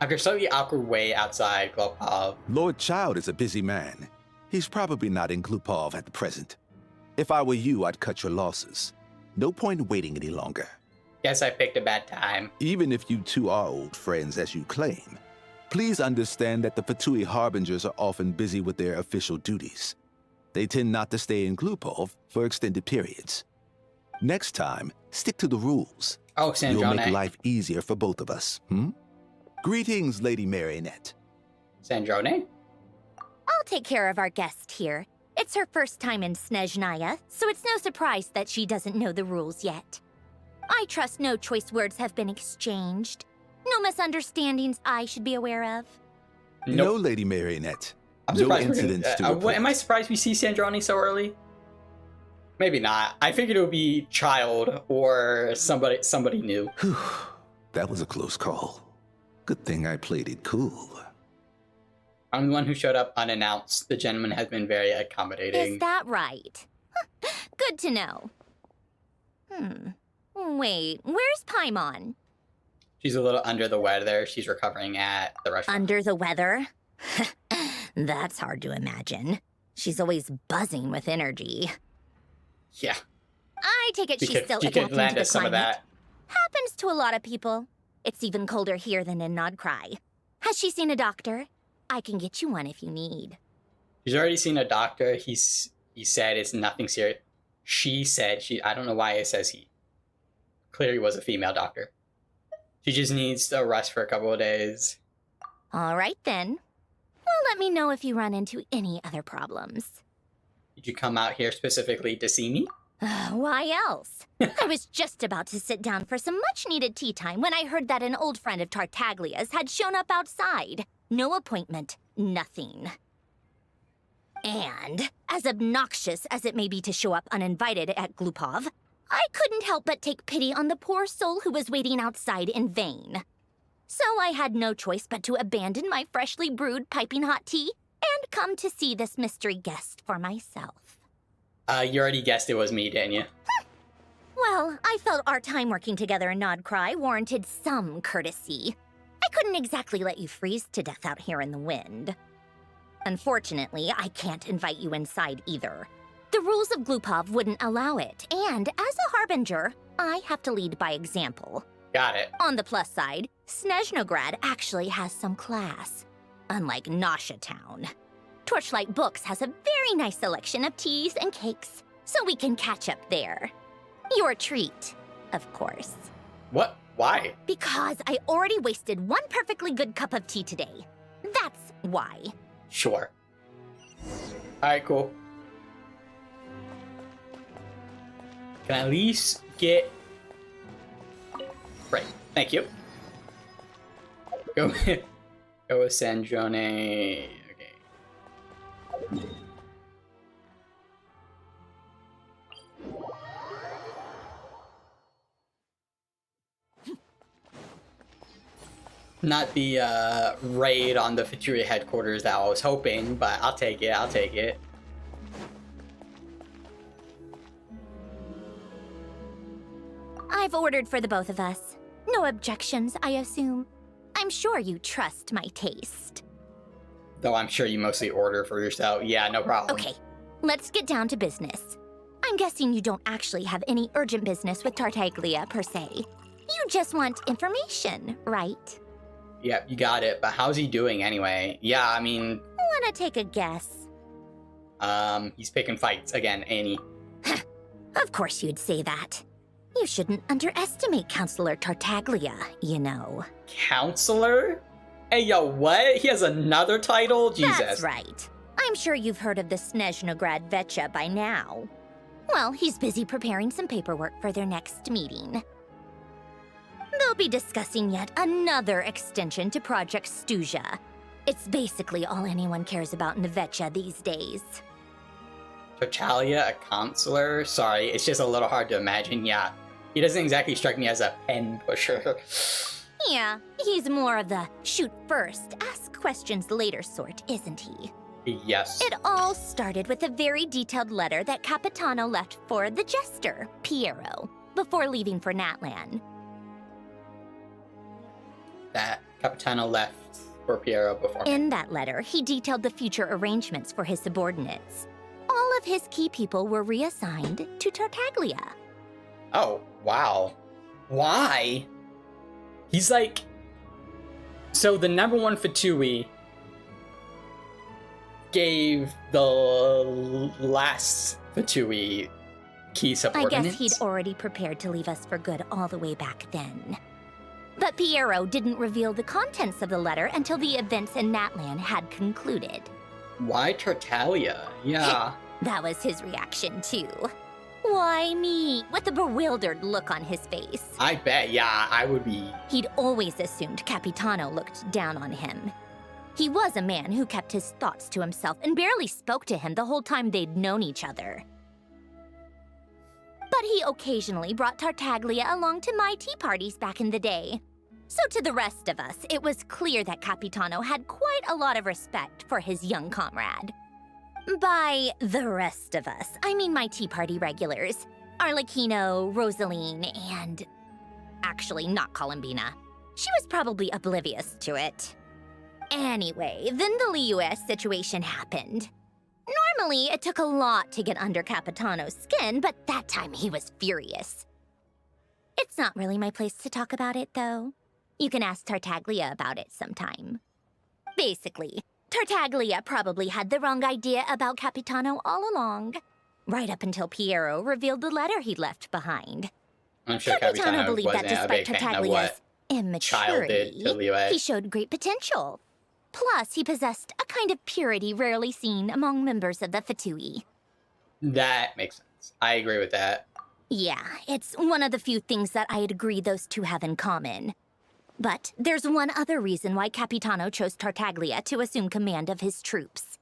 After slightly awkward way outside Glupov. Lord Child is a busy man. He's probably not in Glupov at the present. If I were you, I'd cut your losses. No point waiting any longer. Guess I picked a bad time. Even if you two are old friends as you claim, please understand that the Fatui Harbingers are often busy with their official duties. They tend not to stay in Glupov for extended periods. Next time, stick to the rules. Oh, Sandrone. You'll make life easier for both of us, Greetings, Lady Marionette. Sandrone? I'll take care of our guest here. It's her first time in Snezhnaya, so it's no surprise that she doesn't know the rules yet. I trust no choice words have been exchanged. No misunderstandings I should be aware of. No, Lady Marionette. I'm no surprised incidents to report. am I surprised we see Sandrone so early? Maybe not. I figured it would be Child or somebody new. That was a close call. Good thing I played it cool. I'm the one who showed up unannounced. The gentleman has been very accommodating. Is that right? Good to know. Wait, where's Paimon? She's a little under the weather. She's recovering at the restaurant. Under the weather? That's hard to imagine. She's always buzzing with energy. Yeah. I take it she's still she adapting could land to the us some of climate. that. Happens to a lot of people. It's even colder here than in Nodcry. Has she seen a doctor? I can get you one if you need. She's already seen a doctor. He said it's nothing serious. She said I don't know why it says he. Clearly was a female doctor. She just needs to rest for a couple of days. All right then. Well, let me know if you run into any other problems. Did you come out here specifically to see me? Why else? I was just about to sit down for some much-needed tea time when I heard that an old friend of Tartaglia's had shown up outside. No appointment, nothing. And, as obnoxious as it may be to show up uninvited at Glupov, I couldn't help but take pity on the poor soul who was waiting outside in vain. So I had no choice but to abandon my freshly brewed piping hot tea and come to see this mystery guest for myself. You already guessed it was me, didn't you? Well, I felt our time working together in Nodcry warranted some courtesy. I couldn't exactly let you freeze to death out here in the wind. Unfortunately, I can't invite you inside either. The rules of Glupov wouldn't allow it, and as a Harbinger, I have to lead by example. Got it. On the plus side, Snezhnograd actually has some class, unlike Nosha Town. Torchlight Books has a very nice selection of teas and cakes, so we can catch up there. Your treat, of course. What? Why? Because I already wasted one perfectly good cup of tea today. That's why. Sure. Alright, cool. Can I at least get... Right, thank you. Go, go with snezhnaya. Okay. Not the raid on the Fatui headquarters that I was hoping, but I'll take it, I'll take it. I've ordered for the both of us. No objections, I assume. I'm sure you trust my taste. Though I'm sure you mostly order for yourself. Yeah, no problem. Okay, let's get down to business. I'm guessing you don't actually have any urgent business with Tartaglia, per se. You just want information, right? Yep, you got it. But how's he doing anyway? Yeah, I mean... Wanna take a guess? He's picking fights again, ain't he? Of course you'd say that. You shouldn't underestimate Counselor Tartaglia, you know. Counselor? Hey, yo, what? He has another title? Jesus. That's right. I'm sure you've heard of the Snezhnograd Vecha by now. Well, he's busy preparing some paperwork for their next meeting. They'll be discussing yet another extension to Project Stuja. It's basically all anyone cares about in the Vecha these days. Tartaglia, a counselor? Sorry, it's just a little hard to imagine. Yeah, he doesn't exactly strike me as a pen pusher. Yeah, he's more of the shoot first, ask questions later sort, isn't he? Yes. It all started with a very detailed letter that Capitano left for the jester, Piero, before leaving for Natlan. That Capitano left for Piero before. In that letter, he detailed the future arrangements for his subordinates. All of his key people were reassigned to Tartaglia. Oh, wow. Why? He's like... So the number one Fatui gave the last Fatui key subordinates? I guess he'd already prepared to leave us for good all the way back then. But Piero didn't reveal the contents of the letter until the events in Natlan had concluded. Why Tartaglia? Yeah. That was his reaction, too. Why me? With a bewildered look on his face. I bet, yeah, I would be. He'd always assumed Capitano looked down on him. He was a man who kept his thoughts to himself and barely spoke to him the whole time they'd known each other. But he occasionally brought Tartaglia along to my tea parties back in the day. So to the rest of us, it was clear that Capitano had quite a lot of respect for his young comrade. By the rest of us, I mean my tea party regulars. Arlecchino, Rosaline, and... actually, not Columbina. She was probably oblivious to it. Anyway, then the Liues situation happened. Normally, it took a lot to get under Capitano's skin, but that time he was furious. It's not really my place to talk about it, though. You can ask Tartaglia about it sometime. Basically, Tartaglia probably had the wrong idea about Capitano all along. Right up until Piero revealed the letter he'd left behind. I'm sure Capitano believed that despite Tartaglia's immaturity, to he showed great potential. Plus, he possessed a kind of purity rarely seen among members of the Fatui. That makes sense. I agree with that. Yeah, it's one of the few things that I'd agree those two have in common. But there's one other reason why Capitano chose Tartaglia to assume command of his troops.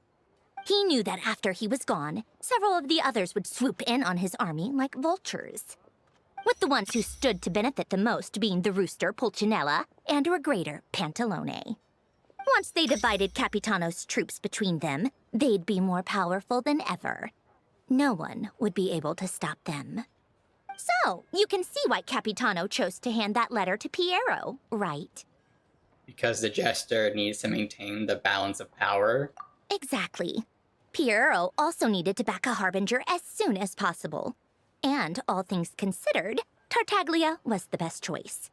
He knew that after he was gone, several of the others would swoop in on his army like vultures. With the ones who stood to benefit the most being the rooster Pulcinella and Regrator Pantalone. Once they divided Capitano's troops between them, they'd be more powerful than ever. No one would be able to stop them. So, you can see why Capitano chose to hand that letter to Piero, right? Because the jester needs to maintain the balance of power? Exactly. Piero also needed to back a harbinger as soon as possible. And, all things considered, Tartaglia was the best choice.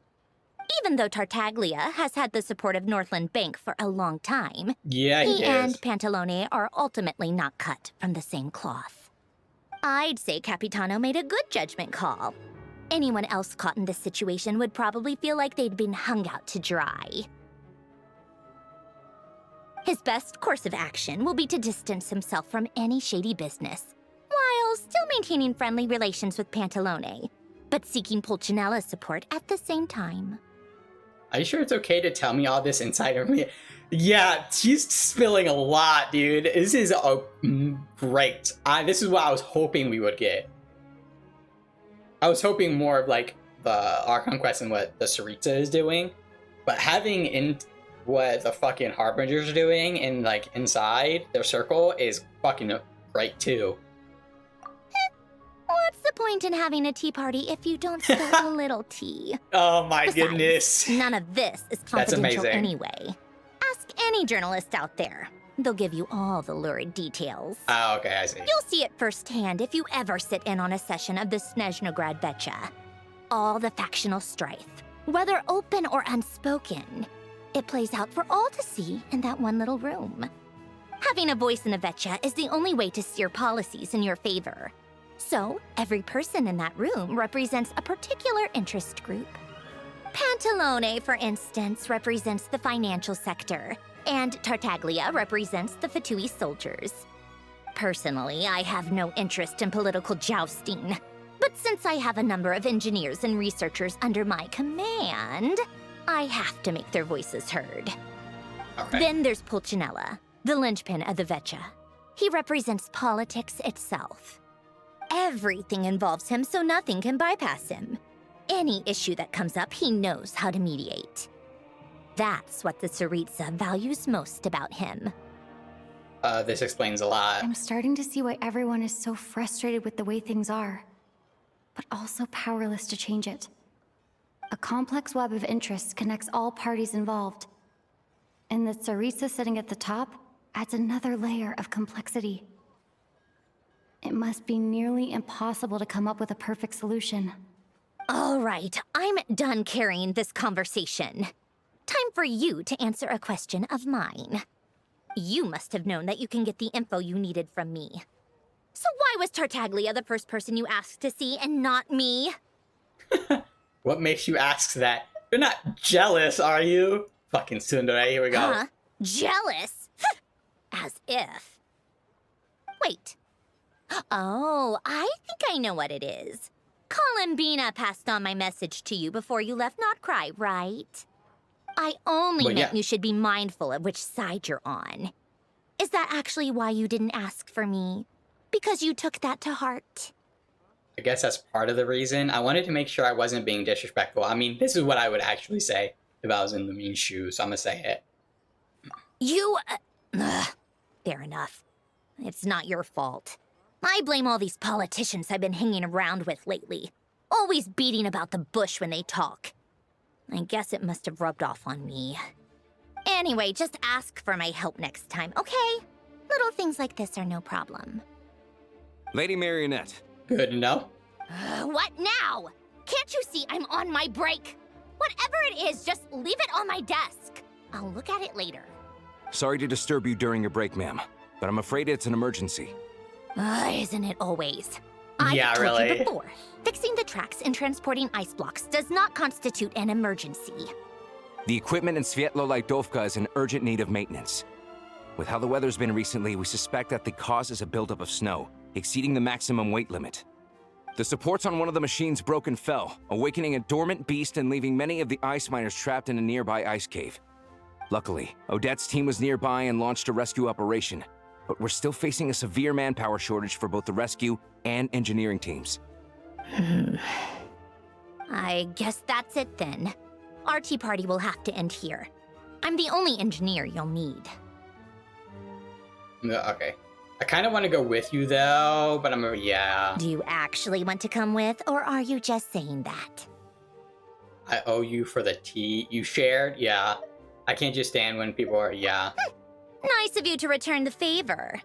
Even though Tartaglia has had the support of Northland Bank for a long time, yeah, he and Pantalone are ultimately not cut from the same cloth. I'd say Capitano made a good judgment call. Anyone else caught in this situation would probably feel like they'd been hung out to dry. His best course of action will be to distance himself from any shady business, while still maintaining friendly relations with Pantalone, but seeking Pulcinella's support at the same time. Are you sure it's okay to tell me all this inside of me? Yeah, she's spilling a lot, dude. This is great. This is what I was hoping we would get. I was hoping more of like the Archon Quest and what the Saritsa is doing, but having in what the fucking Harbingers are doing and like inside their circle is fucking great too. What's the point in having a tea party if you don't spill a little tea? Oh my Besides, goodness. None of this is confidential anyway. Ask any journalist out there. They'll give you all the lurid details. Oh, okay, I see. You'll see it firsthand if you ever sit in on a session of the Snezhnaya Vecha. All the factional strife, whether open or unspoken, it plays out for all to see in that one little room. Having a voice in the Vecha is the only way to steer policies in your favor. So, every person in that room represents a particular interest group. Pantalone, for instance, represents the financial sector, and Tartaglia represents the Fatui soldiers. Personally, I have no interest in political jousting, but since I have a number of engineers and researchers under my command, I have to make their voices heard. Okay. Then there's Pulcinella, the linchpin of the Vecha. He represents politics itself. Everything involves him, so nothing can bypass him. Any issue that comes up, he knows how to mediate. That's what the Saritsa values most about him. This explains a lot. I'm starting to see why everyone is so frustrated with the way things are, but also powerless to change it. A complex web of interests connects all parties involved, and the Saritsa sitting at the top adds another layer of complexity. It must be nearly impossible to come up with a perfect solution. All right, I'm done carrying this conversation. Time for you to answer a question of mine. You must have known that you can get the info you needed from me. So why was Tartaglia the first person you asked to see and not me? What makes you ask that? You're not jealous, are you? Fucking tsundere, here we go. Huh? Jealous? As if. Wait. Oh, I think I know what it is. Columbina passed on my message to you before you left Not Cry, right? I only meant you should be mindful of which side you're on. Is that actually why you didn't ask for me? Because you took that to heart? I guess that's part of the reason. I wanted to make sure I wasn't being disrespectful. I mean, this is what I would actually say if I was in Lumine's shoes, so I'm gonna say it. You... fair enough. It's not your fault. I blame all these politicians I've been hanging around with lately. Always beating about the bush when they talk. I guess it must have rubbed off on me. Anyway, just ask for my help next time, okay? Little things like this are no problem. Lady Marionette. Good to know. What now? Can't you see I'm on my break? Whatever it is, just leave it on my desk. I'll look at it later. Sorry to disturb you during your break, ma'am, but I'm afraid it's an emergency. Isn't it always? I've told really. you before, fixing the tracks and transporting ice blocks does not constitute an emergency. The equipment in Svietlo-Lidovka is in urgent need of maintenance. With how the weather's been recently, we suspect that the cause is a buildup of snow, exceeding the maximum weight limit. The supports on one of the machines broke and fell, awakening a dormant beast and leaving many of the ice miners trapped in a nearby ice cave. Luckily, Odette's team was nearby and launched a rescue operation, but we're still facing a severe manpower shortage for both the rescue and engineering teams. I guess that's it then. Our tea party will have to end here. I'm the only engineer you'll need. Okay. I kind of want to go with you, though, but yeah. Do you actually want to come with, or are you just saying that? I owe you for the tea you shared, yeah. I can't just stand when people are, yeah. Nice of you to return the favor.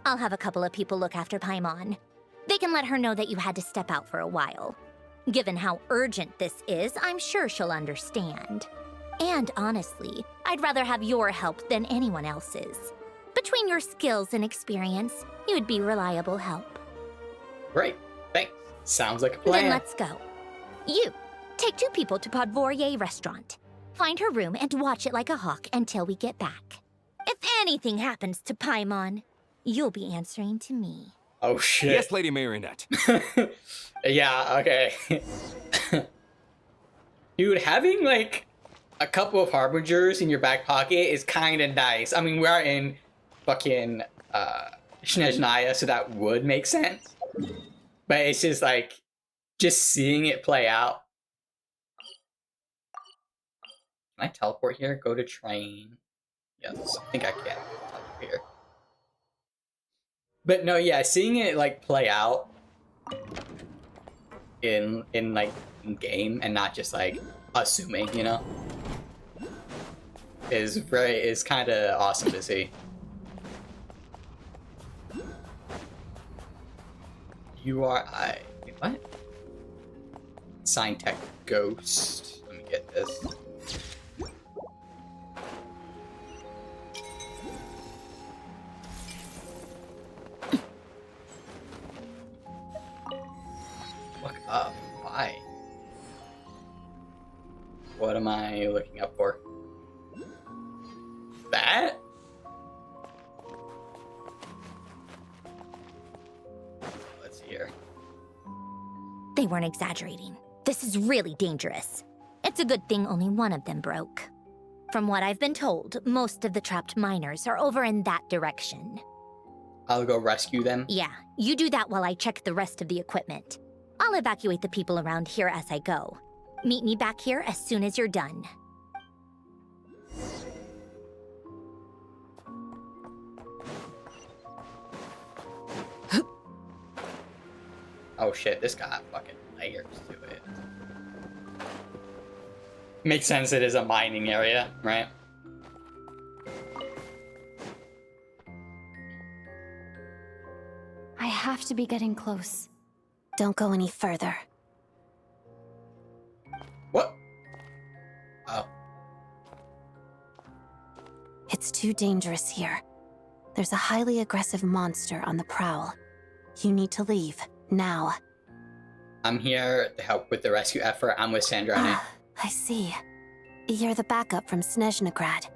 I'll have a couple of people look after Paimon. They can let her know that you had to step out for a while. Given how urgent this is, I'm sure she'll understand. And honestly, I'd rather have your help than anyone else's. Between your skills and experience, you'd be reliable help. Great, thanks. Sounds like a plan. Then let's go. You, take 2 people to Podvorier restaurant. Find her room and watch it like a hawk until we get back. If anything happens to Paimon, you'll be answering to me. Oh shit. Yes, Lady Marionette. Yeah, okay. Dude, having like a couple of harbingers in your back pocket is kind of nice. I mean, we are in fucking snezhnaya, so that would make sense. But it's just like, just seeing it play out. Can I teleport here? Go to train. Yes, I think I can teleport here. But no, yeah, seeing it like play out in like in game and not just like assuming, you know, is kind of awesome to see. You are wait, what? Sign tech ghost. Let me get this. Look up. Why? What am I looking up for? That? Let's see here. They weren't exaggerating. This is really dangerous. It's a good thing only one of them broke. From what I've been told, most of the trapped miners are over in that direction. I'll go rescue them. Yeah, you do that while I check the rest of the equipment. I'll evacuate the people around here as I go. Meet me back here as soon as you're done. Oh shit, this got fucking layers to it. Makes sense, it is a mining area, right? I have to be getting close. Don't go any further. What? Oh. It's too dangerous here. There's a highly aggressive monster on the prowl. You need to leave, now. I'm here to help with the rescue effort. I'm with Snezhnaya. I see. You're the backup from Snezhnagrad.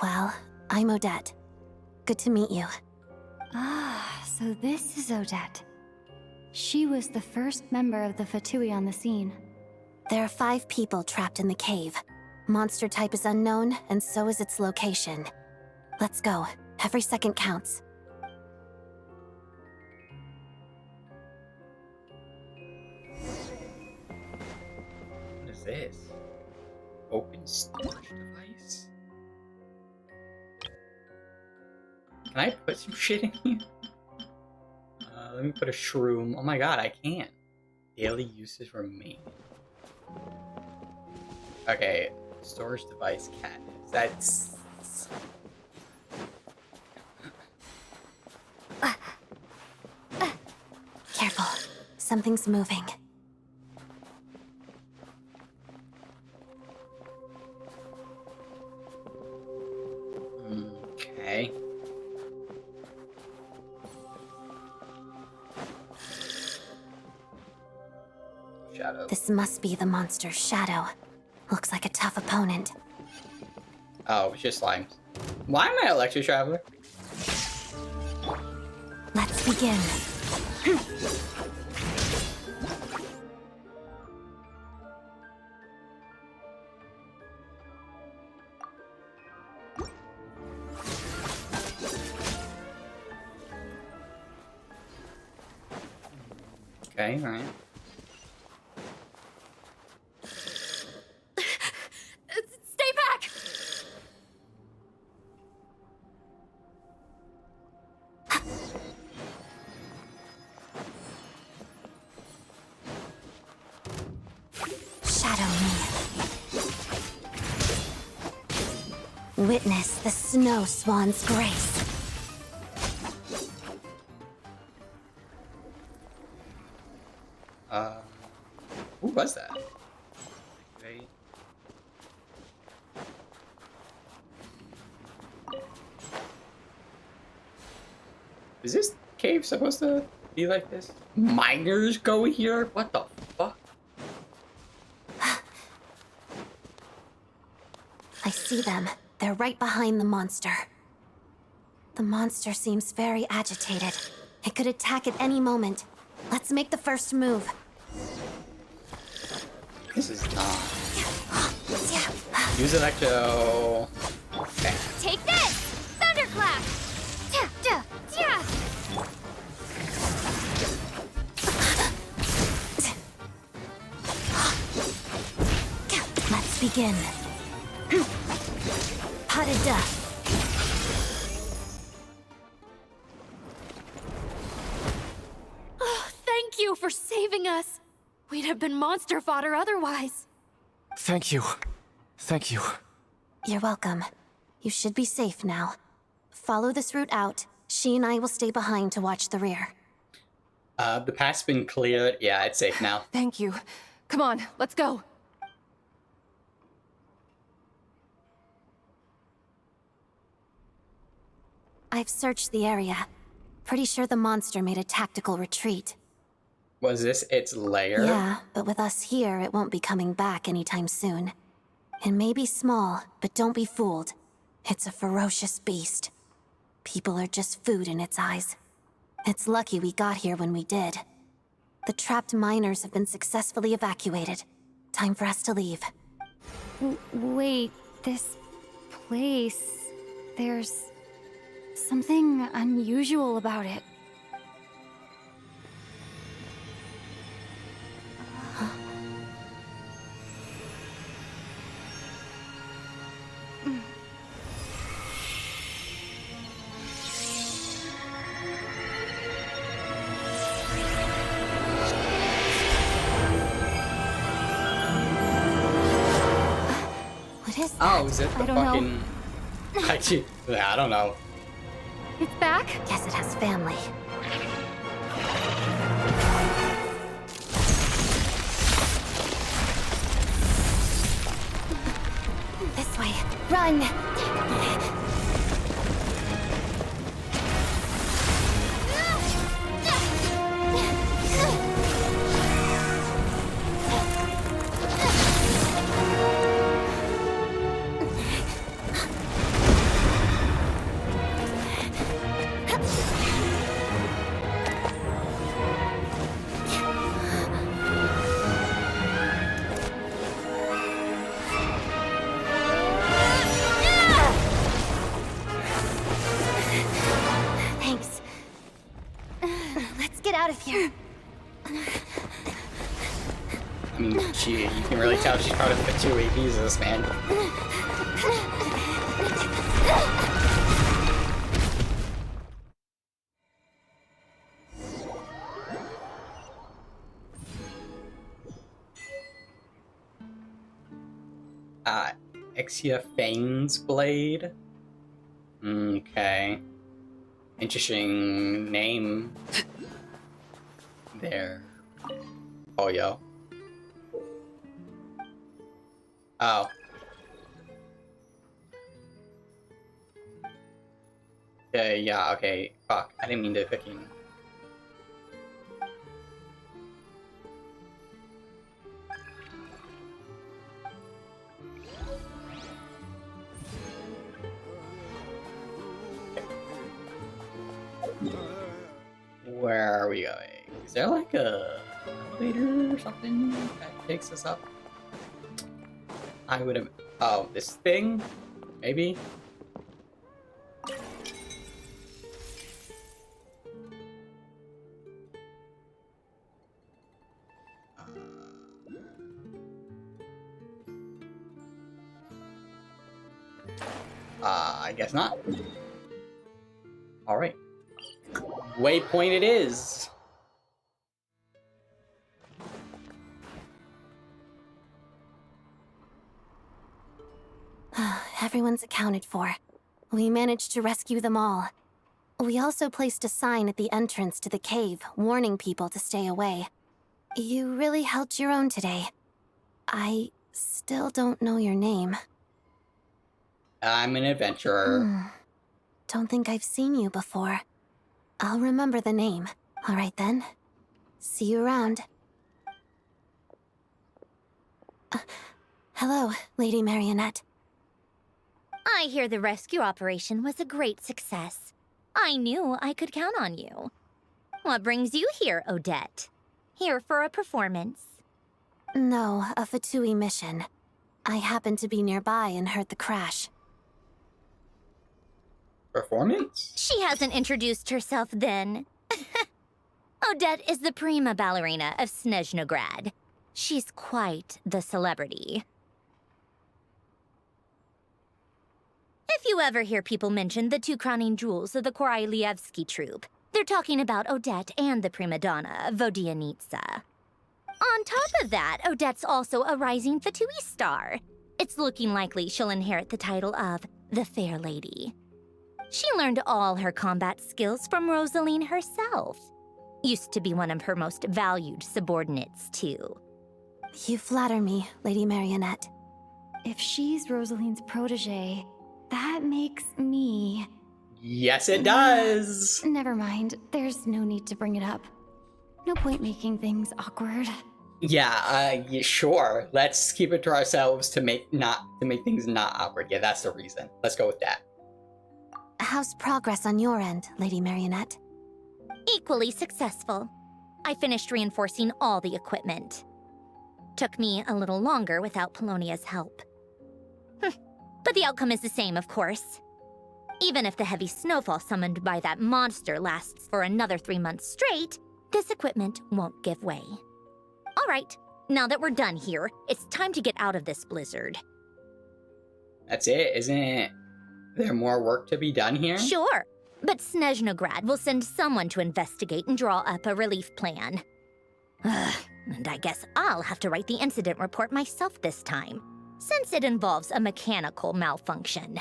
Well, I'm Odette. Good to meet you. Ah, so this is Odette. She was the first member of the Fatui on the scene. There are 5 people trapped in the cave. Monster type is unknown, and so is its location. Let's go. Every second counts. What is this? Open storage device? Can I put some shit in here? Let me put a shroom. Oh my god, I can't. Daily uses remain. Okay, storage device cabinets. That's... Careful. Something's moving. Okay. Shadow. This must be the monster's shadow. Looks like a tough opponent. Oh, it's just slimes. Why am I Electro Traveler? Let's begin. Okay, alright. Stay back! Shadow me. Witness the snow swan's grace. Who was that? Right. Is this cave supposed to be like this? Miners go here? What the fuck? I see them. They're right behind the monster. The monster seems very agitated. It could attack at any moment. Let's make the first move. This is not. Use electro. Okay. Take this! Thunderclap! Ja, ja, ja! Let's begin. Pas de deux. Oh, thank you for saving us. We'd have been monster fodder otherwise. Thank you. Thank you. You're welcome. You should be safe now. Follow this route out. She and I will stay behind to watch the rear. The path's been cleared. Yeah, it's safe now. Thank you. Come on, let's go. I've searched the area. Pretty sure the monster made a tactical retreat. Was this its lair? Yeah, but with us here, it won't be coming back anytime soon. It may be small, but don't be fooled. It's a ferocious beast. People are just food in its eyes. It's lucky we got here when we did. The trapped miners have been successfully evacuated. Time for us to leave. Wait, this place... There's... something unusual about it. What is that? Oh, is it the I don't fucking... Yeah, I don't know. It's back? Guess it has family. This way. Run! Thanks. Let's get out of here. I mean, you can really tell she's part of the two APs of this, man. Exia Fane's Blade. Okay. Interesting name. There. Oh, yo. Oh. Yeah, okay. Fuck. I didn't mean to fucking... Where are we going? Is there like a elevator or something that takes us up? I would have... Oh, this thing? Maybe? I guess not. Alright. Waypoint it is! Everyone's accounted for. We managed to rescue them all. We also placed a sign at the entrance to the cave, warning people to stay away. You really held your own today. I still don't know your name. I'm an adventurer. Don't think I've seen you before. I'll remember the name. All right then. See you around. Hello, Lady Marionette. I hear the rescue operation was a great success. I knew I could count on you. What brings you here, Odette? Here for a performance? No, a Fatui mission. I happened to be nearby and heard the crash. Performance? She hasn't introduced herself then. Odette is the prima ballerina of Snezhnograd. She's quite the celebrity. If you ever hear people mention the two crowning jewels of the Korailievsky troupe, they're talking about Odette and the prima donna, Vodianitsa. On top of that, Odette's also a rising Fatui star. It's looking likely she'll inherit the title of the Fair Lady. She learned all her combat skills from Rosaline herself. Used to be one of her most valued subordinates, too. You flatter me, Lady Marionette. If she's Rosaline's protege, that makes me... Yes, it does! Never mind. There's no need to bring it up. No point making things awkward. Yeah, sure. Let's keep it to ourselves to make things not awkward. Yeah, that's the reason. Let's go with that. How's progress on your end, Lady Marionette? Equally successful. I finished reinforcing all the equipment. Took me a little longer without Polonia's help. But the outcome is the same, of course. Even if the heavy snowfall summoned by that monster lasts for another 3 months straight, this equipment won't give way. All right, now that we're done here, it's time to get out of this blizzard. That's it? Isn't there more work to be done here? Sure, but Snezhnograd will send someone to investigate and draw up a relief plan. And I guess I'll have to write the incident report myself this time, since it involves a mechanical malfunction.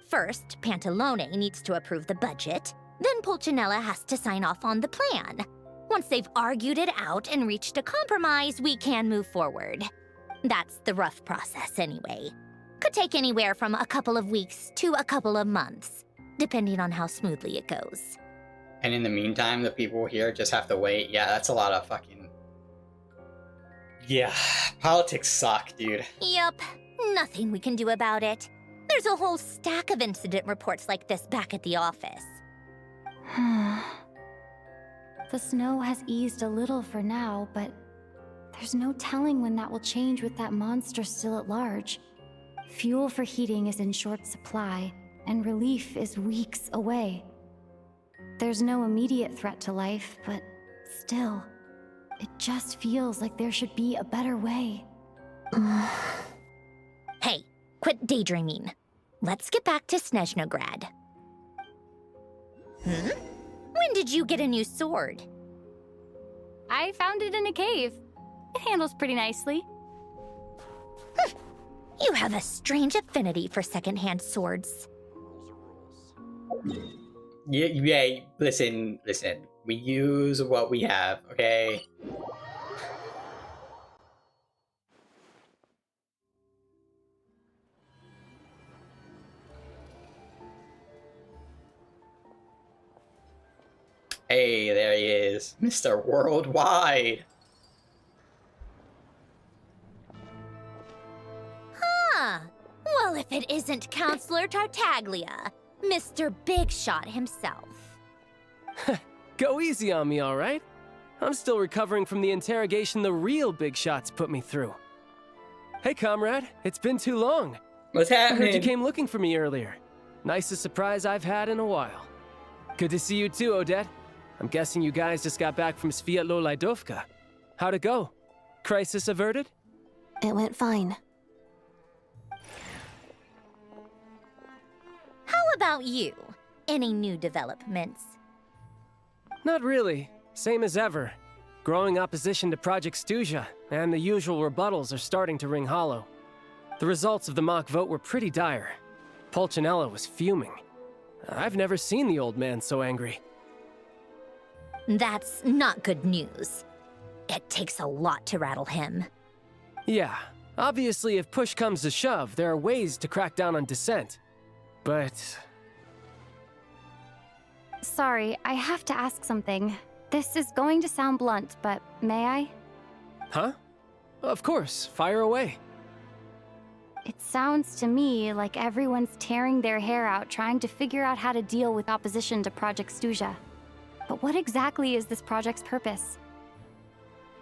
First, Pantalone needs to approve the budget, then Pulcinella has to sign off on the plan. Once they've argued it out and reached a compromise, we can move forward. That's the rough process anyway. Could take anywhere from a couple of weeks to a couple of months, depending on how smoothly it goes. And in the meantime, the people here just have to wait. Yeah, that's a lot of fucking... Yeah, politics suck, dude. Yup, nothing we can do about it. There's a whole stack of incident reports like this back at the office. The snow has eased a little for now, but there's no telling when that will change with that monster still at large. Fuel for heating is in short supply, and relief is weeks away. There's no immediate threat to life, but still, it just feels like there should be a better way. Hey, quit daydreaming. Let's get back to Snezhnograd. When did you get a new sword? I found it in a cave. It handles pretty nicely. You have a strange affinity for secondhand swords. Yeah, listen. We use what we have, okay? Hey, there he is, Mr. Worldwide. Well, if it isn't Counselor Tartaglia, Mr. Big Shot himself. Go easy on me, all right? I'm still recovering from the interrogation the real Big Shots put me through. Hey, comrade, it's been too long. What's I happening? heard you came looking for me earlier. Nicest surprise I've had in a while. Good to see you too, Odette. I'm guessing you guys just got back from Sviatlo Laidovka. How'd it go? Crisis averted? It went fine. How about you? Any new developments? Not really. Same as ever. Growing opposition to Project Stuja, and the usual rebuttals are starting to ring hollow. The results of the mock vote were pretty dire. Pulcinella was fuming. I've never seen the old man so angry. That's not good news. It takes a lot to rattle him. Yeah, obviously if push comes to shove, there are ways to crack down on dissent. But... Sorry, I have to ask something. This is going to sound blunt, but may I? Huh? Of course, fire away. It's sounds to me like everyone's tearing their hair out trying to figure out how to deal with opposition to Project Stuja. But what exactly is this project's purpose?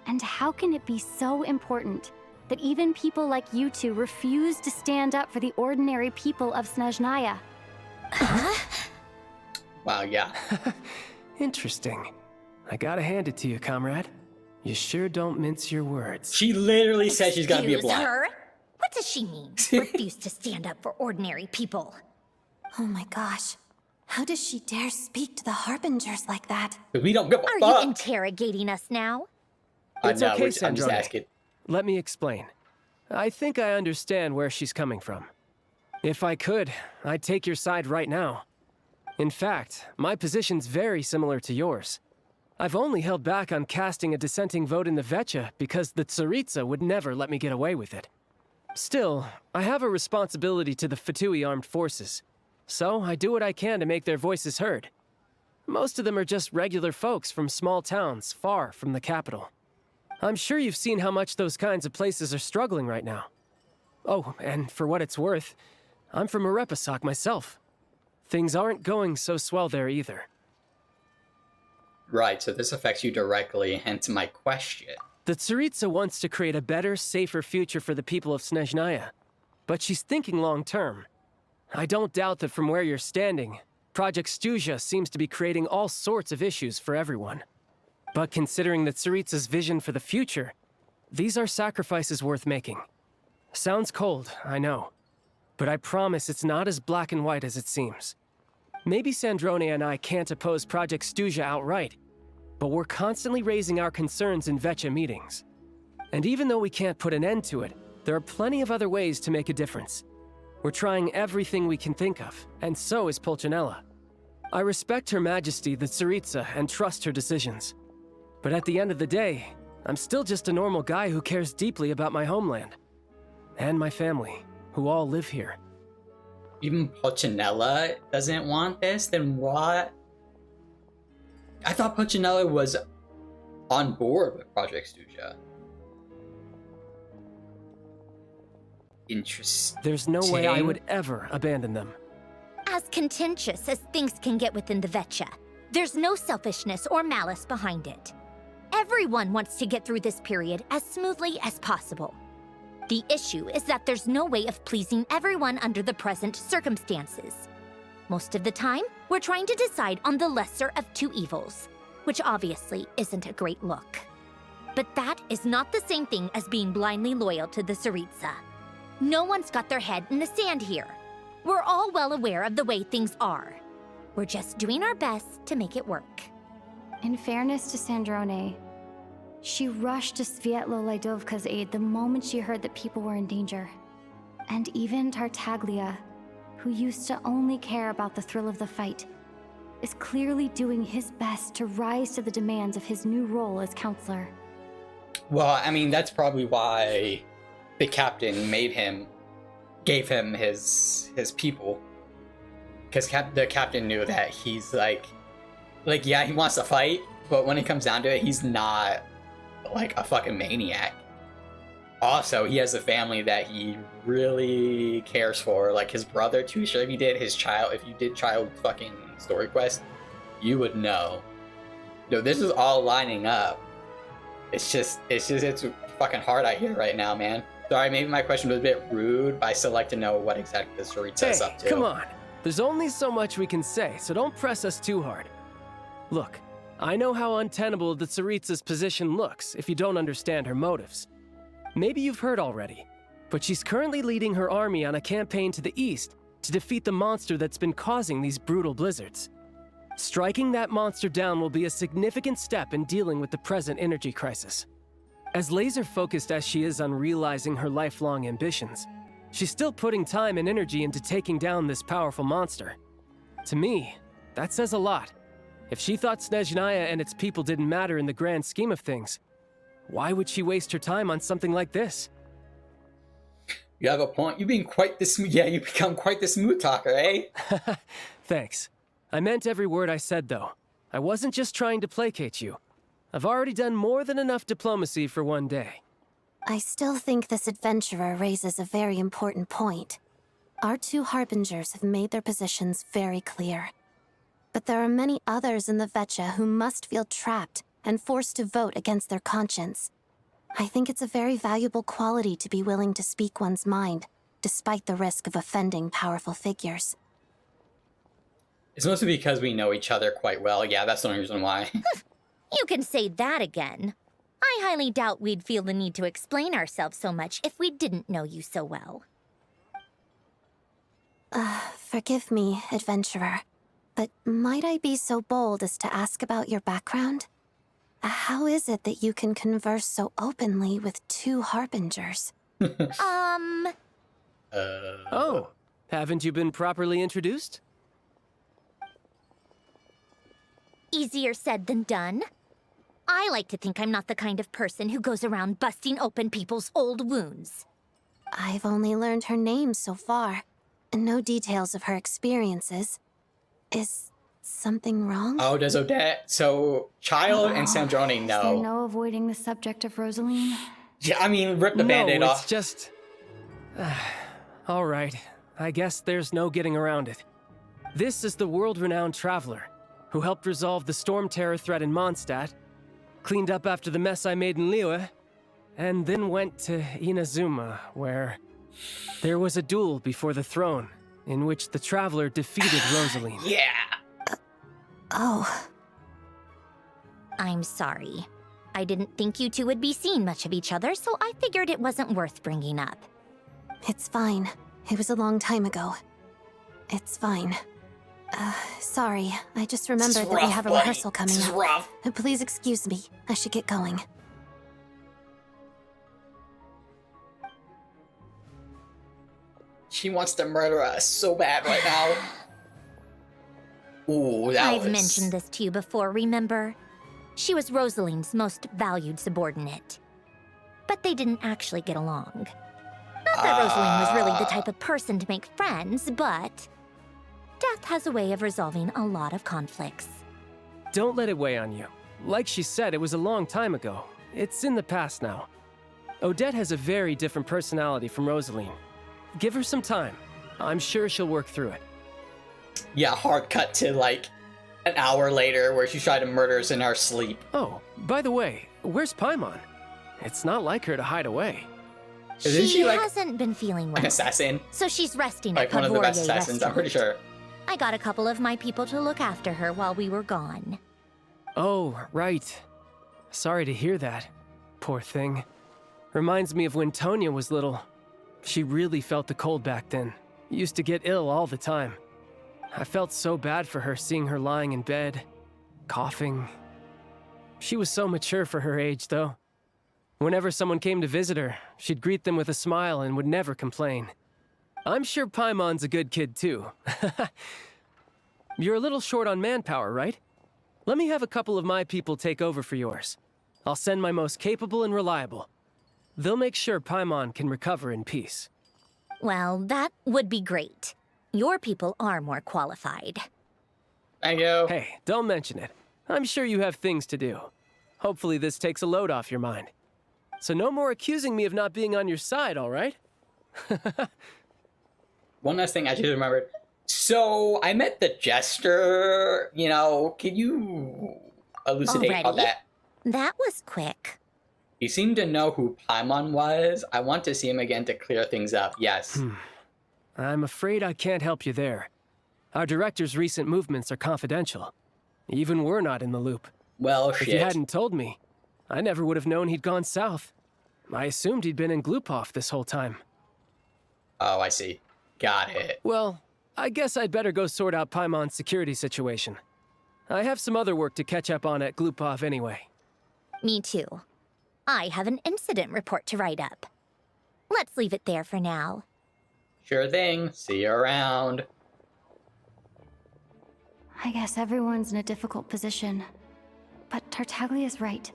And how can it be so important that even people like you two refuse to stand up for the ordinary people of Snezhnaya? Wow, yeah. Interesting. I gotta hand it to you, comrade. You sure don't mince your words. She literally said she's gotta be a Excuse blonde. her? What does she mean? Refuse to stand up for ordinary people. Oh my gosh. How does she dare speak to the Harbingers like that? We don't give a Are fuck. you interrogating us now? It's no, okay, I'm just Sandrone. asking. Let me explain. I think I understand where she's coming from. If I could, I'd take your side right now. In fact, my position's very similar to yours. I've only held back on casting a dissenting vote in the Vecha because the Tsaritsa would never let me get away with it. Still, I have a responsibility to the Fatui armed forces, so I do what I can to make their voices heard. Most of them are just regular folks from small towns far from the capital. I'm sure you've seen how much those kinds of places are struggling right now. Oh, and for what it's worth, I'm from Marepasak myself. Things aren't going so swell there either. Right, so this affects you directly, hence my question. The Tsaritsa wants to create a better, safer future for the people of Snezhnaya, but she's thinking long-term. I don't doubt that from where you're standing, Project Stuja seems to be creating all sorts of issues for everyone. But considering the Tsaritsa's vision for the future, these are sacrifices worth making. Sounds cold, I know, but I promise it's not as black and white as it seems. Maybe Sandrone and I can't oppose Project Stuja outright, but we're constantly raising our concerns in Vecha meetings. And even though we can't put an end to it, there are plenty of other ways to make a difference. We're trying everything we can think of, and so is Pulcinella. I respect Her Majesty the Tsaritsa and trust her decisions. But at the end of the day, I'm still just a normal guy who cares deeply about my homeland. And my family, who all live here. Even Pulcinella doesn't want this? Then what? I thought Pulcinella was on board with Project Stuja. Interesting. There's no way I would ever abandon them. As contentious as things can get within the Vecha, there's no selfishness or malice behind it. Everyone wants to get through this period as smoothly as possible. The issue is that there's no way of pleasing everyone under the present circumstances. Most of the time, we're trying to decide on the lesser of two evils, which obviously isn't a great look. But that is not the same thing as being blindly loyal to the Tsaritsa. No one's got their head in the sand here. We're all well aware of the way things are. We're just doing our best to make it work. In fairness to Sandrone, she rushed to Svietlo Laidovka's aid the moment she heard that people were in danger. And even Tartaglia, who used to only care about the thrill of the fight, is clearly doing his best to rise to the demands of his new role as counselor. Well, I mean, that's probably why the captain gave him his people. Because the captain knew that he's like, yeah, he wants to fight, but when it comes down to it, he's not like a fucking maniac. Also, he has a family that he really cares for, like his brother too. Sure, if you did child fucking story quest, you would know. No, this is all lining up. It's fucking hard out here right now, man. Sorry, maybe my question was a bit rude, but I still like to know what exactly the story says up to. Come on. There's only so much we can say, so don't press us too hard. Look, I know how untenable the Tsaritsa's position looks if you don't understand her motives. Maybe you've heard already, but she's currently leading her army on a campaign to the east to defeat the monster that's been causing these brutal blizzards. Striking that monster down will be a significant step in dealing with the present energy crisis. As laser-focused as she is on realizing her lifelong ambitions, she's still putting time and energy into taking down this powerful monster. To me, that says a lot. If she thought Snezhnaya and its people didn't matter in the grand scheme of things, why would she waste her time on something like this? You have a point. You've been quite the smooth. Yeah, you become quite the smooth talker, eh? Thanks. I meant every word I said, though. I wasn't just trying to placate you. I've already done more than enough diplomacy for one day. I still think this adventurer raises a very important point. Our two harbingers have made their positions very clear. But there are many others in the Vetcha who must feel trapped and forced to vote against their conscience. I think it's a very valuable quality to be willing to speak one's mind, despite the risk of offending powerful figures. It's mostly because we know each other quite well. Yeah, that's the only reason why. You can say that again. I highly doubt we'd feel the need to explain ourselves so much if we didn't know you so well. Forgive me, adventurer, but might I be so bold as to ask about your background? How is it that you can converse so openly with two harbingers? Oh, haven't you been properly introduced? Easier said than done. I like to think I'm not the kind of person who goes around busting open people's old wounds. I've only learned her name so far, and no details of her experiences. Is something wrong? Oh, does Odette? So, Child and Sandrone Is there know. no avoiding the subject of Rosaline? Yeah, I mean, rip the Band-Aid No, off. it's just... All right, I guess there's no getting around it. This is the world-renowned traveler who helped resolve the storm terror threat in Mondstadt, cleaned up after the mess I made in Liyue, and then went to Inazuma, where there was a duel before the throne in which the traveler defeated Rosaline. Yeah! Oh. I'm sorry. I didn't think you two would be seeing much of each other, so I figured it wasn't worth bringing up. It's fine. It was a long time ago. It's fine. Sorry. I just remembered that we have a rehearsal coming This is up. rough. Please excuse me. I should get going. She wants to murder us so bad right now. Ooh, that I've was... mentioned this to you before, remember? She was Rosaline's most valued subordinate. But they didn't actually get along. Not that Rosaline was really the type of person to make friends, but death has a way of resolving a lot of conflicts. Don't let it weigh on you. Like she said, it was a long time ago. It's in the past now. Odette has a very different personality from Rosaline. Give her some time. I'm sure she'll work through it. Yeah, hard cut to like an hour later where she tried to murder us in our sleep. Oh, by the way, where's Paimon? It's not like her to hide away. Isn't she like hasn't been feeling well, an assassin? so she's resting Like at one of the best Pavorie assassins, I'm pretty sure. I got a couple of my people to look after her while we were gone. Oh, right. Sorry to hear that. Poor thing. Reminds me of when Tonya was little. She really felt the cold back then. Used to get ill all the time. I felt so bad for her seeing her lying in bed, coughing. She was so mature for her age, though. Whenever someone came to visit her, she'd greet them with a smile and would never complain. I'm sure Paimon's a good kid, too. You're a little short on manpower, right? Let me have a couple of my people take over for yours. I'll send my most capable and reliable. They'll make sure Paimon can recover in peace. Well, that would be great. Your people are more qualified. Thank you. Hey, don't mention it. I'm sure you have things to do. Hopefully this takes a load off your mind. So no more accusing me of not being on your side, all right? One last thing I just remembered. So I met the jester. You know, can you elucidate on Already? that? That was quick. He seemed to know who Paimon was. I want to see him again to clear things up. Yes. I'm afraid I can't help you there. Our director's recent movements are confidential. Even we're not in the loop. Well, If shit. you hadn't told me, I never would have known he'd gone south. I assumed he'd been in Glupov this whole time. Oh, I see. Got it. Well, I guess I'd better go sort out Paimon's security situation. I have some other work to catch up on at Glupov anyway. Me too. I have an incident report to write up. Let's leave it there for now. Sure thing. See you around. I guess everyone's in a difficult position. But Tartaglia's right.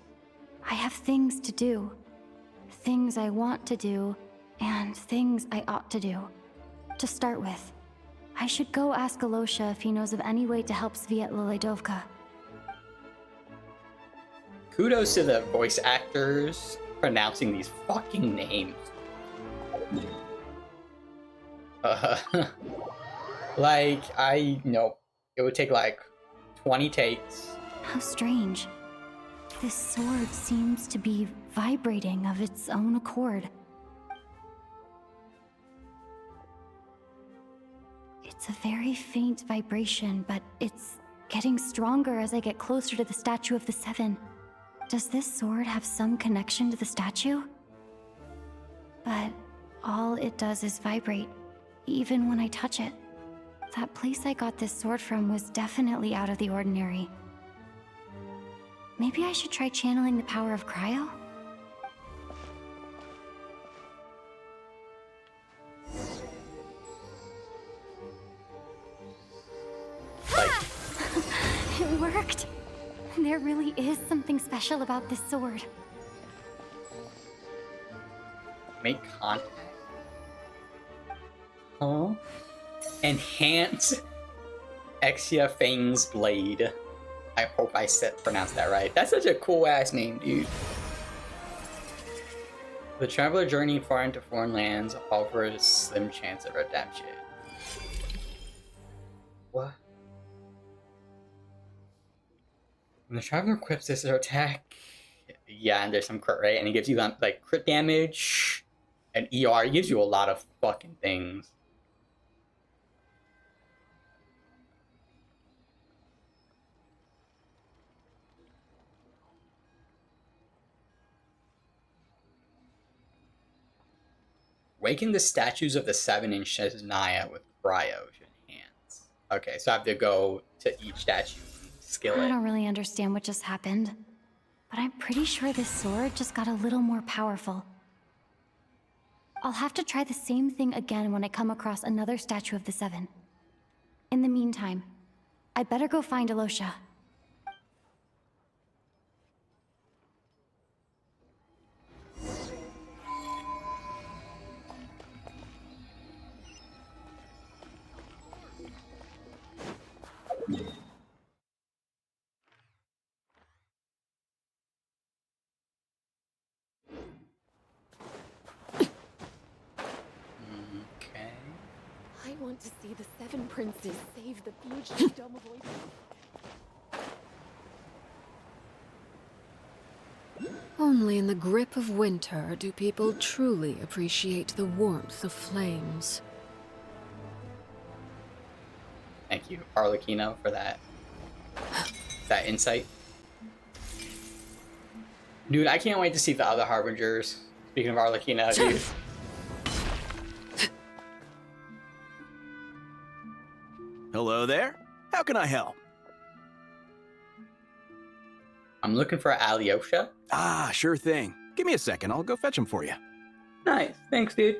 I have things to do. Things I want to do, and things I ought to do. To start with, I should go ask Alosha if he knows of any way to help Sviatlila Dovka. Kudos to the voice actors. pronouncing these fucking names. Like, it would take like 20 takes. How strange. This sword seems to be vibrating of its own accord. It's a very faint vibration, but it's getting stronger as I get closer to the Statue of the Seven. Does this sword have some connection to the statue? But all it does is vibrate, even when I touch it. That place I got this sword from was definitely out of the ordinary. Maybe I should try channeling the power of cryo? It worked! There really is something special about this sword. Make contact. Huh? Enhance Exia Fang's Blade. I hope I pronounced that right. That's such a cool ass name, dude. The traveler journeying far into foreign lands offers a slim chance of redemption. What? When the traveler equips this attack, yeah, and there's some crit rate, and it gives you like crit damage and ER. It gives you a lot of fucking things. Waken the statues of the Seven in snezhnaya with cryo to enhance. Okay, so I have to go to each statue and skill I it. don't really understand what just happened, but I'm pretty sure this sword just got a little more powerful. I'll have to try the same thing again when I come across another statue of the Seven. In the meantime, I better go find Alosha. I want to see the Seven Princes save the fugitive dumb avoiders. Only in the grip of winter do people truly appreciate the warmth of flames. Thank you, Arlecchino, for that insight. Dude, I can't wait to see the other Harbingers. Speaking of Arlecchino, dude. Hello there. How can I help? I'm looking for Alyosha. Ah, sure thing. Give me a second. I'll go fetch him for you. Nice. Thanks, dude.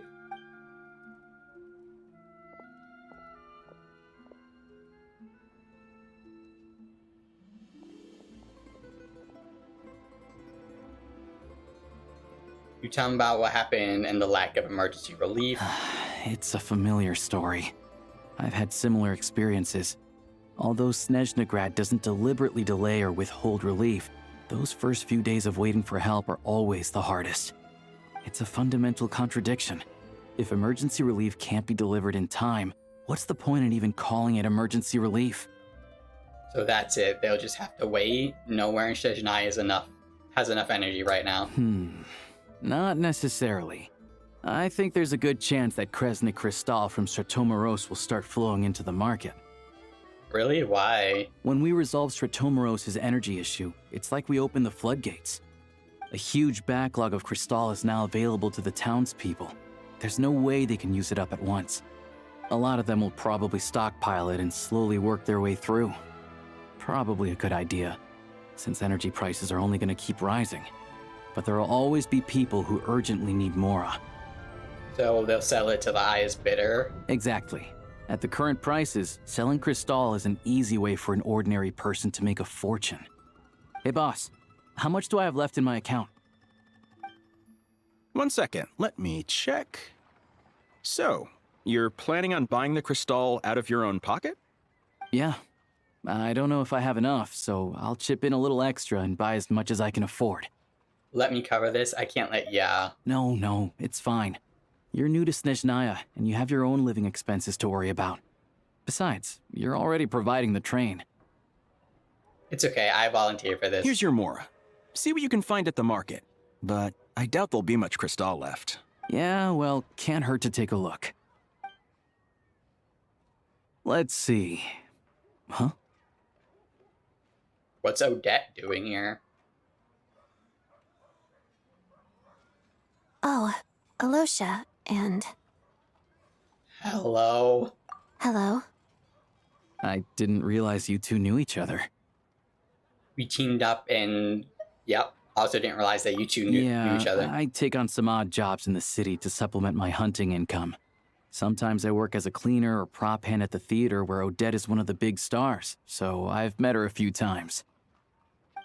You tell me about what happened and the lack of emergency relief. It's a familiar story. I've had similar experiences. Although Snezhnagrad doesn't deliberately delay or withhold relief, those first few days of waiting for help are always the hardest. It's a fundamental contradiction. If emergency relief can't be delivered in time, what's the point in even calling it emergency relief? So that's it. They'll just have to wait. Nowhere in snezhnaya has enough energy right now. Not necessarily. I think there's a good chance that Kresnik Crystal from Stratomoros will start flowing into the market. Really? Why? When we resolve Stratomoros' energy issue, it's like we open the floodgates. A huge backlog of Crystal is now available to the townspeople. There's no way they can use it up at once. A lot of them will probably stockpile it and slowly work their way through. Probably a good idea, since energy prices are only going to keep rising. But there will always be people who urgently need Mora. So they'll sell it to the highest bidder? Exactly. At the current prices, selling Crystal is an easy way for an ordinary person to make a fortune. Hey boss, how much do I have left in my account? 1 second, let me check. So, you're planning on buying the Crystal out of your own pocket? Yeah. I don't know if I have enough, so I'll chip in a little extra and buy as much as I can afford. let me cover this. I can't let yeah. No, it's fine. You're new to Snezhnaya, and you have your own living expenses to worry about. Besides, you're already providing the train. It's okay, I volunteer for this. Here's your Mora. See what you can find at the market. But I doubt there'll be much crystal left. Yeah, well, can't hurt to take a look. Let's see. Huh? What's Odette doing here? Oh, Alosha, and... Hello. Hello. I didn't realize you two knew each other. We teamed up and, yep, also didn't realize that you two knew each other. I take on some odd jobs in the city to supplement my hunting income. Sometimes I work as a cleaner or prop hand at the theater where Odette is one of the big stars, so I've met her a few times.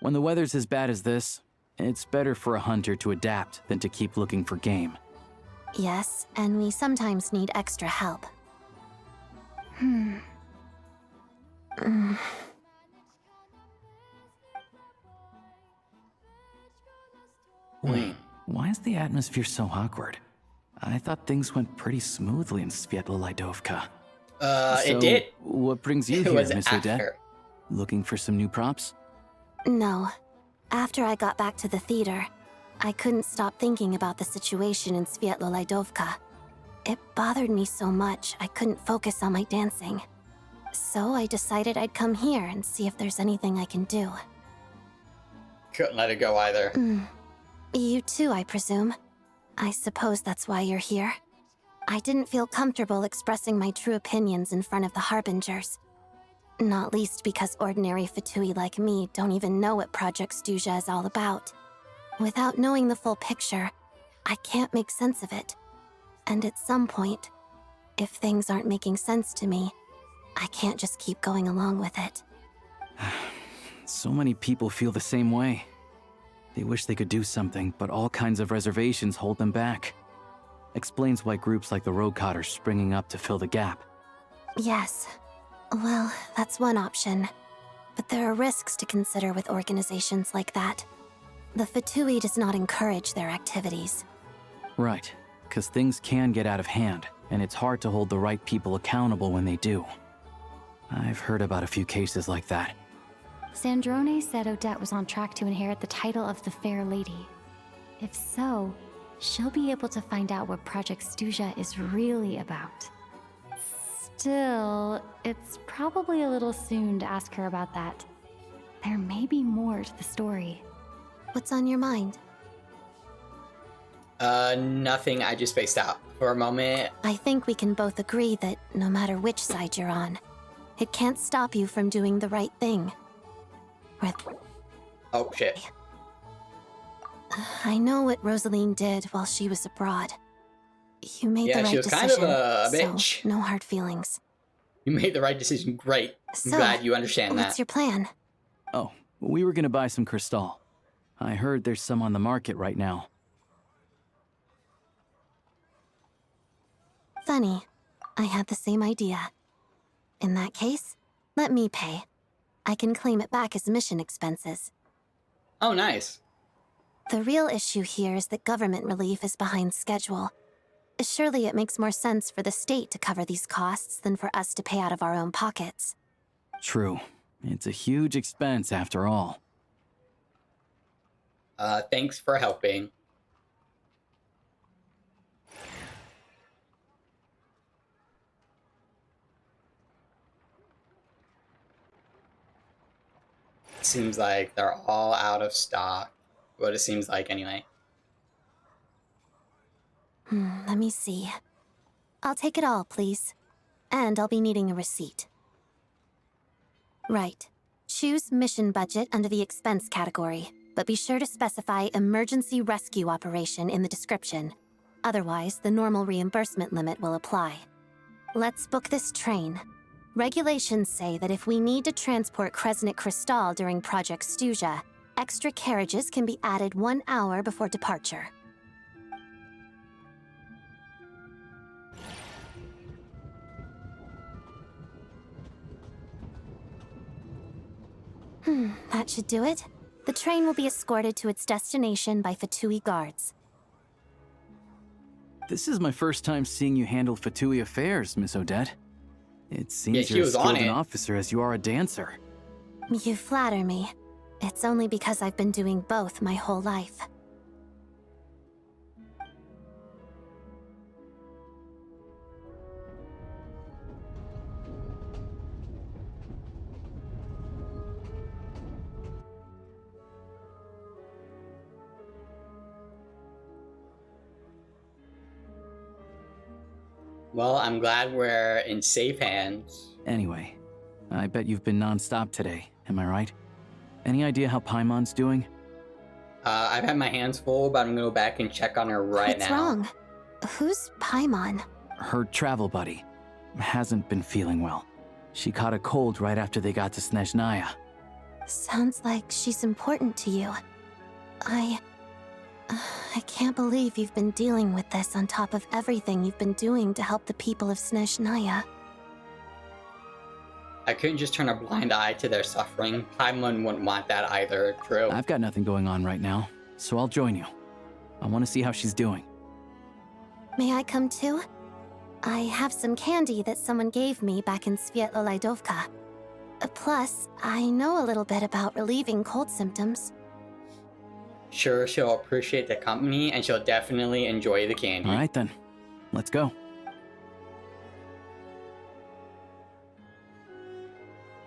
When the weather's as bad as this, it's better for a hunter to adapt than to keep looking for game. Yes, and we sometimes need extra help. Wait, why is the atmosphere so awkward? I thought things went pretty smoothly in Svietlolaidovka. It did. What brings you It here, was Miss after. Odette? Looking for some new props? No. After I got back to the theater, I couldn't stop thinking about the situation in Svietlolaidovka. It bothered me so much I couldn't focus on my dancing. So I decided I'd come here and see if there's anything I can do. Couldn't let it go either. You too, I presume. I suppose that's why you're here. I didn't feel comfortable expressing my true opinions in front of the Harbingers. Not least because ordinary Fatui like me don't even know what Project Stuja is all about. Without knowing the full picture, I can't make sense of it. And at some point, if things aren't making sense to me, I can't just keep going along with it. So many people feel the same way. They wish they could do something, but all kinds of reservations hold them back. Explains why groups like the Roadcott are springing up to fill the gap. Yes. Well, that's one option. But there are risks to consider with organizations like that. The Fatui does not encourage their activities. Right, because things can get out of hand, and it's hard to hold the right people accountable when they do. I've heard about a few cases like that. Sandrone said Odette was on track to inherit the title of the Fair Lady. If so, she'll be able to find out what Project Stuja is really about. Still, it's probably a little soon to ask her about that. There may be more to the story. What's on your mind? Nothing. I just spaced out for a moment. I think we can both agree that no matter which side you're on, it can't stop you from doing the right thing. Oh, shit. I know what Rosaline did while she was abroad. You made the right she was decision, kind of a bitch. so no hard feelings. You made the right decision. Great. I'm So, glad you understand that. what's your plan? Oh, we were gonna buy some crystal. I heard there's some on the market right now. Funny. I had the same idea. In that case, let me pay. I can claim it back as mission expenses. Oh, nice. The real issue here is that government relief is behind schedule. Surely it makes more sense for the state to cover these costs than for us to pay out of our own pockets. True. It's a huge expense after all. Thanks for helping. Seems like they're all out of stock. What it seems like, anyway. Let me see. I'll take it all, please. And I'll be needing a receipt. Right. Choose mission budget under the expense category, but be sure to specify emergency rescue operation in the description. Otherwise, the normal reimbursement limit will apply. Let's book this train. Regulations say that if we need to transport Kresnik Crystal during Project Stuja, extra carriages can be added 1 hour before departure. That should do it. The train will be escorted to its destination by Fatui guards. This is my first time seeing you handle Fatui affairs, Miss Odette. It seems she you're as was on skilled an it. officer as you are a dancer. You flatter me. It's only because I've been doing both my whole life. Well, I'm glad we're in safe hands. Anyway, I bet you've been non-stop today, am I right? Any idea how Paimon's doing? I've had my hands full, but I'm gonna go back and check on her right What's now. wrong? Who's Paimon? Her travel buddy hasn't been feeling well. She caught a cold right after they got to Snezhnaya. Sounds like she's important to you. I can't believe you've been dealing with this on top of everything you've been doing to help the people of Snezhnaya. I couldn't just turn a blind eye to their suffering. Paimon wouldn't want that either, true. I've got nothing going on right now, so I'll join you. I want to see how she's doing. May I come too? I have some candy that someone gave me back in Svietlo-Lidovka. Plus, I know a little bit about relieving cold symptoms. Sure, she'll appreciate the company, and she'll definitely enjoy the candy. All right then, let's go.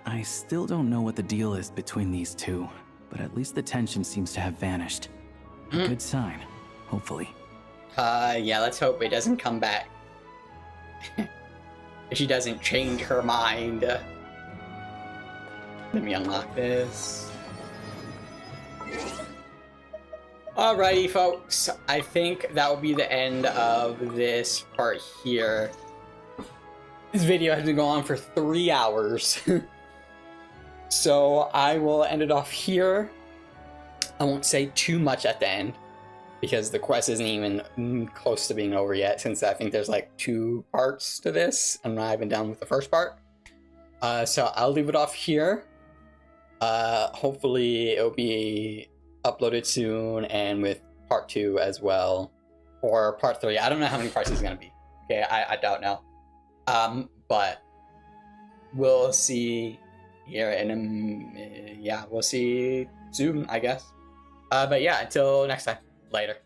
I still don't know what the deal is between these two, but at least the tension seems to have vanished. A good sign, hopefully. Yeah, let's hope it doesn't come back. If she doesn't change her mind. Let me unlock this. Alrighty, folks. I think that will be the end of this part here. This video has been going on for 3 hours. So I will end it off here. I won't say too much at the end, because the quest isn't even close to being over yet, since I think there's like 2 parts to this. I'm not even done with the first part. So I'll leave it off here. Hopefully it'll be uploaded soon, and with part 2 as well, or part 3. I don't know how many parts it's gonna be. Okay, I don't know. But we'll see here in yeah, we'll see soon, I guess. But yeah, until next time, later.